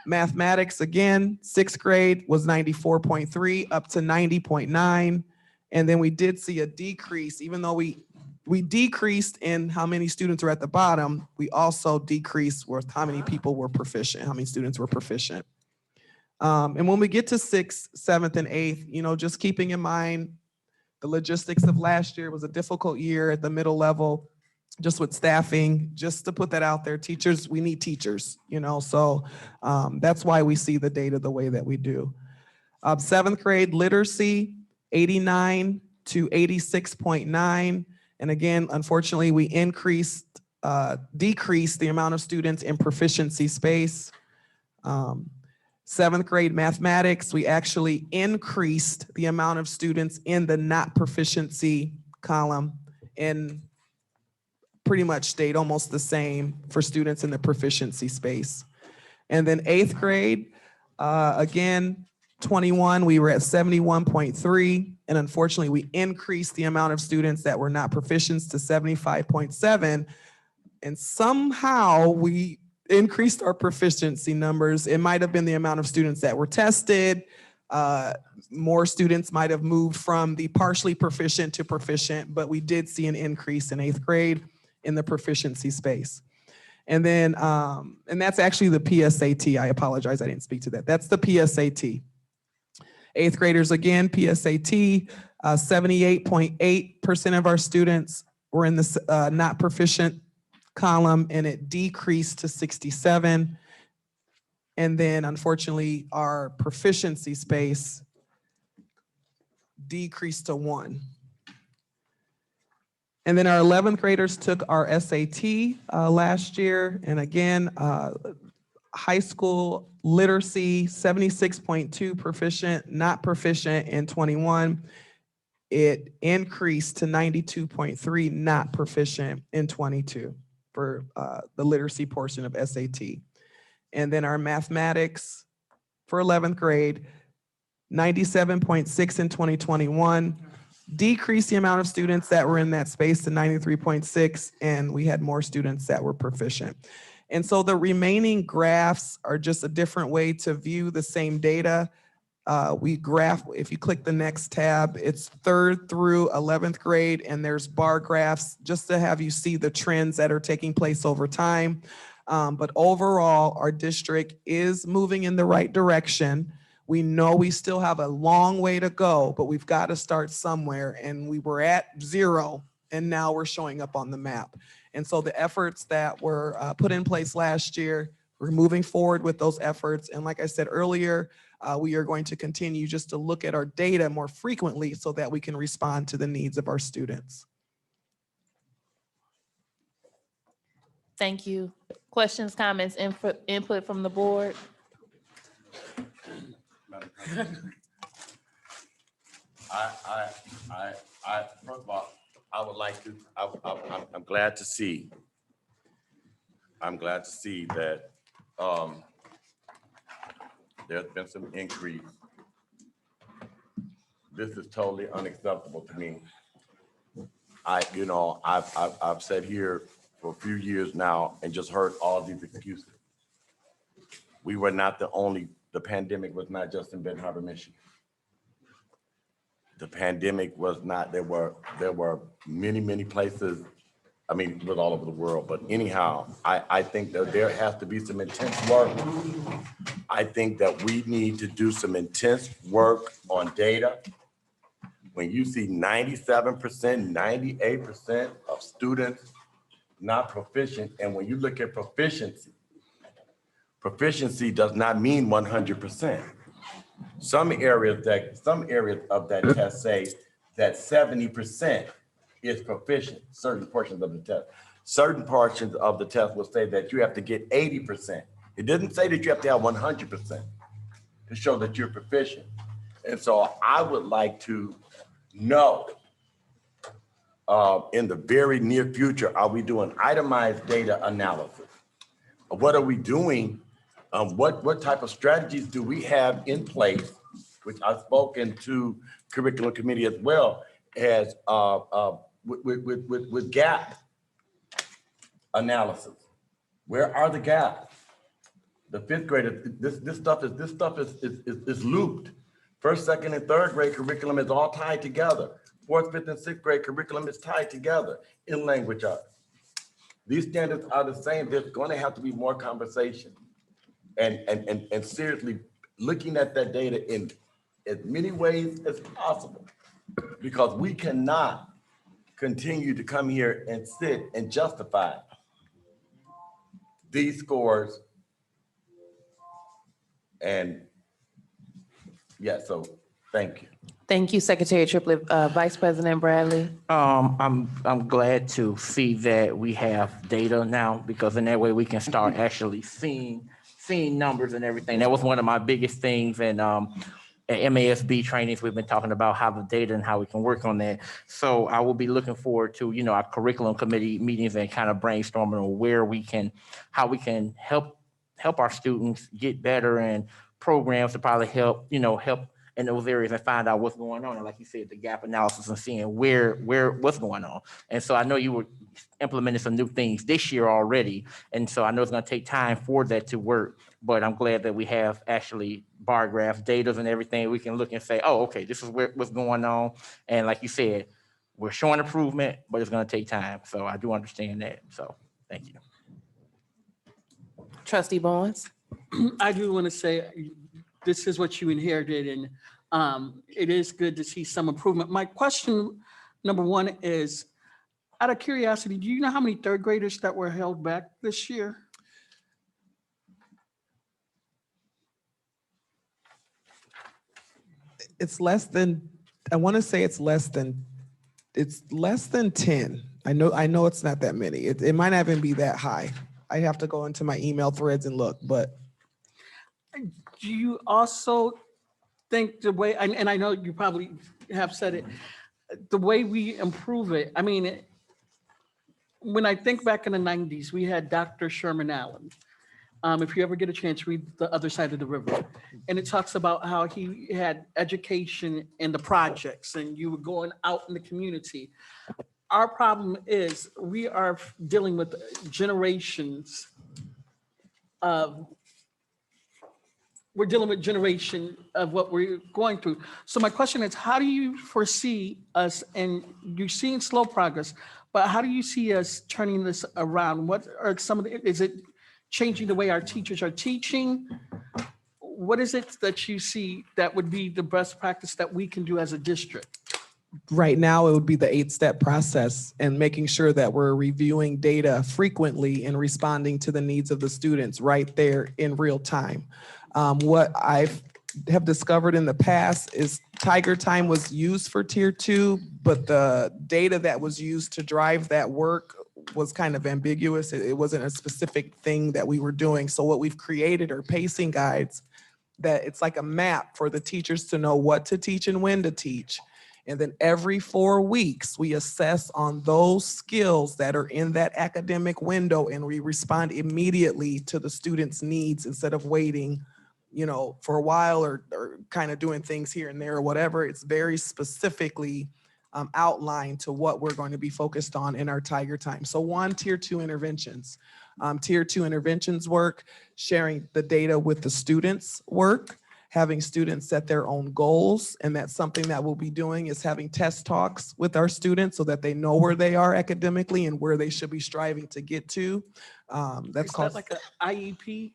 Mathematics, again, sixth grade was 94.3 up to 90.9. And then we did see a decrease, even though we decreased in how many students are at the bottom, we also decreased with how many people were proficient, how many students were proficient. And when we get to 6th, 7th, and 8th, you know, just keeping in mind the logistics of last year was a difficult year at the middle level, just with staffing, just to put that out there. Teachers, we need teachers, you know, so that's why we see the data the way that we do. 7th grade literacy, 89 to 86.9. And again, unfortunately, we decreased the amount of students in proficiency space. 7th grade mathematics, we actually increased the amount of students in the not proficiency column and pretty much stayed almost the same for students in the proficiency space. And then 8th grade, again, 21, we were at 71.3, and unfortunately we increased the amount of students that were not proficients to 75.7, and somehow we increased our proficiency numbers. It might have been the amount of students that were tested. More students might have moved from the partially proficient to proficient, but we did see an increase in 8th grade in the proficiency space. And then, and that's actually the PSAT. I apologize, I didn't speak to that. That's the PSAT. 8th graders, again, PSAT, 78.8% of our students were in the not proficient column, and it decreased to 67. And then unfortunately, our proficiency space decreased to 1. And then our 11th graders took our SAT last year. And again, high school literacy, 76.2 proficient, not proficient in 21. It increased to 92.3 not proficient in 22 for the literacy portion of SAT. And then our mathematics for 11th grade, 97.6 in 2021, decreased the amount of students that were in that space to 93.6, and we had more students that were proficient. And so the remaining graphs are just a different way to view the same data. We graph, if you click the next tab, it's 3rd through 11th grade, and there's bar graphs just to have you see the trends that are taking place over time. But overall, our district is moving in the right direction. We know we still have a long way to go, but we've got to start somewhere, and we were at 0, and now we're showing up on the map. And so the efforts that were put in place last year, we're moving forward with those efforts. And like I said earlier, we are going to continue just to look at our data more frequently so that we can respond to the needs of our students. Thank you. Questions, comments, input from the board? First of all, I would like to, I'm glad to see that there's been some increase. This is totally unacceptable to me. I've sat here for a few years now and just heard all these excuses. We were not the pandemic was not just in Benton Harbor, Michigan. The pandemic was not, there were many places, I mean, it was all over the world, but anyhow, I think that there has to be some intense work. I think that we need to do some intense work on data. When you see 97%, 98% of students not proficient, and when you look at proficiency does not mean 100%. Some areas of that test say that 70% is proficient, certain portions of the test. Certain portions of the test will say that you have to get 80%. It doesn't say that you have to have 100% to show that you're proficient. And so I would like to know in the very near future, are we doing itemized data analysis? What are we doing? What type of strategies do we have in place, which I've spoken to curriculum committee as well, as with gap analysis? Where are the gaps? The 5th graders, this stuff is looped. 1st, 2nd, and 3rd grade curriculum is all tied together. 4th, 5th, and 6th grade curriculum is tied together in language arts. These standards are the same. There's going to have to be more conversation and seriously looking at that data in as many ways as possible, because we cannot continue to come here and sit and justify these scores. And yeah, so thank you. Thank you, Secretary Triplett. Vice President Bradley. I'm glad to see that we have data now, because in that way we can start actually seeing numbers and everything. That was one of my biggest things. And at MASB trainings, we've been talking about how the data and how we can work on that. So I will be looking forward to, our curriculum committee meetings and kind of brainstorming on where we can, how we can help our students get better, and programs to probably help in those areas and find out what's going on. And like you said, the gap analysis and seeing what's going on. And so I know you were implementing some new things this year already. And so I know it's going to take time for that to work, but I'm glad that we have actually bar graphs, data and everything. We can look and say, oh, okay, this is what's going on. And like you said, we're showing improvement, but it's going to take time. So I do understand that. So thank you. Trustee Bowens. I do want to say, this is what you inherited, and it is good to see some improvement. My question, number one, is, out of curiosity, do you know how many third graders that were held back this year? It's less than, I want to say it's less than 10. I know it's not that many. It might not even be that high. I have to go into my email threads and look, but. Do you also think the way, and I know you probably have said it, the way we improve it, I mean, when I think back in the 90s, we had Dr. Sherman Allen. If you ever get a chance, read The Other Side of the River. And it talks about how he had education in the projects and you were going out in the community. Our problem is we are dealing with generations of what we're going through. So my question is, how do you foresee us, and you're seeing slow progress, but how do you see us turning this around? What are some of the, is it changing the way our teachers are teaching? What is it that you see that would be the best practice that we can do as a district? Right now, it would be the 8-step process and making sure that we're reviewing data frequently and responding to the needs of the students right there in real time. What I have discovered in the past is Tiger Time was used for Tier 2, but the data that was used to drive that work was kind of ambiguous. It wasn't a specific thing that we were doing. So what we've created are pacing guides that it's like a map for the teachers to know what to teach and when to teach. And then every 4 weeks, we assess on those skills that are in that academic window, and we respond immediately to the students' needs instead of waiting, for a while or kind of doing things here and there or whatever. It's very specifically outlined to what we're going to be focused on in our Tiger Time. So Tier 2 interventions. Tier 2 interventions work, sharing the data with the students work, having students set their own goals. And that's something that we'll be doing, is having test talks with our students so that they know where they are academically and where they should be striving to get to. That's Is called that like an IEP?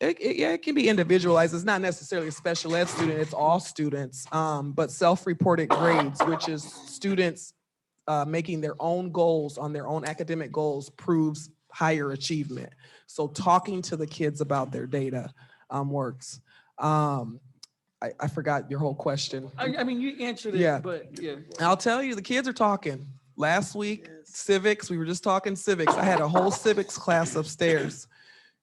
It can be individualized. It's not necessarily a special ed student, it's all students. But self-reported grades, which is students making their own goals on their own academic goals, proves higher achievement. So talking to the kids about their data works. I forgot your whole question. I mean, you answered it, Yeah. but yeah. I'll tell you, the kids are talking. Last week, civics, we were just talking civics. I had a whole civics class upstairs.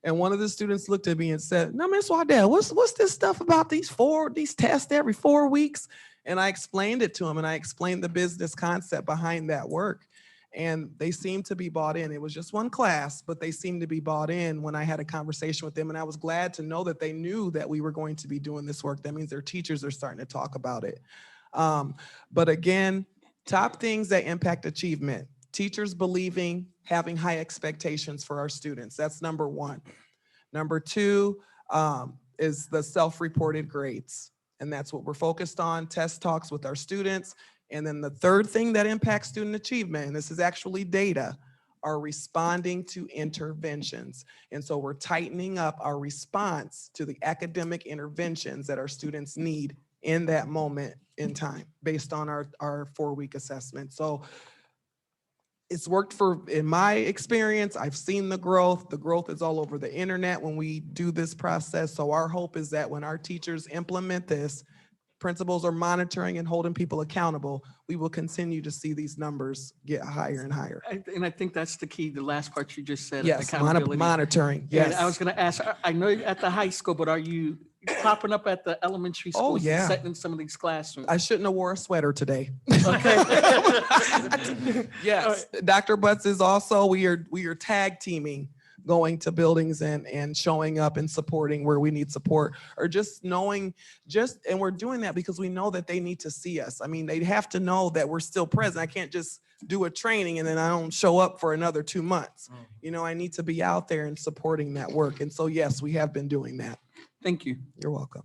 And one of the students looked at me and said, "No, Miss Waddell, what's this stuff about these tests every 4 weeks?" And I explained it to him, and I explained the business concept behind that work. And they seemed to be bought in. It was just one class, but they seemed to be bought in when I had a conversation with them. And I was glad to know that they knew that we were going to be doing this work. That means their teachers are starting to talk about it. But again, top things that impact achievement: teachers believing, having high expectations for our students. That's number one. Number two is the self-reported grades. And that's what we're focused on, test talks with our students. And then the third thing that impacts student achievement, and this is actually data, are responding to interventions. And so we're tightening up our response to the academic interventions that our students need in that moment in time based on our 4-week assessment. So it's worked in my experience. I've seen the growth. The growth is all over the internet when we do this process. So our hope is that when our teachers implement this, principals are monitoring and holding people accountable, we will continue to see these numbers get higher and higher. And I think that's the key, the last part you just said. Yes, accountability. monitoring, yes. And I was gonna ask, I know you're at the high school, but are you popping up at the elementary schools? And yeah. setting in some of these classrooms? I shouldn't have wore a sweater today. Okay. Yes, Dr. Butts is also, we are tag teaming, going to buildings and showing up and supporting where we need support, or just knowing, and we're doing that because we know that they need to see us. I mean, they have to know that we're still present. I can't just do a training and then I don't show up for another 2 months. You know, I need to be out there and supporting that work. And so, yes, we have been doing that. Thank you. You're welcome.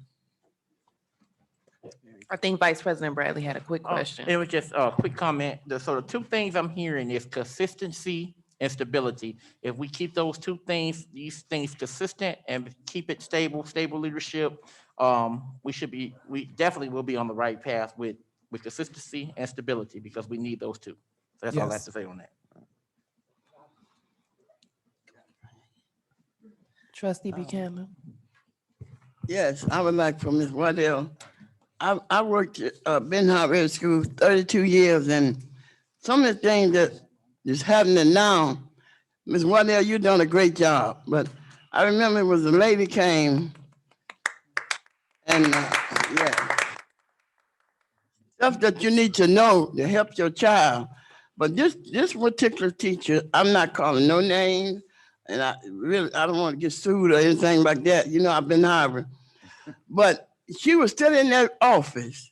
I think Vice President Bradley had a quick question. It was just a quick comment. The sort of two things I'm hearing is consistency and stability. If we keep those two things, these things consistent and keep it stable leadership, we definitely will be on the right path with consistency and stability, because we need those two. So that's all I have to say on that. Trustee Buchanan. Yes, I would like for Ms. Waddell. I worked at Ben Harbor School 32 years, and some of the things that is happening now, Ms. Waddell, you've done a great job. But I remember it was a lady came, and stuff that you need to know to help your child. But this particular teacher, I'm not calling no names, and I don't want to get sued or anything like that. You know, I've been Harvard. But she was still in that office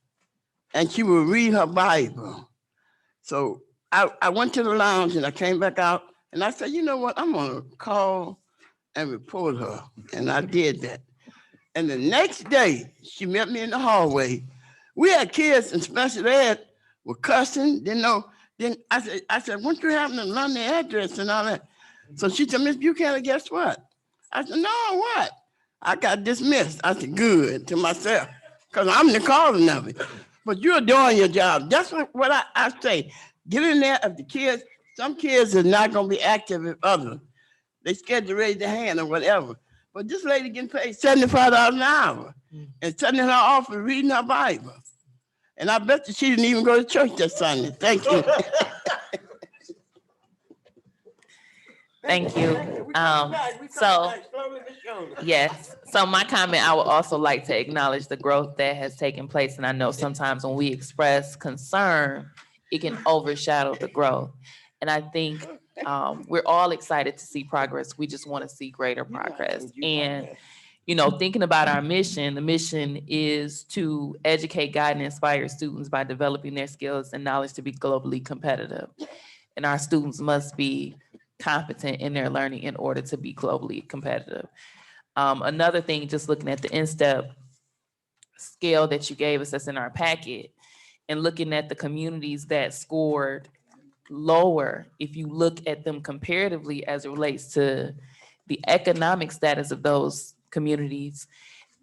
and she would read her Bible. So I went to the lounge and I came back out and I said, you know what, I'm gonna call and report her. And I did that. And the next day, she met me in the hallway. We had kids in special ed were cussing, didn't know. Then I said, won't you happen to learn the address and all that? So she said, Miss Buchanan, guess what? I said, no, what? I got dismissed. I said, good, to myself, because I'm the cause of it. But you're doing your job. That's what I say. Get in there if the kids, some kids are not going to be active if others. They scared to raise their hand or whatever. But this lady getting paid $75 an hour and sitting in her office reading her Bible. And I bet that she didn't even go to church that Sunday. Thank you. Thank you. Yes. So my comment, I would also like to acknowledge the growth that has taken place. And I know sometimes when we express concern, it can overshadow the growth. And I think we're all excited to see progress. We just want to see greater progress. And, you know, thinking about our mission, the mission is to educate, guide, and inspire students by developing their skills and knowledge to be globally competitive. And our students must be competent in their learning in order to be globally competitive. Another thing, just looking at the InStep scale that you gave us that's in our packet and looking at the communities that scored lower, if you look at them comparatively as it relates to the economic status of those communities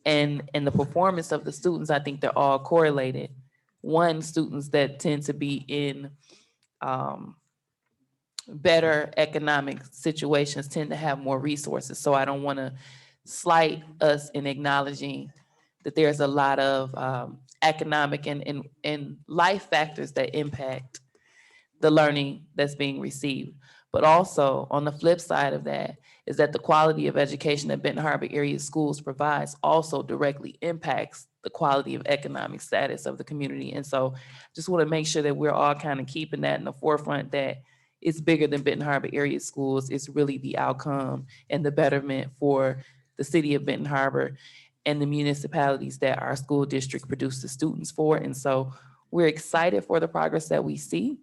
and the performance of the students, I think they're all correlated. One, students that tend to be in better economic situations tend to have more resources. So I don't want to slight us in acknowledging that there's a lot of economic and life factors that impact the learning that's being received. But also on the flip side of that is that the quality of education that Benton Harbor area schools provides also directly impacts the quality of economic status of the community. And so just want to make sure that we're all kind of keeping that in the forefront, that it's bigger than Benton Harbor area schools. It's really the outcome and the betterment for the city of Benton Harbor and the municipalities that our school district produces students for. And so we're excited for the progress that we see,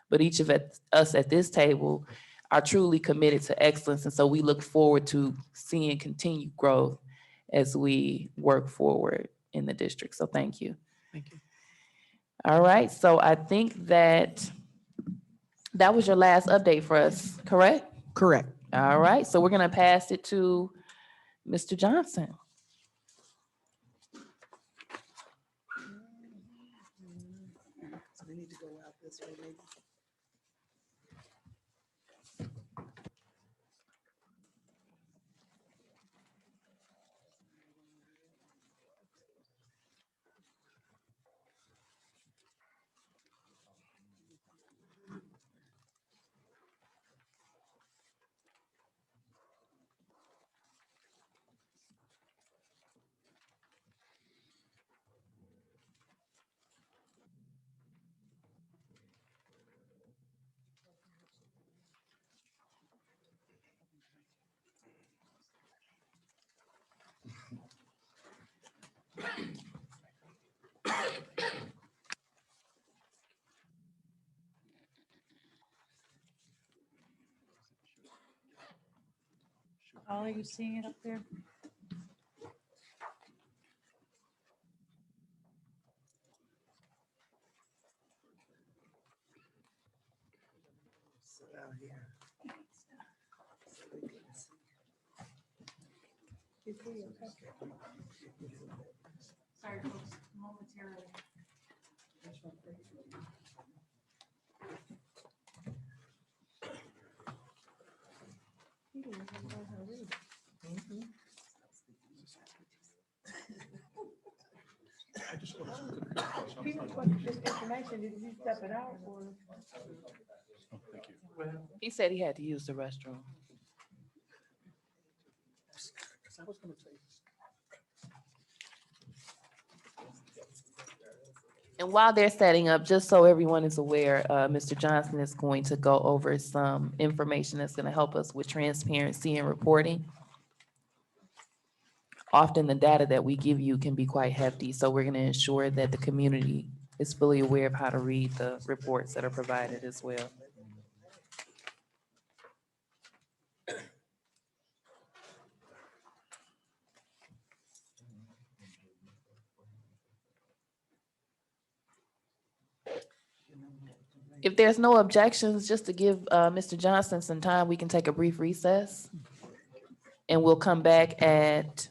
but each of us at this table are truly committed to excellence. And so we look forward to seeing continued growth as we work forward in the district. So thank you. Thank you. All right, so I think that That was your last update for us, correct? Correct. All right, so we're gonna pass it to Mr. Johnson. So we need to go out this way, maybe. Are you seeing it up there? Sit out here. So we can see. Sorry, folks, momentarily. He requested this information, did you step it out or? He said he had to use the restroom. I was gonna say. And while they're setting up, just so everyone is aware, Mr. Johnson is going to go over some information that's going to help us with transparency and reporting. Often the data that we give you can be quite hefty, so we're going to ensure that the community is fully aware of how to read the reports that are provided as well. If there's no objections, just to give Mr. Johnson some time, we can take a brief recess. And we'll come back at,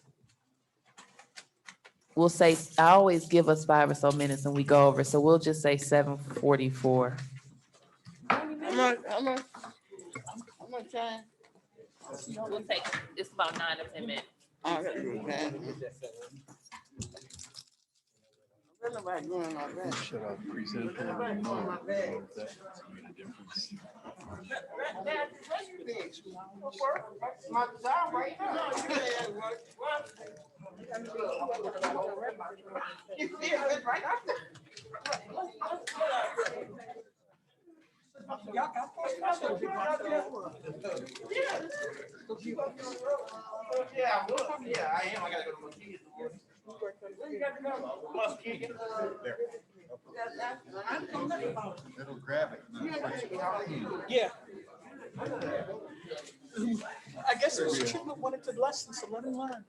we'll say, I always give us 5 or so minutes and we go over, so we'll just say 7:44. How much time? We'll take, it's about 9 or 10 minutes. All right, okay. Where's nobody going like that? Shut up, present. My job right now. Yeah, I am. I gotta go to my kids. It'll grab it. Yeah. I guess Mr. Chipman wanted to lessen, so let him learn.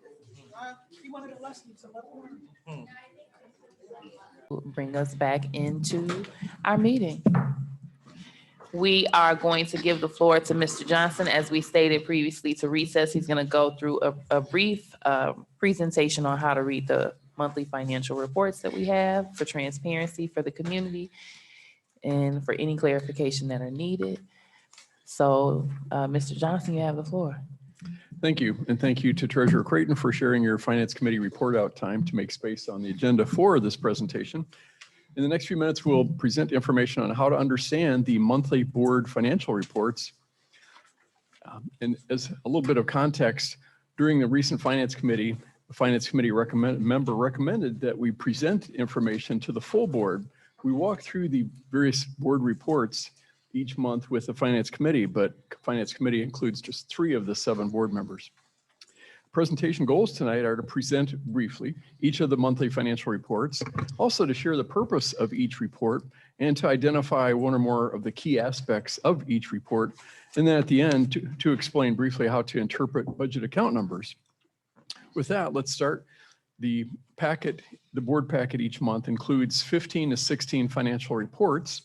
He wanted to lessen, so let him learn. Bring us back into our meeting. We are going to give the floor to Mr. Johnson. As we stated previously, to recess, he's going to go through a brief presentation on how to read the monthly financial reports that we have for transparency for the community and for any clarification that are needed. So, Mr. Johnson, you have the floor. Thank you. And thank you to Treasurer Creighton for sharing your Finance Committee report out time to make space on the agenda for this presentation. In the next few minutes, we'll present information on how to understand the monthly board financial reports. And as a little bit of context, during the recent Finance Committee, the Finance Committee member recommended that we present information to the full board. We walk through the various board reports each month with the Finance Committee, but Finance Committee includes just 3 of the 7 board members. Presentation goals tonight are to present briefly each of the monthly financial reports, also to share the purpose of each report and to identify one or more of the key aspects of each report. And then at the end to explain briefly how to interpret budget account numbers. With that, let's start. The packet, the board packet each month includes 15 to 16 financial reports.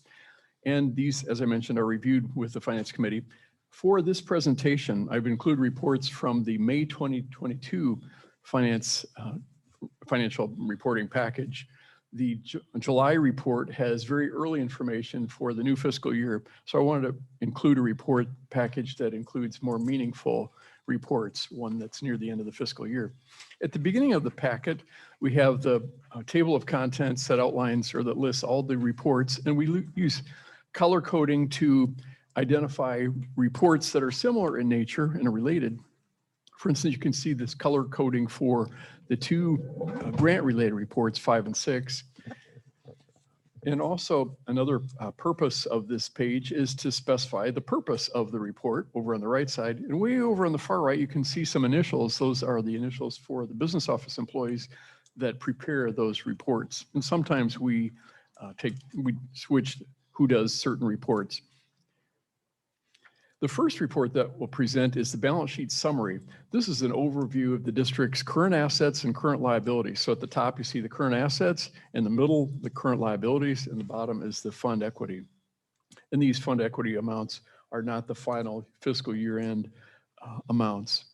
And these, as I mentioned, are reviewed with the Finance Committee. For this presentation, I've included reports from the May 2022 financial reporting package. The July report has very early information for the new fiscal year. So I wanted to include a report package that includes more meaningful reports, one that's near the end of the fiscal year. At the beginning of the packet, we have the table of contents that outlines or that lists all the reports, and we use color coding to identify reports that are similar in nature and are related. For instance, you can see this color coding for the two grant-related reports, 5 and 6. And also another purpose of this page is to specify the purpose of the report over on the right side. And way over on the far right, you can see some initials. Those are the initials for the business office employees that prepare those reports. And sometimes we switch who does certain reports. The first report that we'll present is the balance sheet summary. This is an overview of the district's current assets and current liabilities. So at the top, you see the current assets, in the middle, the current liabilities, and the bottom is the fund equity. And these fund equity amounts are not the final fiscal year end amounts.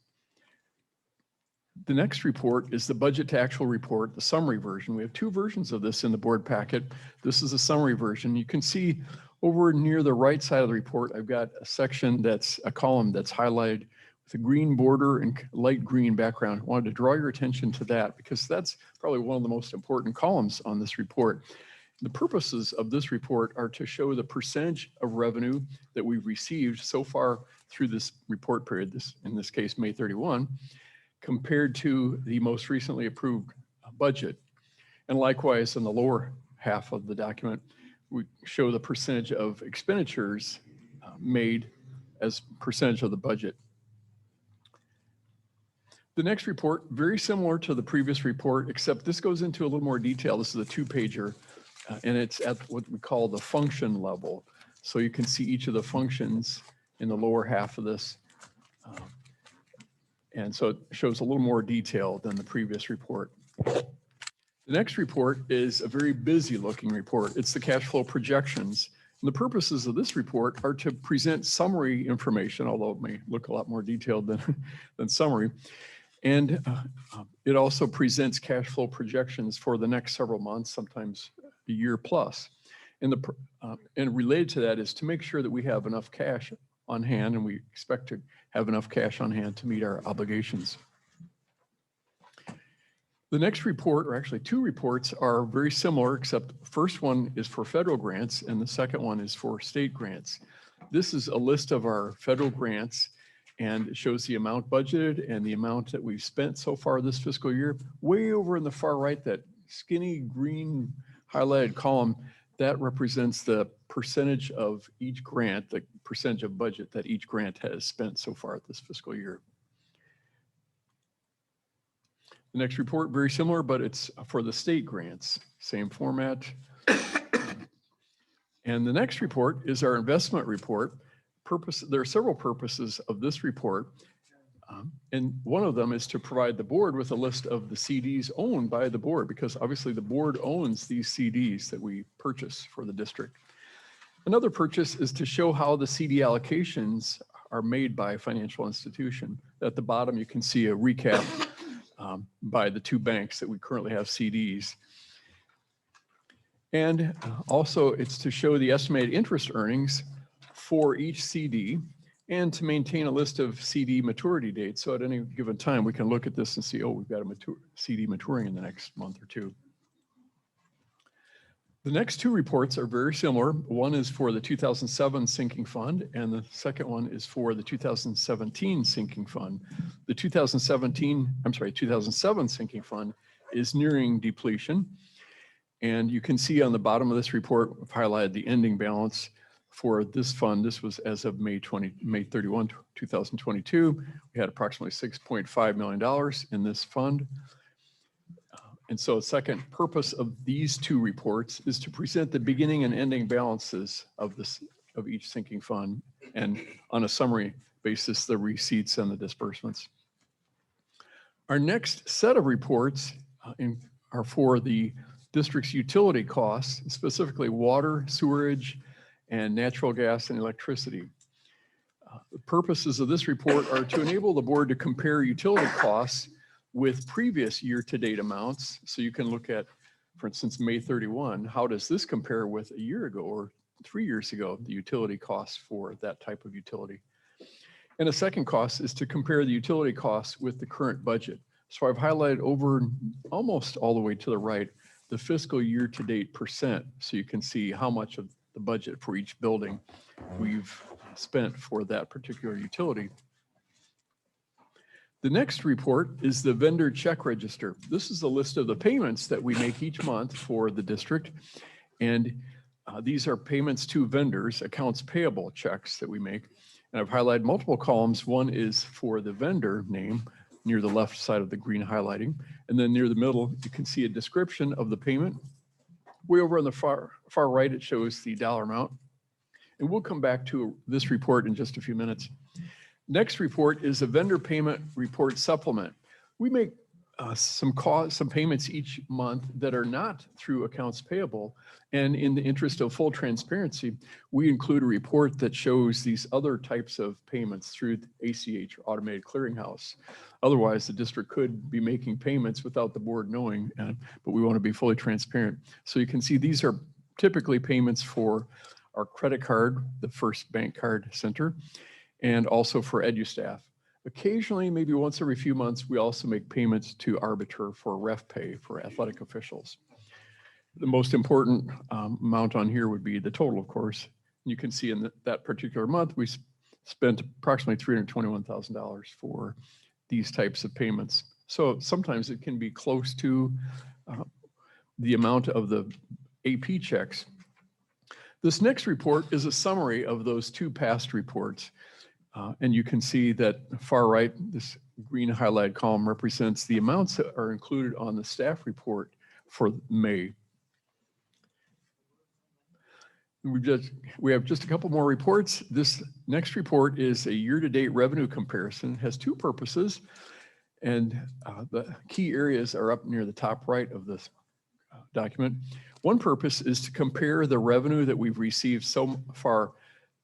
The next report is the budget to actual report, the summary version. We have two versions of this in the board packet. This is a summary version. You can see over near the right side of the report, I've got a section that's a column that's highlighted with a green border and light green background. I wanted to draw your attention to that because that's probably one of the most important columns on this report. The purposes of this report are to show the percentage of revenue that we've received so far through this report period, in this case, May 31, compared to the most recently approved budget. And likewise, in the lower half of the document, we show the percentage of expenditures made as percentage of the budget. The next report, very similar to the previous report, except this goes into a little more detail. This is a 2-pager, and it's at what we call the function level. So you can see each of the functions in the lower half of this. And so it shows a little more detail than the previous report. The next report is a very busy looking report. It's the cash flow projections. And the purposes of this report are to present summary information, although it may look a lot more detailed than summary. And it also presents cash flow projections for the next several months, sometimes a year plus. And related to that is to make sure that we have enough cash on hand, and we expect to have enough cash on hand to meet our obligations. The next report, or actually two reports, are very similar, except the first one is for federal grants and the second one is for state grants. This is a list of our federal grants, and it shows the amount budgeted and the amount that we've spent so far this fiscal year. Way over in the far right, that skinny green highlighted column, that represents the percentage of each grant, the percentage of budget that each grant has spent so far this fiscal year. The next report, very similar, but it's for the state grants, same format. And the next report is our investment report. There are several purposes of this report. And one of them is to provide the board with a list of the CDs owned by the board, because obviously the board owns these CDs that we purchase for the district. Another purchase is to show how the CD allocations are made by a financial institution. At the bottom, you can see a recap by the two banks that we currently have CDs. And also it's to show the estimated interest earnings for each CD and to maintain a list of CD maturity dates. So at any given time, we can look at this and see, oh, we've got a CD maturing in the next month or two. The next two reports are very similar. One is for the 2007 sinking fund, and the second one is for the 2017 sinking fund. The 2007 sinking fund is nearing depletion. And you can see on the bottom of this report, I've highlighted the ending balance for this fund. This was as of May 31, 2022. We had approximately $6.5 million in this fund. And so the second purpose of these two reports is to present the beginning and ending balances of each sinking fund, and on a summary basis, the receipts and the disbursements. Our next set of reports are for the district's utility costs, specifically water, sewerage, and natural gas and electricity. The purposes of this report are to enable the board to compare utility costs with previous year-to-date amounts. So you can look at, for instance, May 31, how does this compare with a year ago or 3 years ago, the utility costs for that type of utility. And a second cost is to compare the utility costs with the current budget. So I've highlighted over almost all the way to the right, the fiscal year-to-date percent. So you can see how much of the budget for each building we've spent for that particular utility. The next report is the vendor check register. This is a list of the payments that we make each month for the district. And these are payments to vendors, accounts payable checks that we make. And I've highlighted multiple columns. One is for the vendor name near the left side of the green highlighting. And then near the middle, you can see a description of the payment. Way over on the far right, it shows the dollar amount. And we'll come back to this report in just a few minutes. Next report is a vendor payment report supplement. We make some payments each month that are not through accounts payable. And in the interest of full transparency, we include a report that shows these other types of payments through the ACH, or Automated Clearinghouse. Otherwise, the district could be making payments without the board knowing, but we want to be fully transparent. So you can see these are typically payments for our credit card, the First Bank Card Center, and also for EduStaff. Occasionally, maybe once every few months, we also make payments to Arbiter for ref pay for athletic officials. The most important amount on here would be the total, of course. You can see in that particular month, we spent approximately $321,000 for these types of payments. So sometimes it can be close to the amount of the AP checks. This next report is a summary of those two past reports. And you can see that far right, this green highlighted column represents the amounts that are included on the staff report for May. We have just a couple more reports. This next report is a year-to-date revenue comparison. It has two purposes, and the key areas are up near the top right of this document. One purpose is to compare the revenue that we've received so far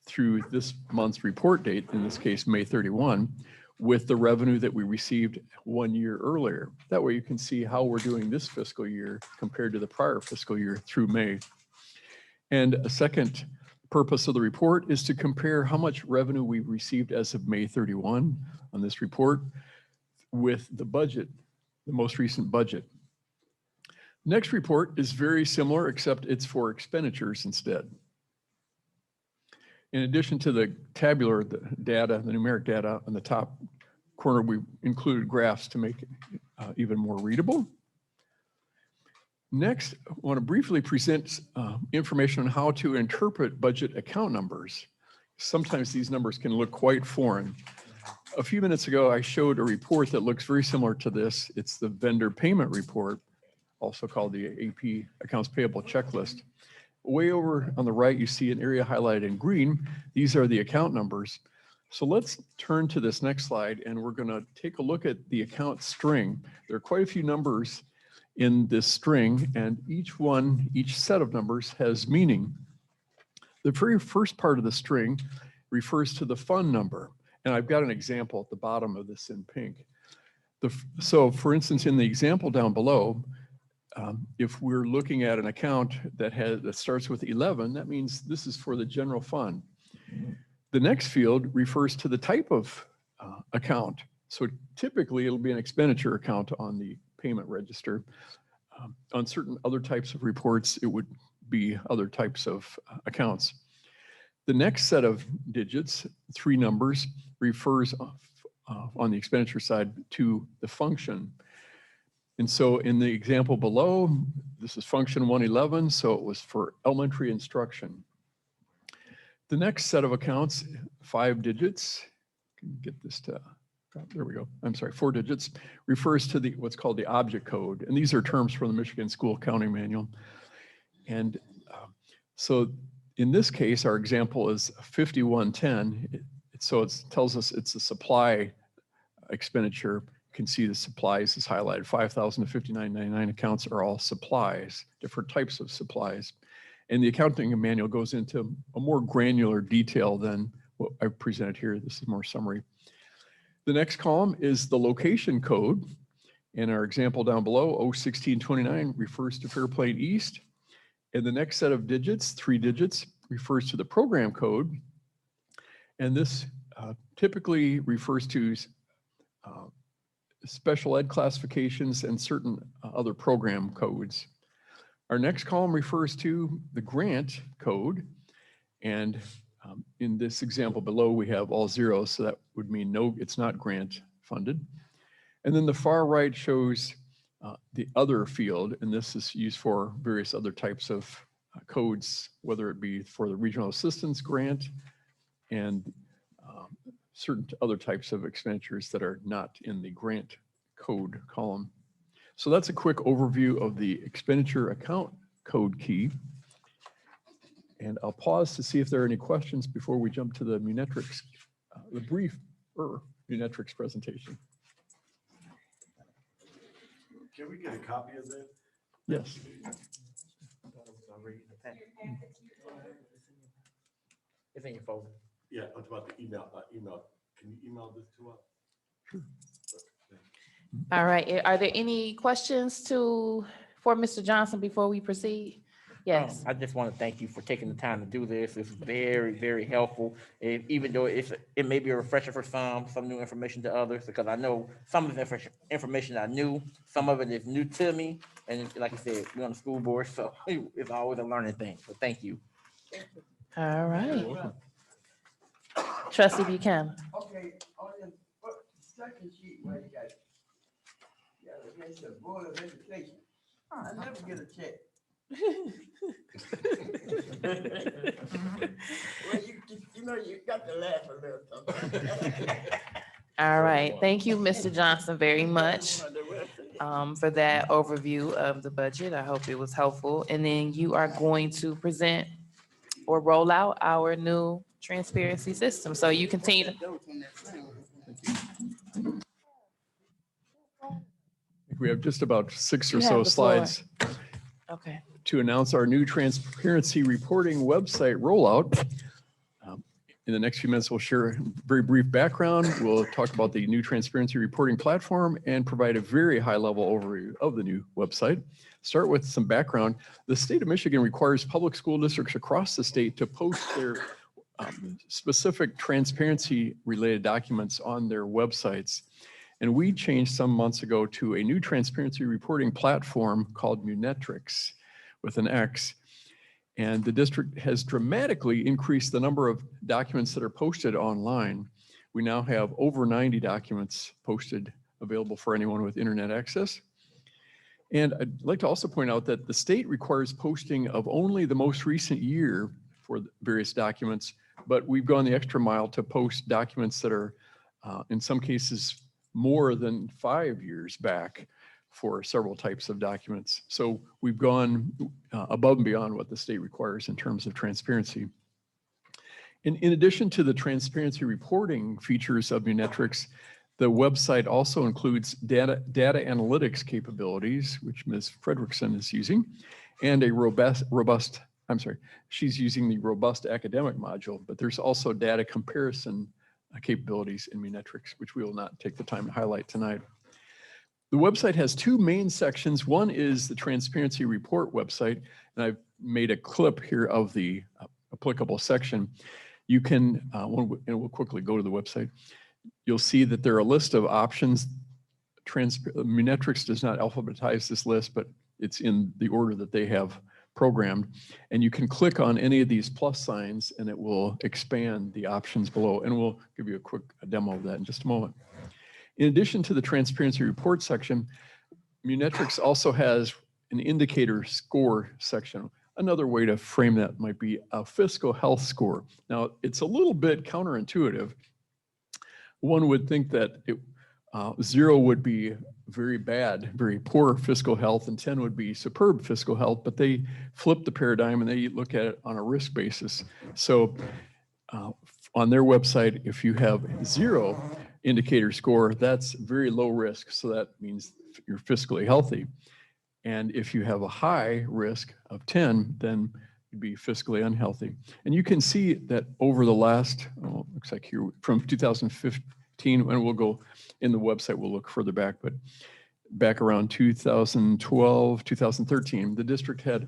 through this month's report date, in this case, May 31, with the revenue that we received 1 year earlier. That way you can see how we're doing this fiscal year compared to the prior fiscal year through May. And a second purpose of the report is to compare how much revenue we've received as of May 31 on this report with the budget, the most recent budget. Next report is very similar, except it's for expenditures instead. In addition to the tabular data, the numeric data on the top corner, we included graphs to make it even more readable. Next, I want to briefly present information on how to interpret budget account numbers. Sometimes these numbers can look quite foreign. A few minutes ago, I showed a report that looks very similar to this. It's the vendor payment report, also called the AP Accounts Payable Checklist. Way over on the right, you see an area highlighted in green. These are the account numbers. So let's turn to this next slide, and we're going to take a look at the account string. There are quite a few numbers in this string, and each set of numbers has meaning. The very first part of the string refers to the fund number, and I've got an example at the bottom of this in pink. So for instance, in the example down below, if we're looking at an account that starts with 11, that means this is for the general fund. The next field refers to the type of account. So typically it'll be an expenditure account on the payment register. On certain other types of reports, it would be other types of accounts. The next set of digits, 3 numbers, refers on the expenditure side to the function. And so in the example below, this is function 111, so it was for elementary instruction. The next set of accounts, 5 digits, get this to, there we go, I'm sorry, 4 digits, refers to what's called the object code. And these are terms from the Michigan School Accounting Manual. And so in this case, our example is 5110. So it tells us it's a supply expenditure. You can see the supplies is highlighted. 5,000 to 59.99 accounts are all supplies, different types of supplies. And the accounting manual goes into a more granular detail than what I've presented here. This is more summary. The next column is the location code. And our example down below, 01629, refers to Fairplain East. And the next set of digits, 3 digits, refers to the program code. And this typically refers to special ed classifications and certain other program codes. Our next column refers to the grant code. And in this example below, we have all zeros, so that would mean no, it's not grant funded. And then the far right shows the other field, and this is used for various other types of codes, whether it be for the regional assistance grant and certain other types of expenditures that are not in the grant code column. So that's a quick overview of the expenditure account code key. And I'll pause to see if there are any questions before we jump to the Munetrix, the brief Munetrix presentation. Can we get a copy of that? Yes. It's in your folder. Yeah, I'm about the email. Can you email this to us? Sure. All right, are there any questions for Mr. Johnson before we proceed? Yes. I just want to thank you for taking the time to do this. It's very, very helpful. Even though it may be a refresher for some new information to others, because I know some of this information I knew, some of it is new to me. And like I said, we're on the school board, so it's always a learning thing. So thank you. All right. Trustee Buchanan. Okay, on the second sheet where you got, against the Board of Education, I never get a check. Well, you know, you got to laugh a little sometimes. All right, thank you, Mr. Johnson, very much for that overview of the budget. I hope it was helpful. And then you are going to present or roll out our new transparency system. So you continue. We have just about 6 or You so have the floor. slides Okay. to announce our new transparency reporting website rollout. In the next few minutes, we'll share a very brief background. We'll talk about the new transparency reporting platform and provide a very high-level overview of the new website. Start with some background. The state of Michigan requires public school districts across the state to post their specific transparency-related documents on their websites. And we changed some months ago to a new transparency reporting platform called Munetrix with an X. And the district has dramatically increased the number of documents that are posted online. We now have over 90 documents posted available for anyone with internet access. And I'd like to also point out that the state requires posting of only the most recent year for various documents, but we've gone the extra mile to post documents that are in some cases more than 5 years back for several types of documents. So we've gone above and beyond what the state requires in terms of transparency. In addition to the transparency reporting features of Munetrix, the website also includes data analytics capabilities, which Ms. Fredrickson is using, and a she's using the robust academic module, but there's also data comparison capabilities in Munetrix, which we will not take the time to highlight tonight. The website has 2 main sections. One is the transparency report website, and I've made a clip here of the applicable section. You can, and we'll quickly go to the website. You'll see that there are a list of options. Munetrix does not alphabetize this list, but it's in the order that they have programmed. And you can click on any of these plus signs and it will expand the options below. And we'll give you a quick demo of that in just a moment. In addition to the transparency report section, Munetrix also has an indicator score section. Another way to frame that might be a fiscal health score. Now, it's a little bit counterintuitive. One would think that 0 would be very bad, very poor fiscal health, and 10 would be superb fiscal health, but they flip the paradigm and they look at it on a risk basis. So on their website, if you have 0 indicator score, that's very low risk. So that means you're fiscally healthy. And if you have a high risk of 10, then It'd be fiscally unhealthy. And you can see that over the last, oh, looks like here from 2015, and we'll go in the website, we'll look further back, but back around 2012, 2013, the district had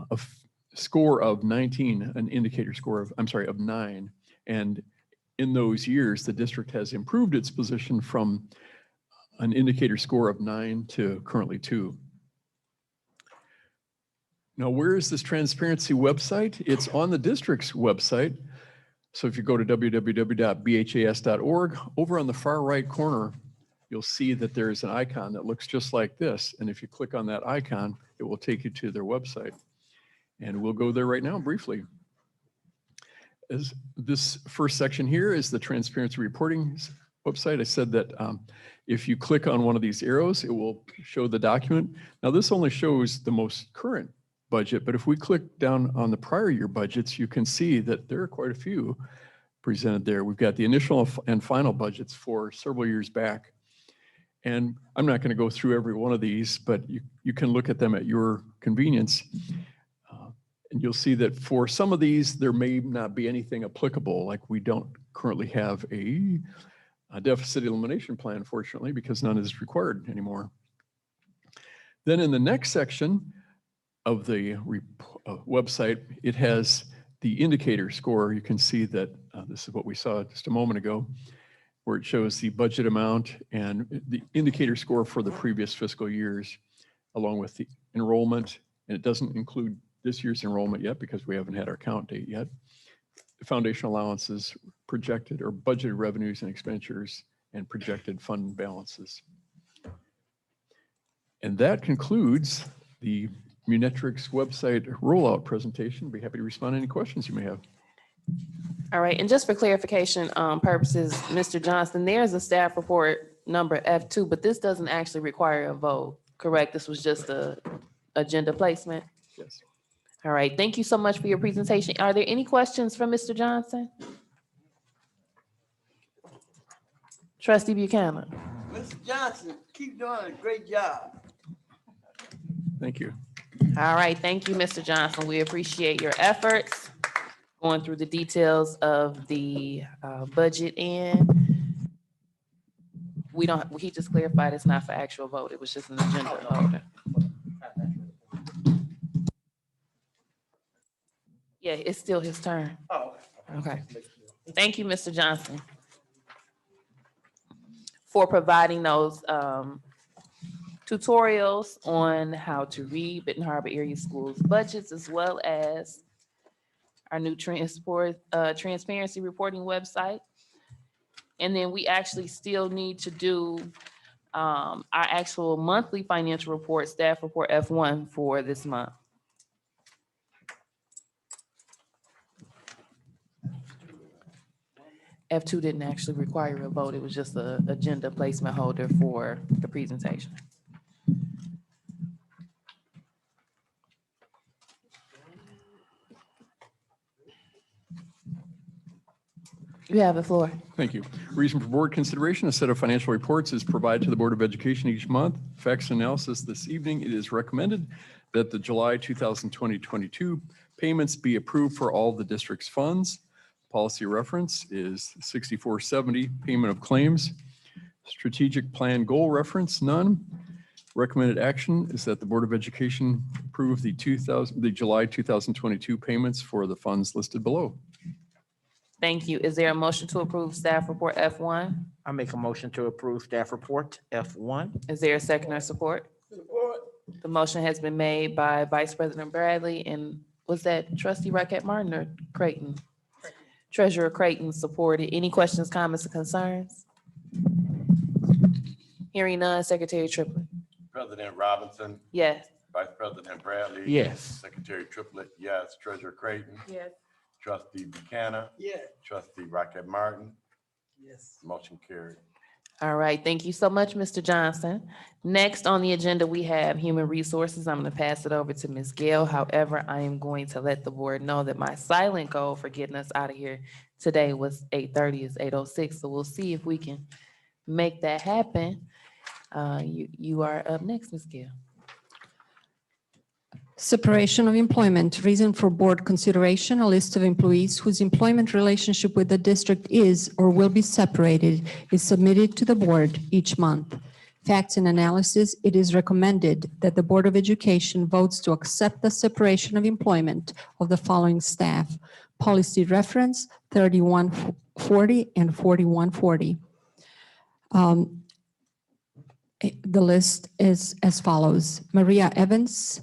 a score of 19, an indicator score of, I'm sorry, of 9. And in those years, the district has improved its position from an indicator score of 9 to currently 2. Now, where is this transparency website? It's on the district's website. So if you go to www.bhas.org, over on the far right corner, you'll see that there's an icon that looks just like this. And if you click on that icon, it will take you to their website. And we'll go there right now briefly. As this first section here is the transparency reporting website. I said that if you click on one of these arrows, it will show the document. Now this only shows the most current budget, but if we click down on the prior year budgets, you can see that there are quite a few presented there. We've got the initial and final budgets for several years back. And I'm not going to go through every one of these, but you can look at them at your convenience. And you'll see that for some of these, there may not be anything applicable, like we don't currently have a deficit elimination plan, fortunately, because none is required anymore. Then in the next section of the website, it has the indicator score. You can see that this is what we saw just a moment ago, where it shows the budget amount and the indicator score for the previous fiscal years, along with the enrollment. And it doesn't include this year's enrollment yet because we haven't had our count date yet. The foundation allowances, projected or budgeted revenues and expenditures, and projected fund balances. And that concludes the Munetrix website rollout presentation. Be happy to respond to any questions you may have. All right, and just for clarification purposes, Mr. Johnson, there's a staff report number F2, but this doesn't actually require a vote, correct? This was just a agenda placement? Yes. All right, thank you so much for your presentation. Are there any questions from Mr. Johnson? Trustee Buchanan. Mr. Johnson, keep doing a great job. Thank you. All right, thank you, Mr. Johnson. We appreciate your efforts going through the details of the budget, and he just clarified it's not for actual vote. It was just an agenda holder. Yeah, it's still his turn. Oh. Okay. Thank you, Mr. Johnson, for providing those tutorials on how to read Benton Harbor area schools budgets, as well as our new transparency reporting website. And then we actually still need to do our actual monthly financial report, staff report F1 for this month. F2 didn't actually require a vote. It was just an agenda placement holder for the presentation. You have the floor. Thank you. Reason for board consideration, a set of financial reports is provided to the Board of Education each month. Facts and analysis this evening, it is recommended that the July 2020-22 payments be approved for all the district's funds. Policy reference is 6470, payment of claims. Strategic plan goal reference, none. Recommended action is that the Board of Education approve the July 2022 payments for the funds listed below. Thank you. Is there a motion to approve staff report F1? I make a motion to approve staff report F1. Is there a second or support? Support. The motion has been made by Vice President Bradley, and was that Trustee Rocket Martin or Creighton? Treasurer Creighton supported. Any questions, comments, or concerns? Hearing none, Secretary Triplett. President Robinson, Yes. Vice President Bradley. Yes. Secretary Triplett, yes. Treasurer Creighton. Yes. Trustee Buchanan. Yeah. Trustee Rocket Martin. Yes. Motion carried. All right, thank you so much, Mr. Johnson. Next on the agenda, we have Human Resources. I'm going to pass it over to Ms. Gail. However, I am going to let the board know that my silent goal for getting us out of here today was 8:30. It's 8:06, so we'll see if we can make that happen. You are up next, Ms. Gail. Separation of employment, reason for board consideration, a list of employees whose employment relationship with the district is or will be separated is submitted to the board each month. Facts and analysis, it is recommended that the Board of Education votes to accept the separation of employment of the following staff. Policy reference 3140 and 4140. The list is as follows. Maria Evans,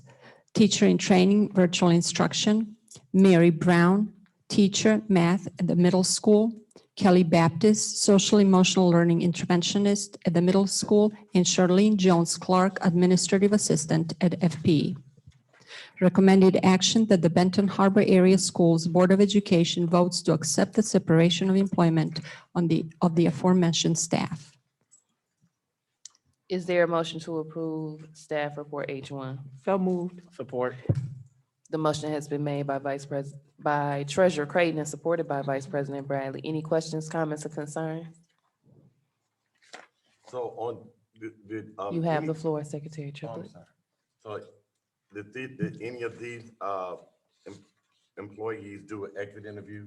teacher in training, virtual instruction. Mary Brown, teacher, math at the middle school. Kelly Baptist, social emotional learning interventionist at the middle school. And Charlene Jones Clark, administrative assistant at FP. Recommended action that the Benton Harbor Area Schools Board of Education votes to accept the separation of employment of the aforementioned staff. Is there a motion to approve staff report H1? So moved. Support. The motion has been made by Treasurer Creighton and supported by Vice President Bradley. Any questions, comments, or concerns? So on, You have the floor, Secretary I'm Triplett. sorry. So did any of these employees do an exit interview?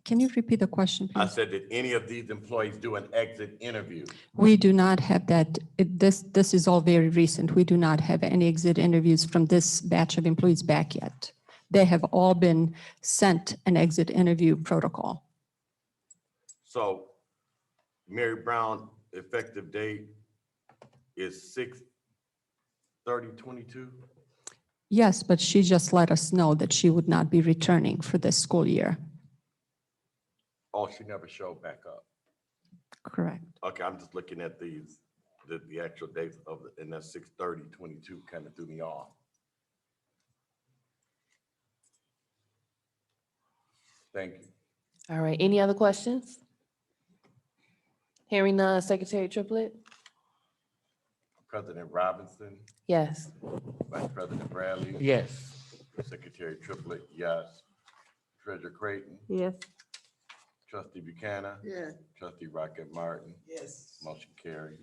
Can you repeat the question, I please? said, did any of these employees do an exit interview? We do not have that. This is all very recent. We do not have any exit interviews from this batch of employees back yet. They have all been sent an exit interview protocol. So Mary Brown, effective date is 6/30/22? Yes, but she just let us know that she would not be returning for this school year. Oh, she never showed back up. Correct. Okay, I'm just looking at these, the actual dates of, and that's 6/30/22 kind of threw me off. Thank you. All right, any other questions? Hearing none, Secretary Triplett? President Robinson, Yes. Vice President Bradley. Yes. Secretary Triplett, yes. Treasurer Creighton, Yes. Trustee Buchanan, Yeah. Trustee Rocket Martin, Yes. motion carried.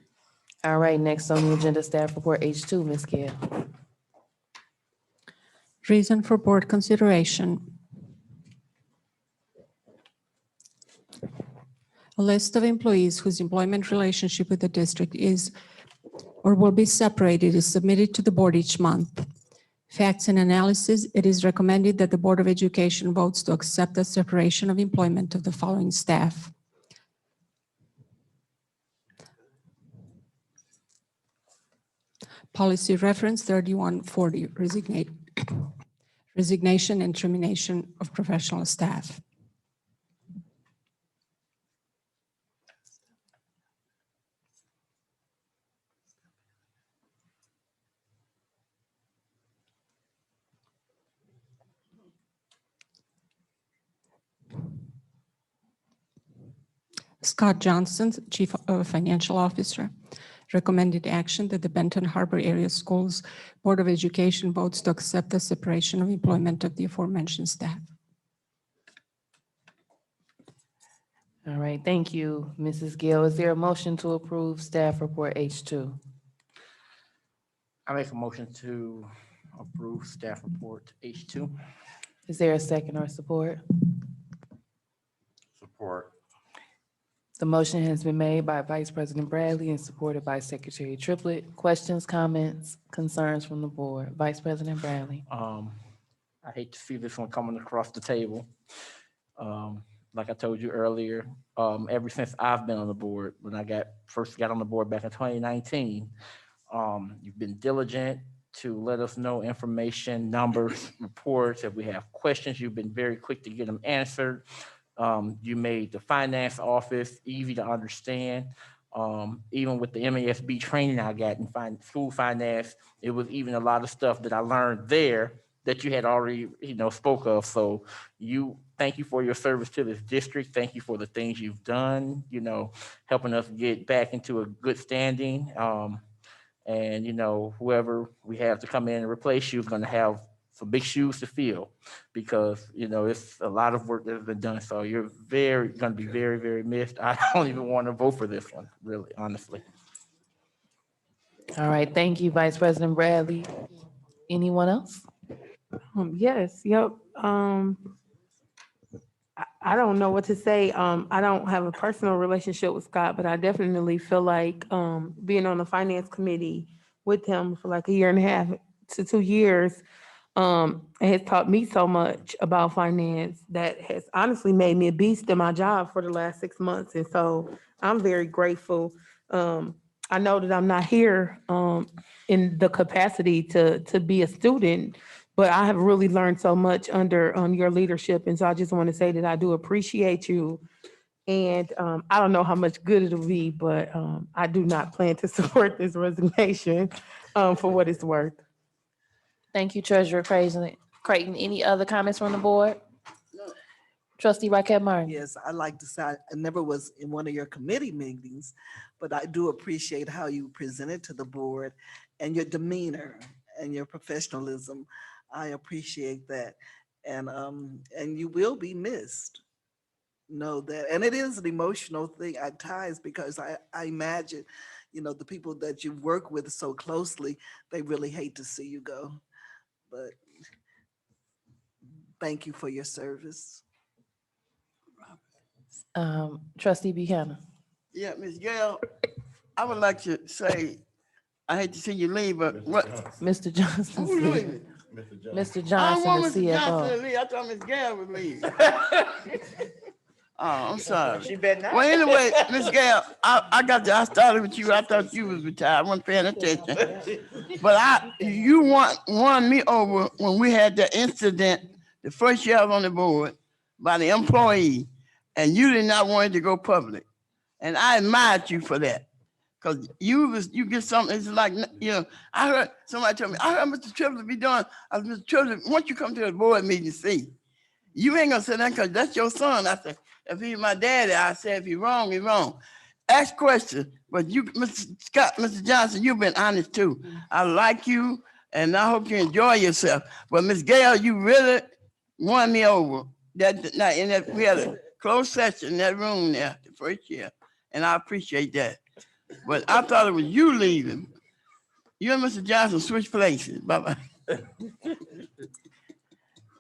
All right, next on the agenda, staff report H2, Ms. Gill. Reason for board consideration. A list of employees whose employment relationship with the district is or will be separated is submitted to the board each month. Facts and analysis, it is recommended that the Board of Education votes to accept the separation of employment of the following staff. Policy reference 3140, resignation and termination of professional staff. Scott Johnson, Chief Financial Officer. Recommended action that the Benton Harbor Area Schools Board of Education votes to accept the separation of employment of the aforementioned staff. All right, thank you, Mrs. Gill. Is there a motion to approve staff report H2? I make a motion to approve staff report H2. Is there a second or support? Support. The motion has been made by Vice President Bradley and supported by Secretary Triplett. Questions, comments, concerns from the board? Vice President Bradley. I hate to see this one coming across the table. Like I told you earlier, ever since I've been on the board, when I first got on the board back in 2019, you've been diligent to let us know information, numbers, reports. If we have questions, you've been very quick to get them answered. You made the finance office easy to understand. Even with the MASB training I got in school finance, it was even a lot of stuff that I learned there that you had already, spoke of. So thank you for your service to this district. Thank you for the things you've done, helping us get back into a good standing. And whoever we have to come in and replace you is going to have some big shoes to fill, because it's a lot of work that has been done. So you're going to be very, very missed. I don't even want to vote for this one, really, honestly. All right, thank you, Vice President Bradley. Anyone else? Yes, yep. I don't know what to say. I don't have a personal relationship with Scott, but I definitely feel like being on the finance committee with him for like a year and a half to 2 years, it has taught me so much about finance that has honestly made me a beast in my job for the last 6 months. And so I'm very grateful. I know that I'm not here in the capacity to be a student, but I have really learned so much under your leadership. And so I just want to say that I do appreciate you. And I don't know how much good it'll be, but I do not plan to support this resignation for what it's worth. Thank you, Treasurer Creighton. Any other comments from the board? Trustee Raquel Martin. Yes, I like to say, I never was in one of your committee meetings, but I do appreciate how you presented to the board and your demeanor and your professionalism. I appreciate that. And you will be missed. Know that. And it is an emotional thing at times because I imagine, the people that you work with so closely, they really hate to see you go. But thank you for your service. Trustee Buchanan. Yeah, Ms. Gail, I would like to say, I hate to see you leave, but what? Mr. Johnson. Who's leaving? Mr. I don't Johnson, want the Mr. Johnson to CFO. leave. I thought Ms. Gail would leave. Oh, I'm sorry. She better not. Well, anyway, Ms. Gail, I started with you. I thought you was retired. I wasn't paying attention. But you won me over when we had the incident the first year I was on the board by the employee, and you did not want it to go public. And I admired you for that. Because you get something, it's like, I heard somebody tell me, I heard Mr. Triplett be doing, Mr. Triplett, once you come to the board meeting, see, you ain't gonna say that because that's your son. I said, if he's my daddy, I said, if he's wrong, he's wrong. Ask questions, but you, Mr. Scott, Mr. Johnson, you've been honest too. I like you, and I hope you enjoy yourself. But Ms. Gail, you really won me over. We had a closed session in that room there the first year, and I appreciate that. But I thought it was you leaving. You and Mr. Johnson switch places. Bye-bye.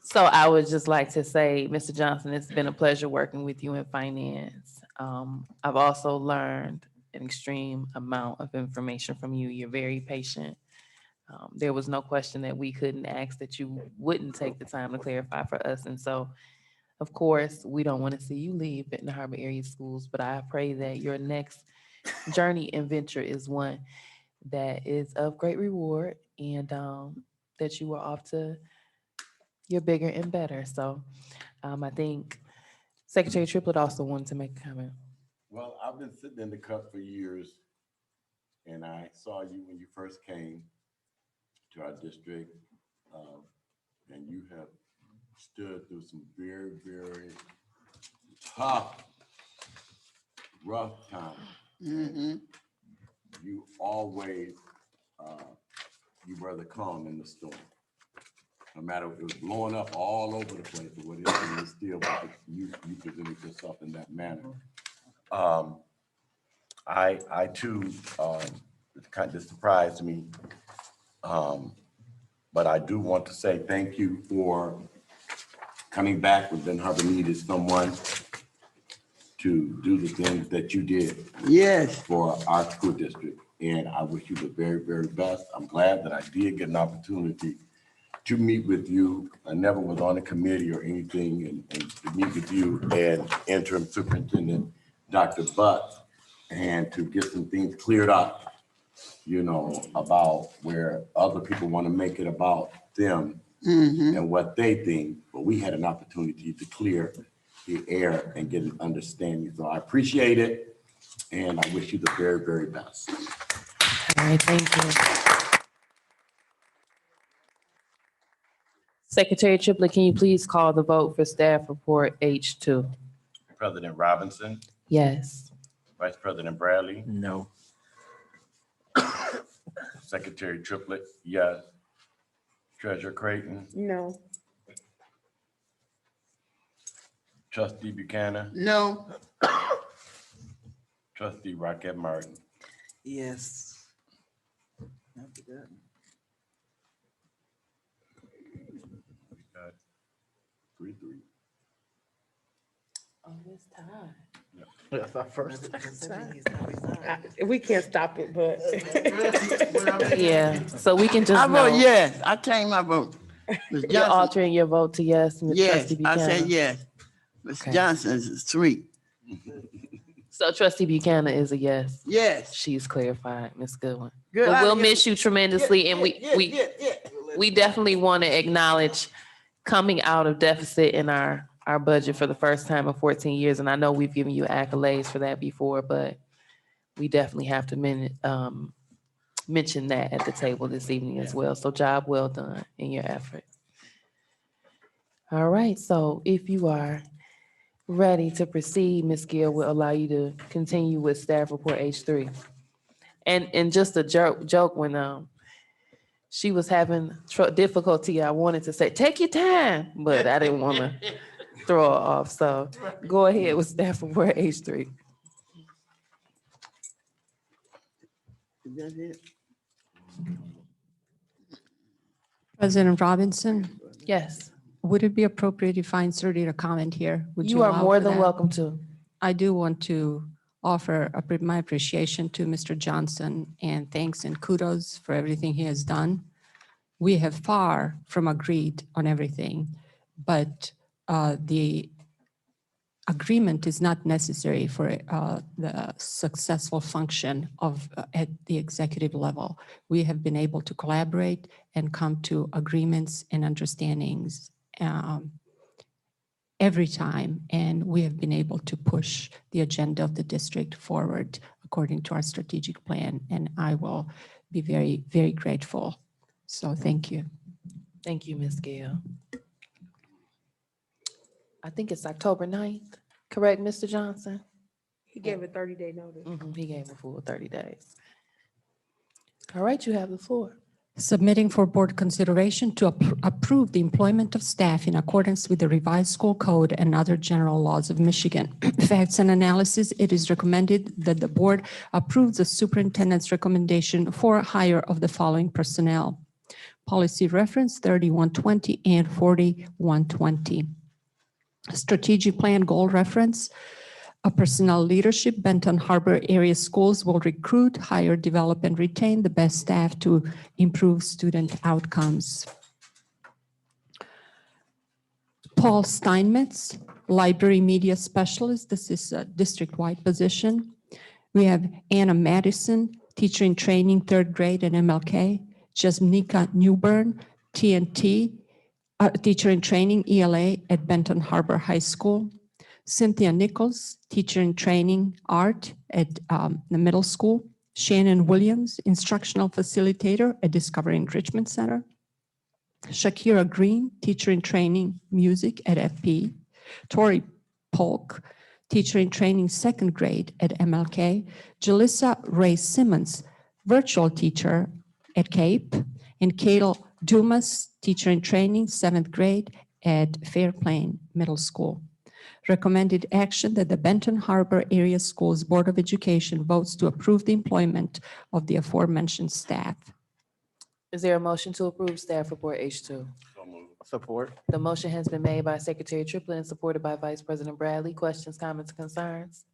So I would just like to say, Mr. Johnson, it's been a pleasure working with you in finance. I've also learned an extreme amount of information from you. You're very patient. There was no question that we couldn't ask that you wouldn't take the time to clarify for us. And so, of course, we don't want to see you leave Benton Harbor area schools, but I pray that your next journey and venture is one that is of great reward and that you are off to your bigger and better. So I think Secretary Triplett also wanted to make a comment. Well, I've been sitting in the cup for years, and I saw you when you first came to our district, and you have stood through some very, very tough, rough times. Mm-hmm. You always, you were the calm in the storm. No matter if it was blowing up all over the place or whatever, you still, you presented yourself in that manner. I too, it kind of surprised me. But I do want to say thank you for coming back. With Benton Harbor needed someone to do the things that you did. Yes. For our school district. And I wish you the very, very best. I'm glad that I did get an opportunity to meet with you. I never was on a committee or anything, and to meet with you and interim superintendent, Dr. Butts, and to get some things cleared up, about where other people want to make it about them and what they think, but we had an opportunity to clear the air and get an understanding. So I appreciate it, and I wish you the very, very best. All right, thank you. Secretary Triplett, can you please call the vote for staff report H2? President Robinson, Yes. Vice President Bradley, No. Secretary Triplett, yes. Treasurer Creighton, No. Trustee Buchanan, No. Trustee Rocket Martin. Yes. After that. 3-3. Oh, it's time. That's our first. We can't stop it, but. Yeah, so we can I just vote know. yes. I changed my vote. Ms. You're Johnson, altering your vote to yes, Ms. yes, Trustee I said Buchanan. yes. Ms. Okay. Johnson is 3. So Trustee Buchanan is a yes. Yes. She's clarified, Ms. Goodwin. Good. But I we'll get- miss you tremendously, and we definitely want to acknowledge coming out of deficit in our budget for the first time in 14 years. And I know we've given you accolades for that before, but we definitely have to mention that at the table this evening as well. So job well done in your effort. All right, so if you are ready to proceed, Ms. Gill will allow you to continue with staff report H3. And just a joke when she was having difficulty, I wanted to say, take your time, but I didn't want to throw her off. So go ahead with staff report H3. That's it. President Robinson, Yes, would it be appropriate if I inserted a comment here? Would you are allow more for than that? welcome to. I do want to offer my appreciation to Mr. Johnson and thanks and kudos for everything he has done. We have far from agreed on everything, but the agreement is not necessary for the successful function of at the executive level. We have been able to collaborate and come to agreements and understandings every time, and we have been able to push the agenda of the district forward according to our strategic plan, and I will be very, very grateful. So thank you. Thank you, Ms. Gill. I think it's October 9th, correct, Mr. Johnson? He gave a 30-day notice. He gave a full 30 days. All right, you have the floor. Submitting for board consideration to approve the employment of staff in accordance with the revised school code and other general laws of Michigan. Facts and analysis, it is recommended that the board approves the superintendent's recommendation for hire of the following personnel. Policy reference 3120 and 4120. Strategic plan goal reference, a personnel leadership, Benton Harbor area schools will recruit, hire, develop, and retain the best staff to improve student outcomes. Paul Steinmetz, library media specialist. This is a district-wide position. We have Anna Madison, teacher in training, 3rd grade at MLK. Jasmika Newburn, TNT, teacher in training, ELA at Benton Harbor High School. Cynthia Nichols, teacher in training, art at the middle school. Shannon Williams, instructional facilitator at Discovery Enrichment Center. Shakira Green, teacher in training, music at FP. Tori Polk, teacher in training, 2nd grade at MLK. Jalissa Ray Simmons, virtual teacher at CAPE. And Kale Dumas, teacher in training, 7th grade at Fairplain Middle School. Recommended action that the Benton Harbor Area Schools Board of Education votes to approve the employment of the aforementioned staff. Is there a motion to approve staff report H2? Support. The motion has been made by Secretary Triplett and supported by Vice President Bradley. Questions, comments, concerns?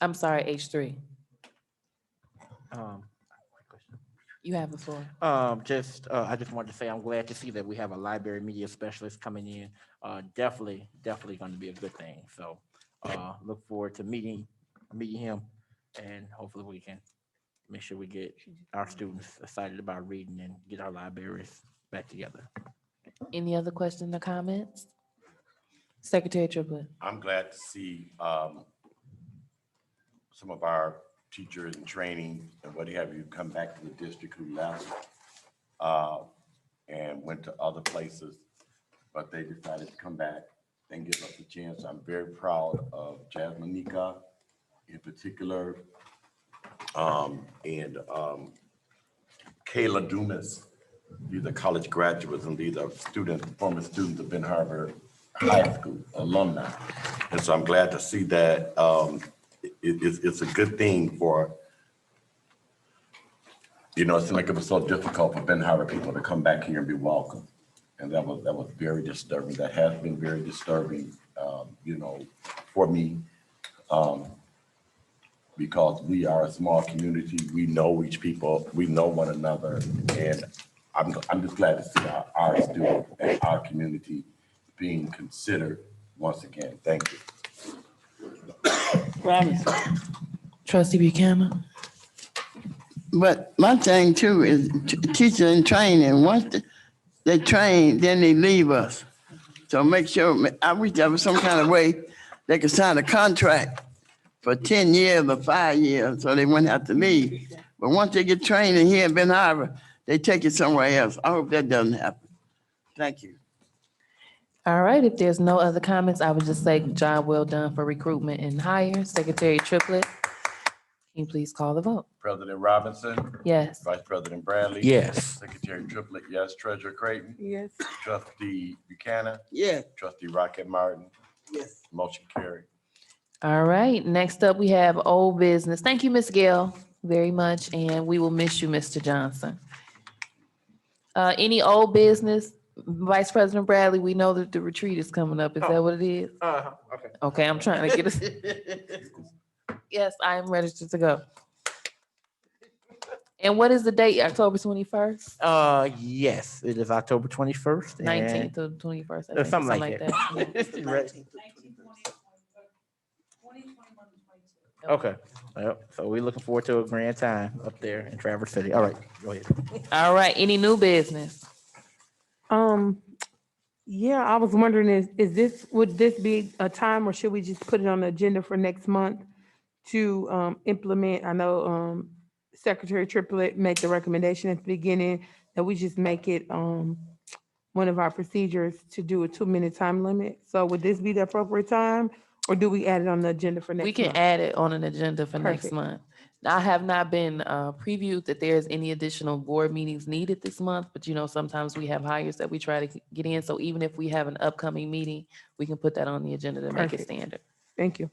I'm sorry, H3. You have the floor. I just wanted to say I'm glad to see that we have a library media specialist coming in. Definitely going to be a good thing. So look forward to meeting him, and hopefully we can make sure we get our students excited about reading and get our libraries back together. Any other questions or comments? Secretary Triplett. I'm glad to see some of our teachers in training and what have you come back to the district who left and went to other places, but they decided to come back and give us a chance. I'm very proud of Jasminika in particular, and Kayla Dumas. These are college graduates, and these are former students of Ben Harbor High School alumni. And so I'm glad to see that it's a good thing for, it seemed like it was so difficult for Ben Harbor people to come back here and be welcome. And that was very disturbing. That has been very disturbing, for me. Because we are a small community, we know each people, we know one another, and I'm just glad to see our students and our community being considered once again. Thank you. Trustee Buchanan? But my thing too is teacher in training. Once they train, then they leave us. So make sure, I wish there was some kind of way they could sign a contract for 10 years or 5 years, so they wouldn't have to leave. But once they get trained in here in Ben Harbor, they take it somewhere else. I hope that doesn't happen. Thank you. All right, if there's no other comments, I would just say job well done for recruitment and hire. Secretary Triplett, can you please call the vote? President Robinson, Yes. Vice President Bradley. Yes. Secretary Triplett, yes. Treasurer Creighton, Yes. Trustee Buchanan, Yeah. Trustee Rocket Martin, Yes. motion carried. All right, next up, we have old business. Thank you, Ms. Gill, very much, and we will miss you, Mr. Johnson. Any old business? Vice President Bradley, we know that the retreat is coming up. Is that what it is? Okay. Okay, I'm trying to get us. Yes, I am registered to go. And what is the date? October 21st? Yes, it is October 21st. 19th to 21st. I think, Something like that. Right. 2021 Okay. Yep. So we're looking forward to a grand time up there in Traverse City. All right, go ahead. All right, any new business? Yeah, I was wondering, would this be a time or should we just put it on the agenda for next month to implement? I know Secretary Triplett made the recommendation at the beginning that we just make it one of our procedures to do a 2-minute time limit. So would this be the appropriate time or do we add it on the agenda for next We month? can add it on an agenda for next Perfect. month. I have not been previewed that there's any additional board meetings needed this month, but sometimes we have hires that we try to get in. So even if we have an upcoming meeting, we can put that on the agenda to make it Perfect. standard. Thank you.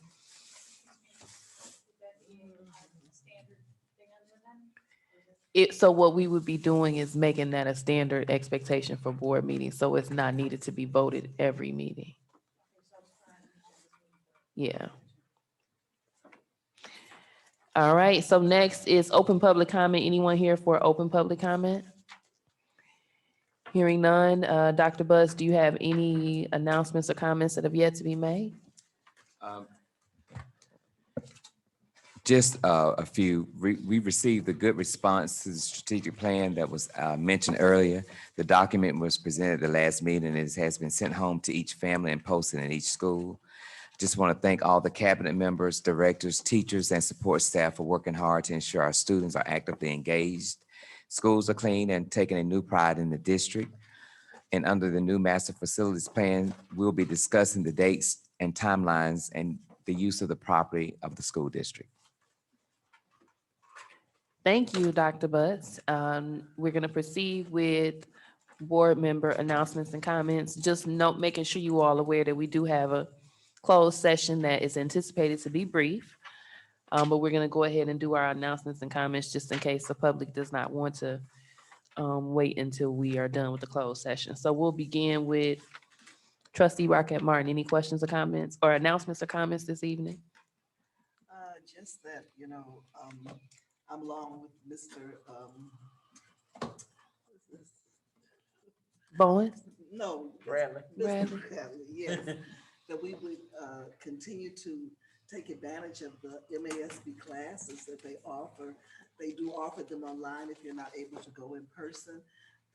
So what we would be doing is making that a standard expectation for board meetings, so it's not needed to be voted every meeting. Yeah. All right, so next is open public comment. Anyone here for open public comment? Hearing none. Dr. Buzz, do you have any announcements or comments that have yet to be made? Just a few. We received a good response to the strategic plan that was mentioned earlier. The document was presented at the last meeting and it has been sent home to each family and posted in each school. Just want to thank all the cabinet members, directors, teachers, and support staff for working hard to ensure our students are actively engaged. Schools are clean and taking a new pride in the district. And under the new master facilities plan, we'll be discussing the dates and timelines and the use of the property of the school district. Thank you, Dr. Butts. We're going to proceed with board member announcements and comments. Just note, making sure you all aware that we do have a closed session that is anticipated to be brief. But we're going to go ahead and do our announcements and comments just in case the public does not want to wait until we are done with the closed session. So we'll begin with Trustee Rocket Martin. Any questions or comments or announcements or comments this evening? Just that, I'm along with Mr. Bowen? No. Bradley. Mr. Bradley, yes. That we would continue to take advantage of the MASB classes that they offer. They do offer them online if you're not able to go in person.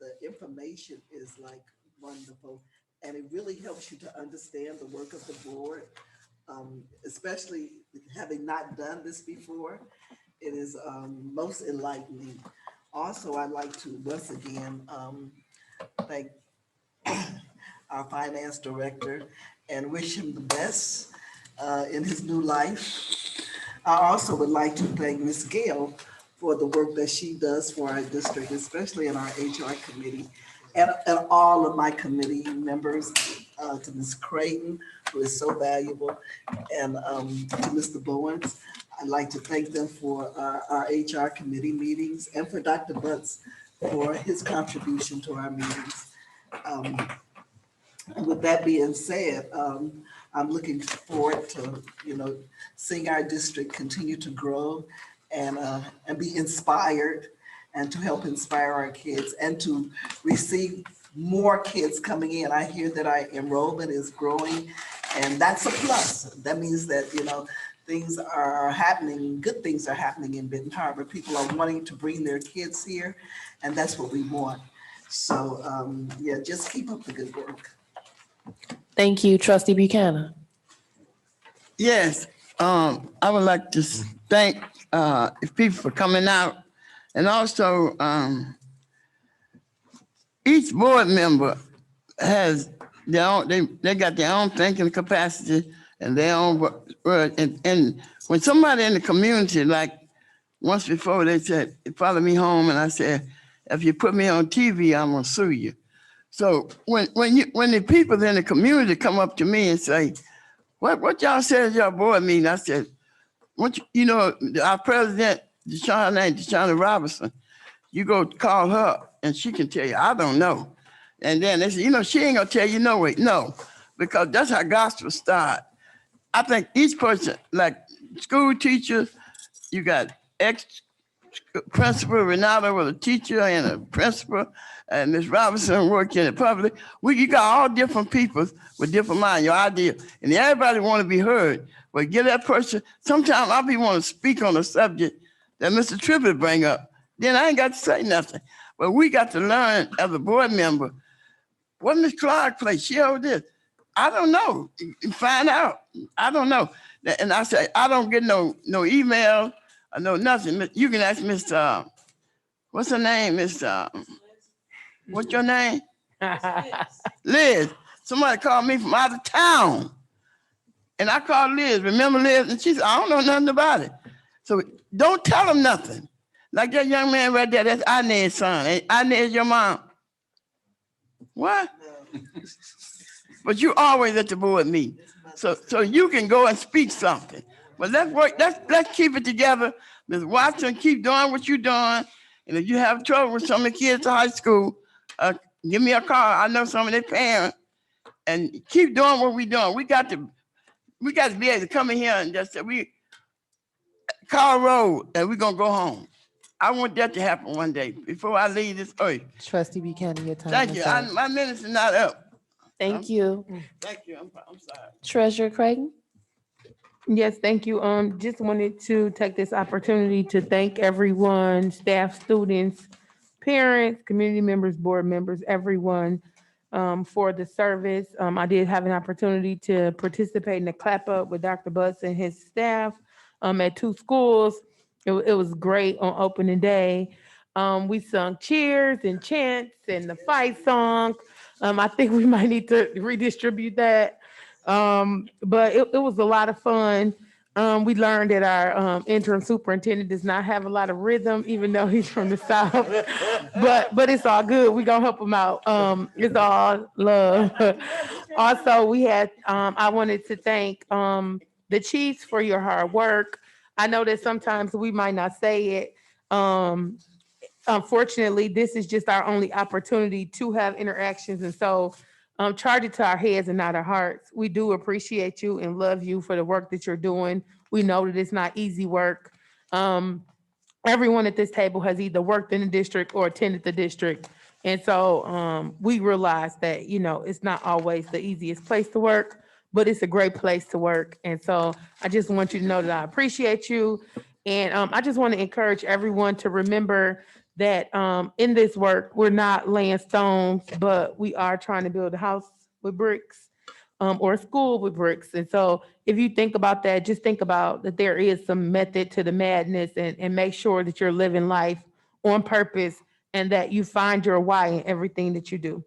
The information is like wonderful, and it really helps you to understand the work of the board, especially having not done this before. It is most enlightening. Also, I'd like to once again thank our finance director and wish him the best in his new life. I also would like to thank Ms. Gail for the work that she does for our district, especially in our HR committee, and all of my committee members, to Ms. Creighton, who is so valuable, and to Mr. Bowens. I'd like to thank them for our HR committee meetings and for Dr. Butts for his contribution to our meetings. And with that being said, I'm looking forward to, seeing our district continue to grow and be inspired and to help inspire our kids and to receive more kids coming in. I hear that our enrollment is growing, and that's a plus. That means that, things are happening, good things are happening in Benton Harbor. People are wanting to bring their kids here, and that's what we want. So, yeah, just keep up the good work. Thank you, Trustee Buchanan. Yes, I would like to thank people for coming out, and also each board member has their own. They got their own thinking capacity and their own word. And when somebody in the community, like once before, they said, "Follow me home," and I said, "If you put me on TV, I'm gonna sue you." So when the people in the community come up to me and say, What y'all said at your board meeting?" I said, our president, Deshauna Robinson, you go call her and she can tell you, "I don't know." And then they say, she ain't gonna tell you no, because that's how gospel start. I think each person, like school teachers, you got ex-principal Renata was a teacher and a principal, and Ms. Robinson worked in the public. You got all different people with different minds, your idea, and everybody want to be heard. But get that person. Sometimes I be want to speak on a subject that Mr. Trippett bring up. Then I ain't got to say nothing. But we got to learn as a board member. What Ms. Clark play? She over this. I don't know. Find out. I don't know. And I say I don't get no email. I know nothing. You can ask Mr. What's her name, Mr. What's your name? Liz. Somebody called me from out of town. And I called Liz. Remember Liz? And she said, "I don't know nothing about it." So don't tell them nothing. Like that young man right there, that's Inez's son. Inez your mom. What? But you always at the board meeting. So you can go and speak something. But let's work, let's keep it together. Ms. Watson, keep doing what you're doing. And if you have trouble with some of the kids at high school, give me a call. I know some of their parents. And keep doing what we're doing. We got to be able to come in here and just say, we call roll and we're gonna go home. I want that to happen one day before I leave this earth. Trustee Buchanan, your time Thank is you. up. My minutes is not up. Thank you. Thank you. I'm sorry. Treasurer Creighton. Yes, thank you. Just wanted to take this opportunity to thank everyone, staff, students, parents, community members, board members, everyone, for the service. I did have an opportunity to participate in the clap up with Dr. Butts and his staff at 2 schools. It was great on opening day. We sung cheers and chants and the fight song. I think we might need to redistribute that. But it was a lot of fun. We learned that our interim superintendent does not have a lot of rhythm, even though he's from the South. But it's all good. We're gonna help him out. It's all love. Also, we had I wanted to thank the chiefs for your hard work. I know that sometimes we might not say it. Unfortunately, this is just our only opportunity to have interactions. And so charge it to our heads and not our hearts. We do appreciate you and love you for the work that you're doing. We know that it's not easy work. Everyone at this table has either worked in the district or attended the district. And so we realize that, it's not always the easiest place to work, but it's a great place to work. And so I just want you to know that I appreciate you. And I just want to encourage everyone to remember that in this work, we're not laying stones, but we are trying to build a house with bricks or a school with bricks. And so if you think about that, just think about that there is some method to the madness, and make sure that you're living life on purpose and that you find your why in everything that you do.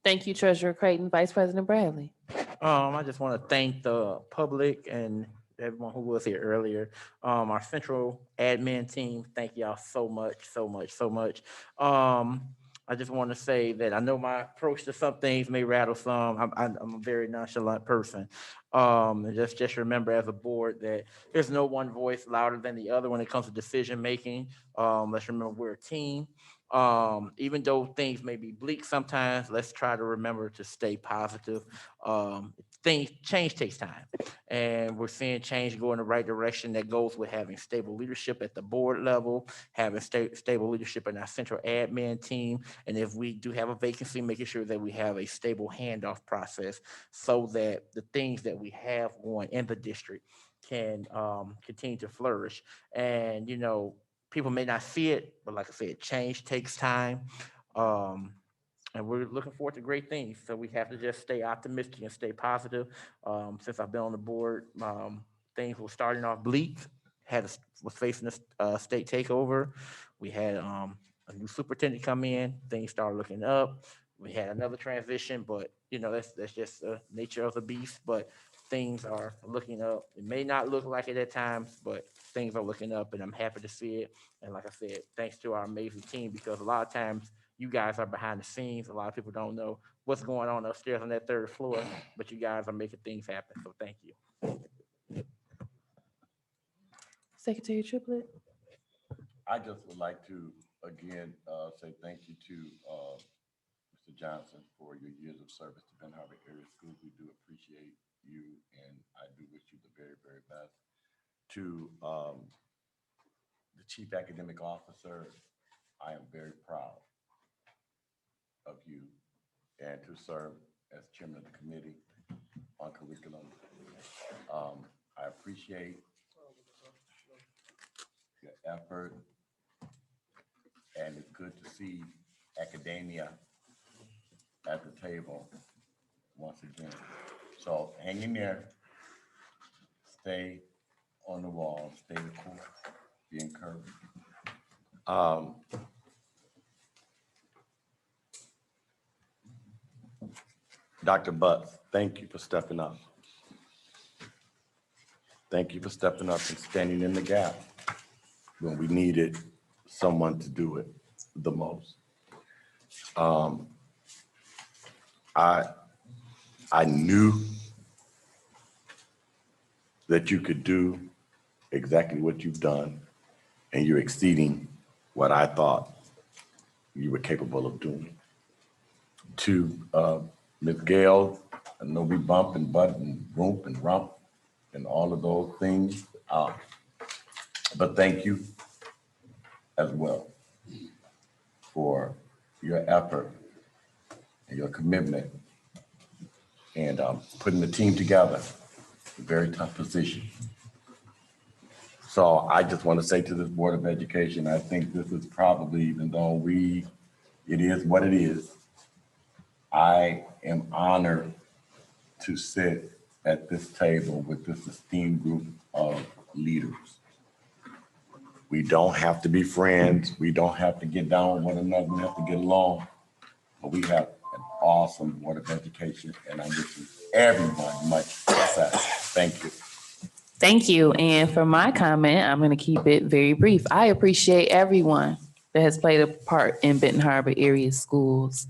Thank you, Treasurer Creighton. Vice President Bradley. I just want to thank the public and everyone who was here earlier. Our central admin team, thank y'all so much, so much, so much. I just want to say that I know my approach to some things may rattle some. I'm a very nonchalant person. And just remember as a board that there's no one voice louder than the other when it comes to decision making. Let's remember we're a team. Even though things may be bleak sometimes, let's try to remember to stay positive. Change takes time, and we're seeing change go in the right direction. That goes with having stable leadership at the board level, having stable leadership in our central admin team, and if we do have a vacancy, making sure that we have a stable handoff process so that the things that we have going in the district can continue to flourish. And people may not see it, but like I said, change takes time. And we're looking forward to great things. So we have to just stay optimistic and stay positive. Since I've been on the board, things were starting off bleak. Was facing a state takeover. We had a new superintendent come in. Things started looking up. We had another transition, but that's just the nature of the beast. But things are looking up. It may not look like it at times, but things are looking up, and I'm happy to see it. And like I said, thanks to our amazing team, because a lot of times you guys are behind the scenes. A lot of people don't know what's going on upstairs on that third floor, but you guys are making things happen. So thank you. Secretary Triplett. I just would like to, again, say thank you to Mr. Johnson for your years of service to Benton Harbor Area Schools. We do appreciate you, and I do wish you the very, very best. To the Chief Academic Officer, I am very proud of you, and to serve as Chairman of the Committee on Curriculum. I appreciate your effort, and it's good to see academia at the table once again. So hang in there, stay on the wall, stay the course, be encouraged. Dr. Butts, thank you for stepping up. Thank you for stepping up and standing in the gap when we needed someone to do it the most. I knew that you could do exactly what you've done, and you're exceeding what I thought you were capable of doing. To Ms. Gale, I know we bump and butt and roomp and rump and all of those things, but thank you as well for your effort and your commitment and putting the team together. A very tough position. So I just want to say to this Board of Education, I think this is probably, even though it is what it is, I am honored to sit at this table with this esteemed group of leaders. We don't have to be friends. We don't have to get down with one another. We have to get along. But we have an awesome Board of Education, and I'm wishing everyone much success. Thank you. Thank you. And for my comment, I'm going to keep it very brief. I appreciate everyone that has played a part in Benton Harbor area schools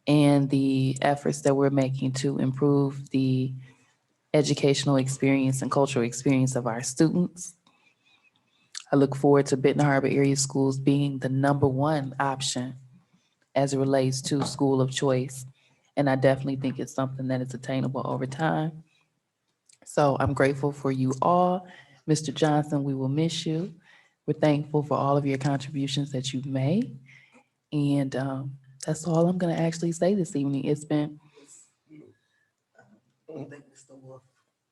and the efforts that we're making to improve the educational experience and cultural experience of our students. I look forward to Benton Harbor area schools being the #1 option as it relates to school of choice. And I definitely think it's something that is attainable over time. So I'm grateful for you all. Mr. Johnson, we will miss you. We're thankful for all of your contributions that you've made. And that's all I'm going to actually say this evening. It's been. Thank Mr. Wolf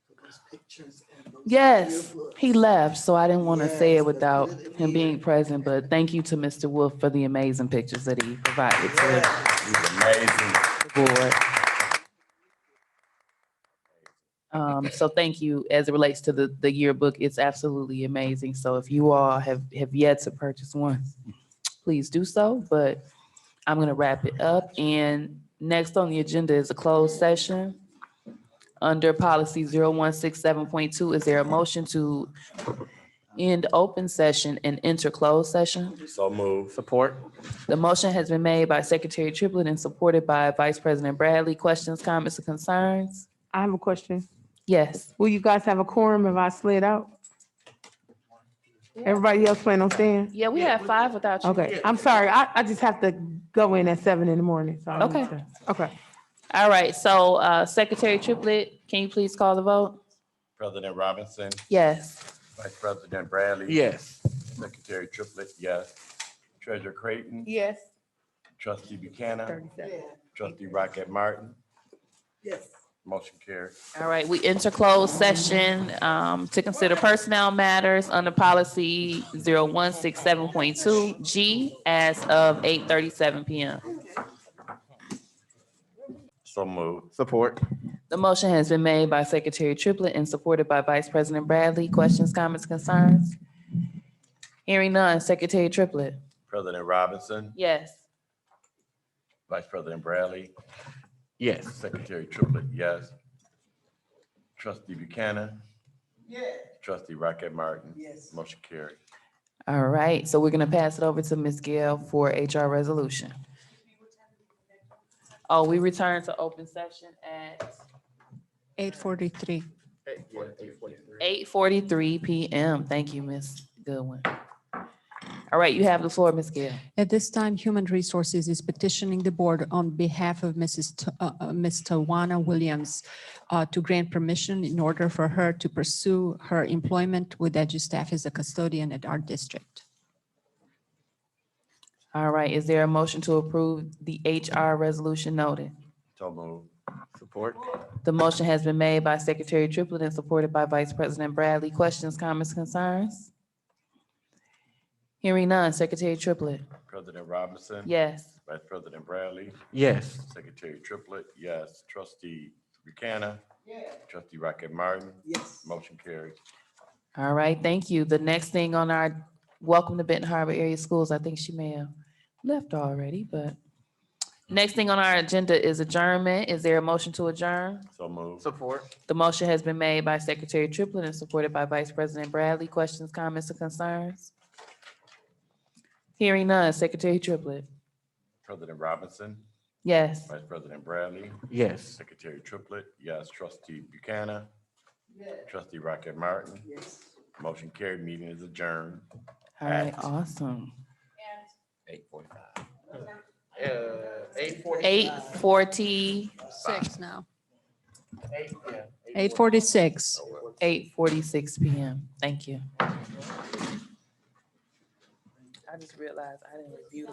for those pictures and those Yes, yearbooks. he left, so I didn't want to say Yes, it without that's good to him being hear. present, but thank you to Mr. Wolf for the amazing pictures that he provided to Yes. It's amazing. the board. So thank you. As it relates to the yearbook, it's absolutely amazing. So if you all have yet to purchase one, please do so, but I'm gonna wrap it up. And next on the agenda is a closed session. Under policy 0167.2, is there a motion to end open session and enter closed session? So move. Support. The motion has been made by Secretary Triplett and supported by Vice President Bradley. Questions, comments, or concerns? I have a question. Yes. Will you guys have a quorum if I slid out? Everybody else plan on staying? Yeah, we have 5 without you. Okay, I'm sorry. I just have to go in at 7 in the morning. So I need Okay. to- Okay. All right, so Secretary Triplett, can you please call the vote? President Robinson, Yes. Vice President Bradley. Yes. Secretary Triplett, yes. Treasurer Creighton, Yes. Trustee Buchanan, 37. Trustee Rocket Martin, Yes. motion carried. All right, we enter closed session to consider personnel matters under policy 0167.2 G as of 8:37 PM. So moved. Support. The motion has been made by Secretary Triplett and supported by Vice President Bradley. Questions, comments, concerns? Hearing none, Secretary Triplett. President Robinson, Yes. Vice President Bradley, Yes. Secretary Triplett, yes. Trustee Buchanan, Yes. Trustee Rocket Martin, Yes. motion carried. All right, so we're gonna pass it over to Ms. Gill for HR resolution. Oh, we return to open session at 8:43. 8:43 PM. Thank you, Ms. Goodwin. All right, you have the floor, Ms. Gill. At this time, Human Resources is petitioning the board on behalf of Ms. Tawana Williams to grant permission in order for her to pursue her employment with EduStaff as a custodian at our district. All right, is there a motion to approve the HR resolution noted? So moved. Support. The motion has been made by Secretary Triplett and supported by Vice President Bradley. Questions, comments, concerns? Hearing none, Secretary Triplett. President Robinson. Yes. Vice President Bradley, Yes. Secretary Triplett, yes. Trustee Buchanan, Trustee Rocket Martin, Yes. motion carried. All right, thank you. The next thing on our welcome to Benton Harbor Area Schools, I think she may have left already, but next thing on our agenda is adjournment. Is there a motion to adjourn? So moved. Support. The motion has been made by Secretary Triplett and supported by Vice President Bradley. Questions, comments, or concerns? Hearing none, Secretary Triplett. President Robinson, Yes. Vice President Bradley, Yes. Secretary Triplett, yes. Trustee Buchanan, Trustee Rocket Martin, Yes. motion carried. Meeting is adjourned. All right, awesome. 8:45. 8:46 now. 8:46. 8:46 PM. Thank you. I just realized I didn't review the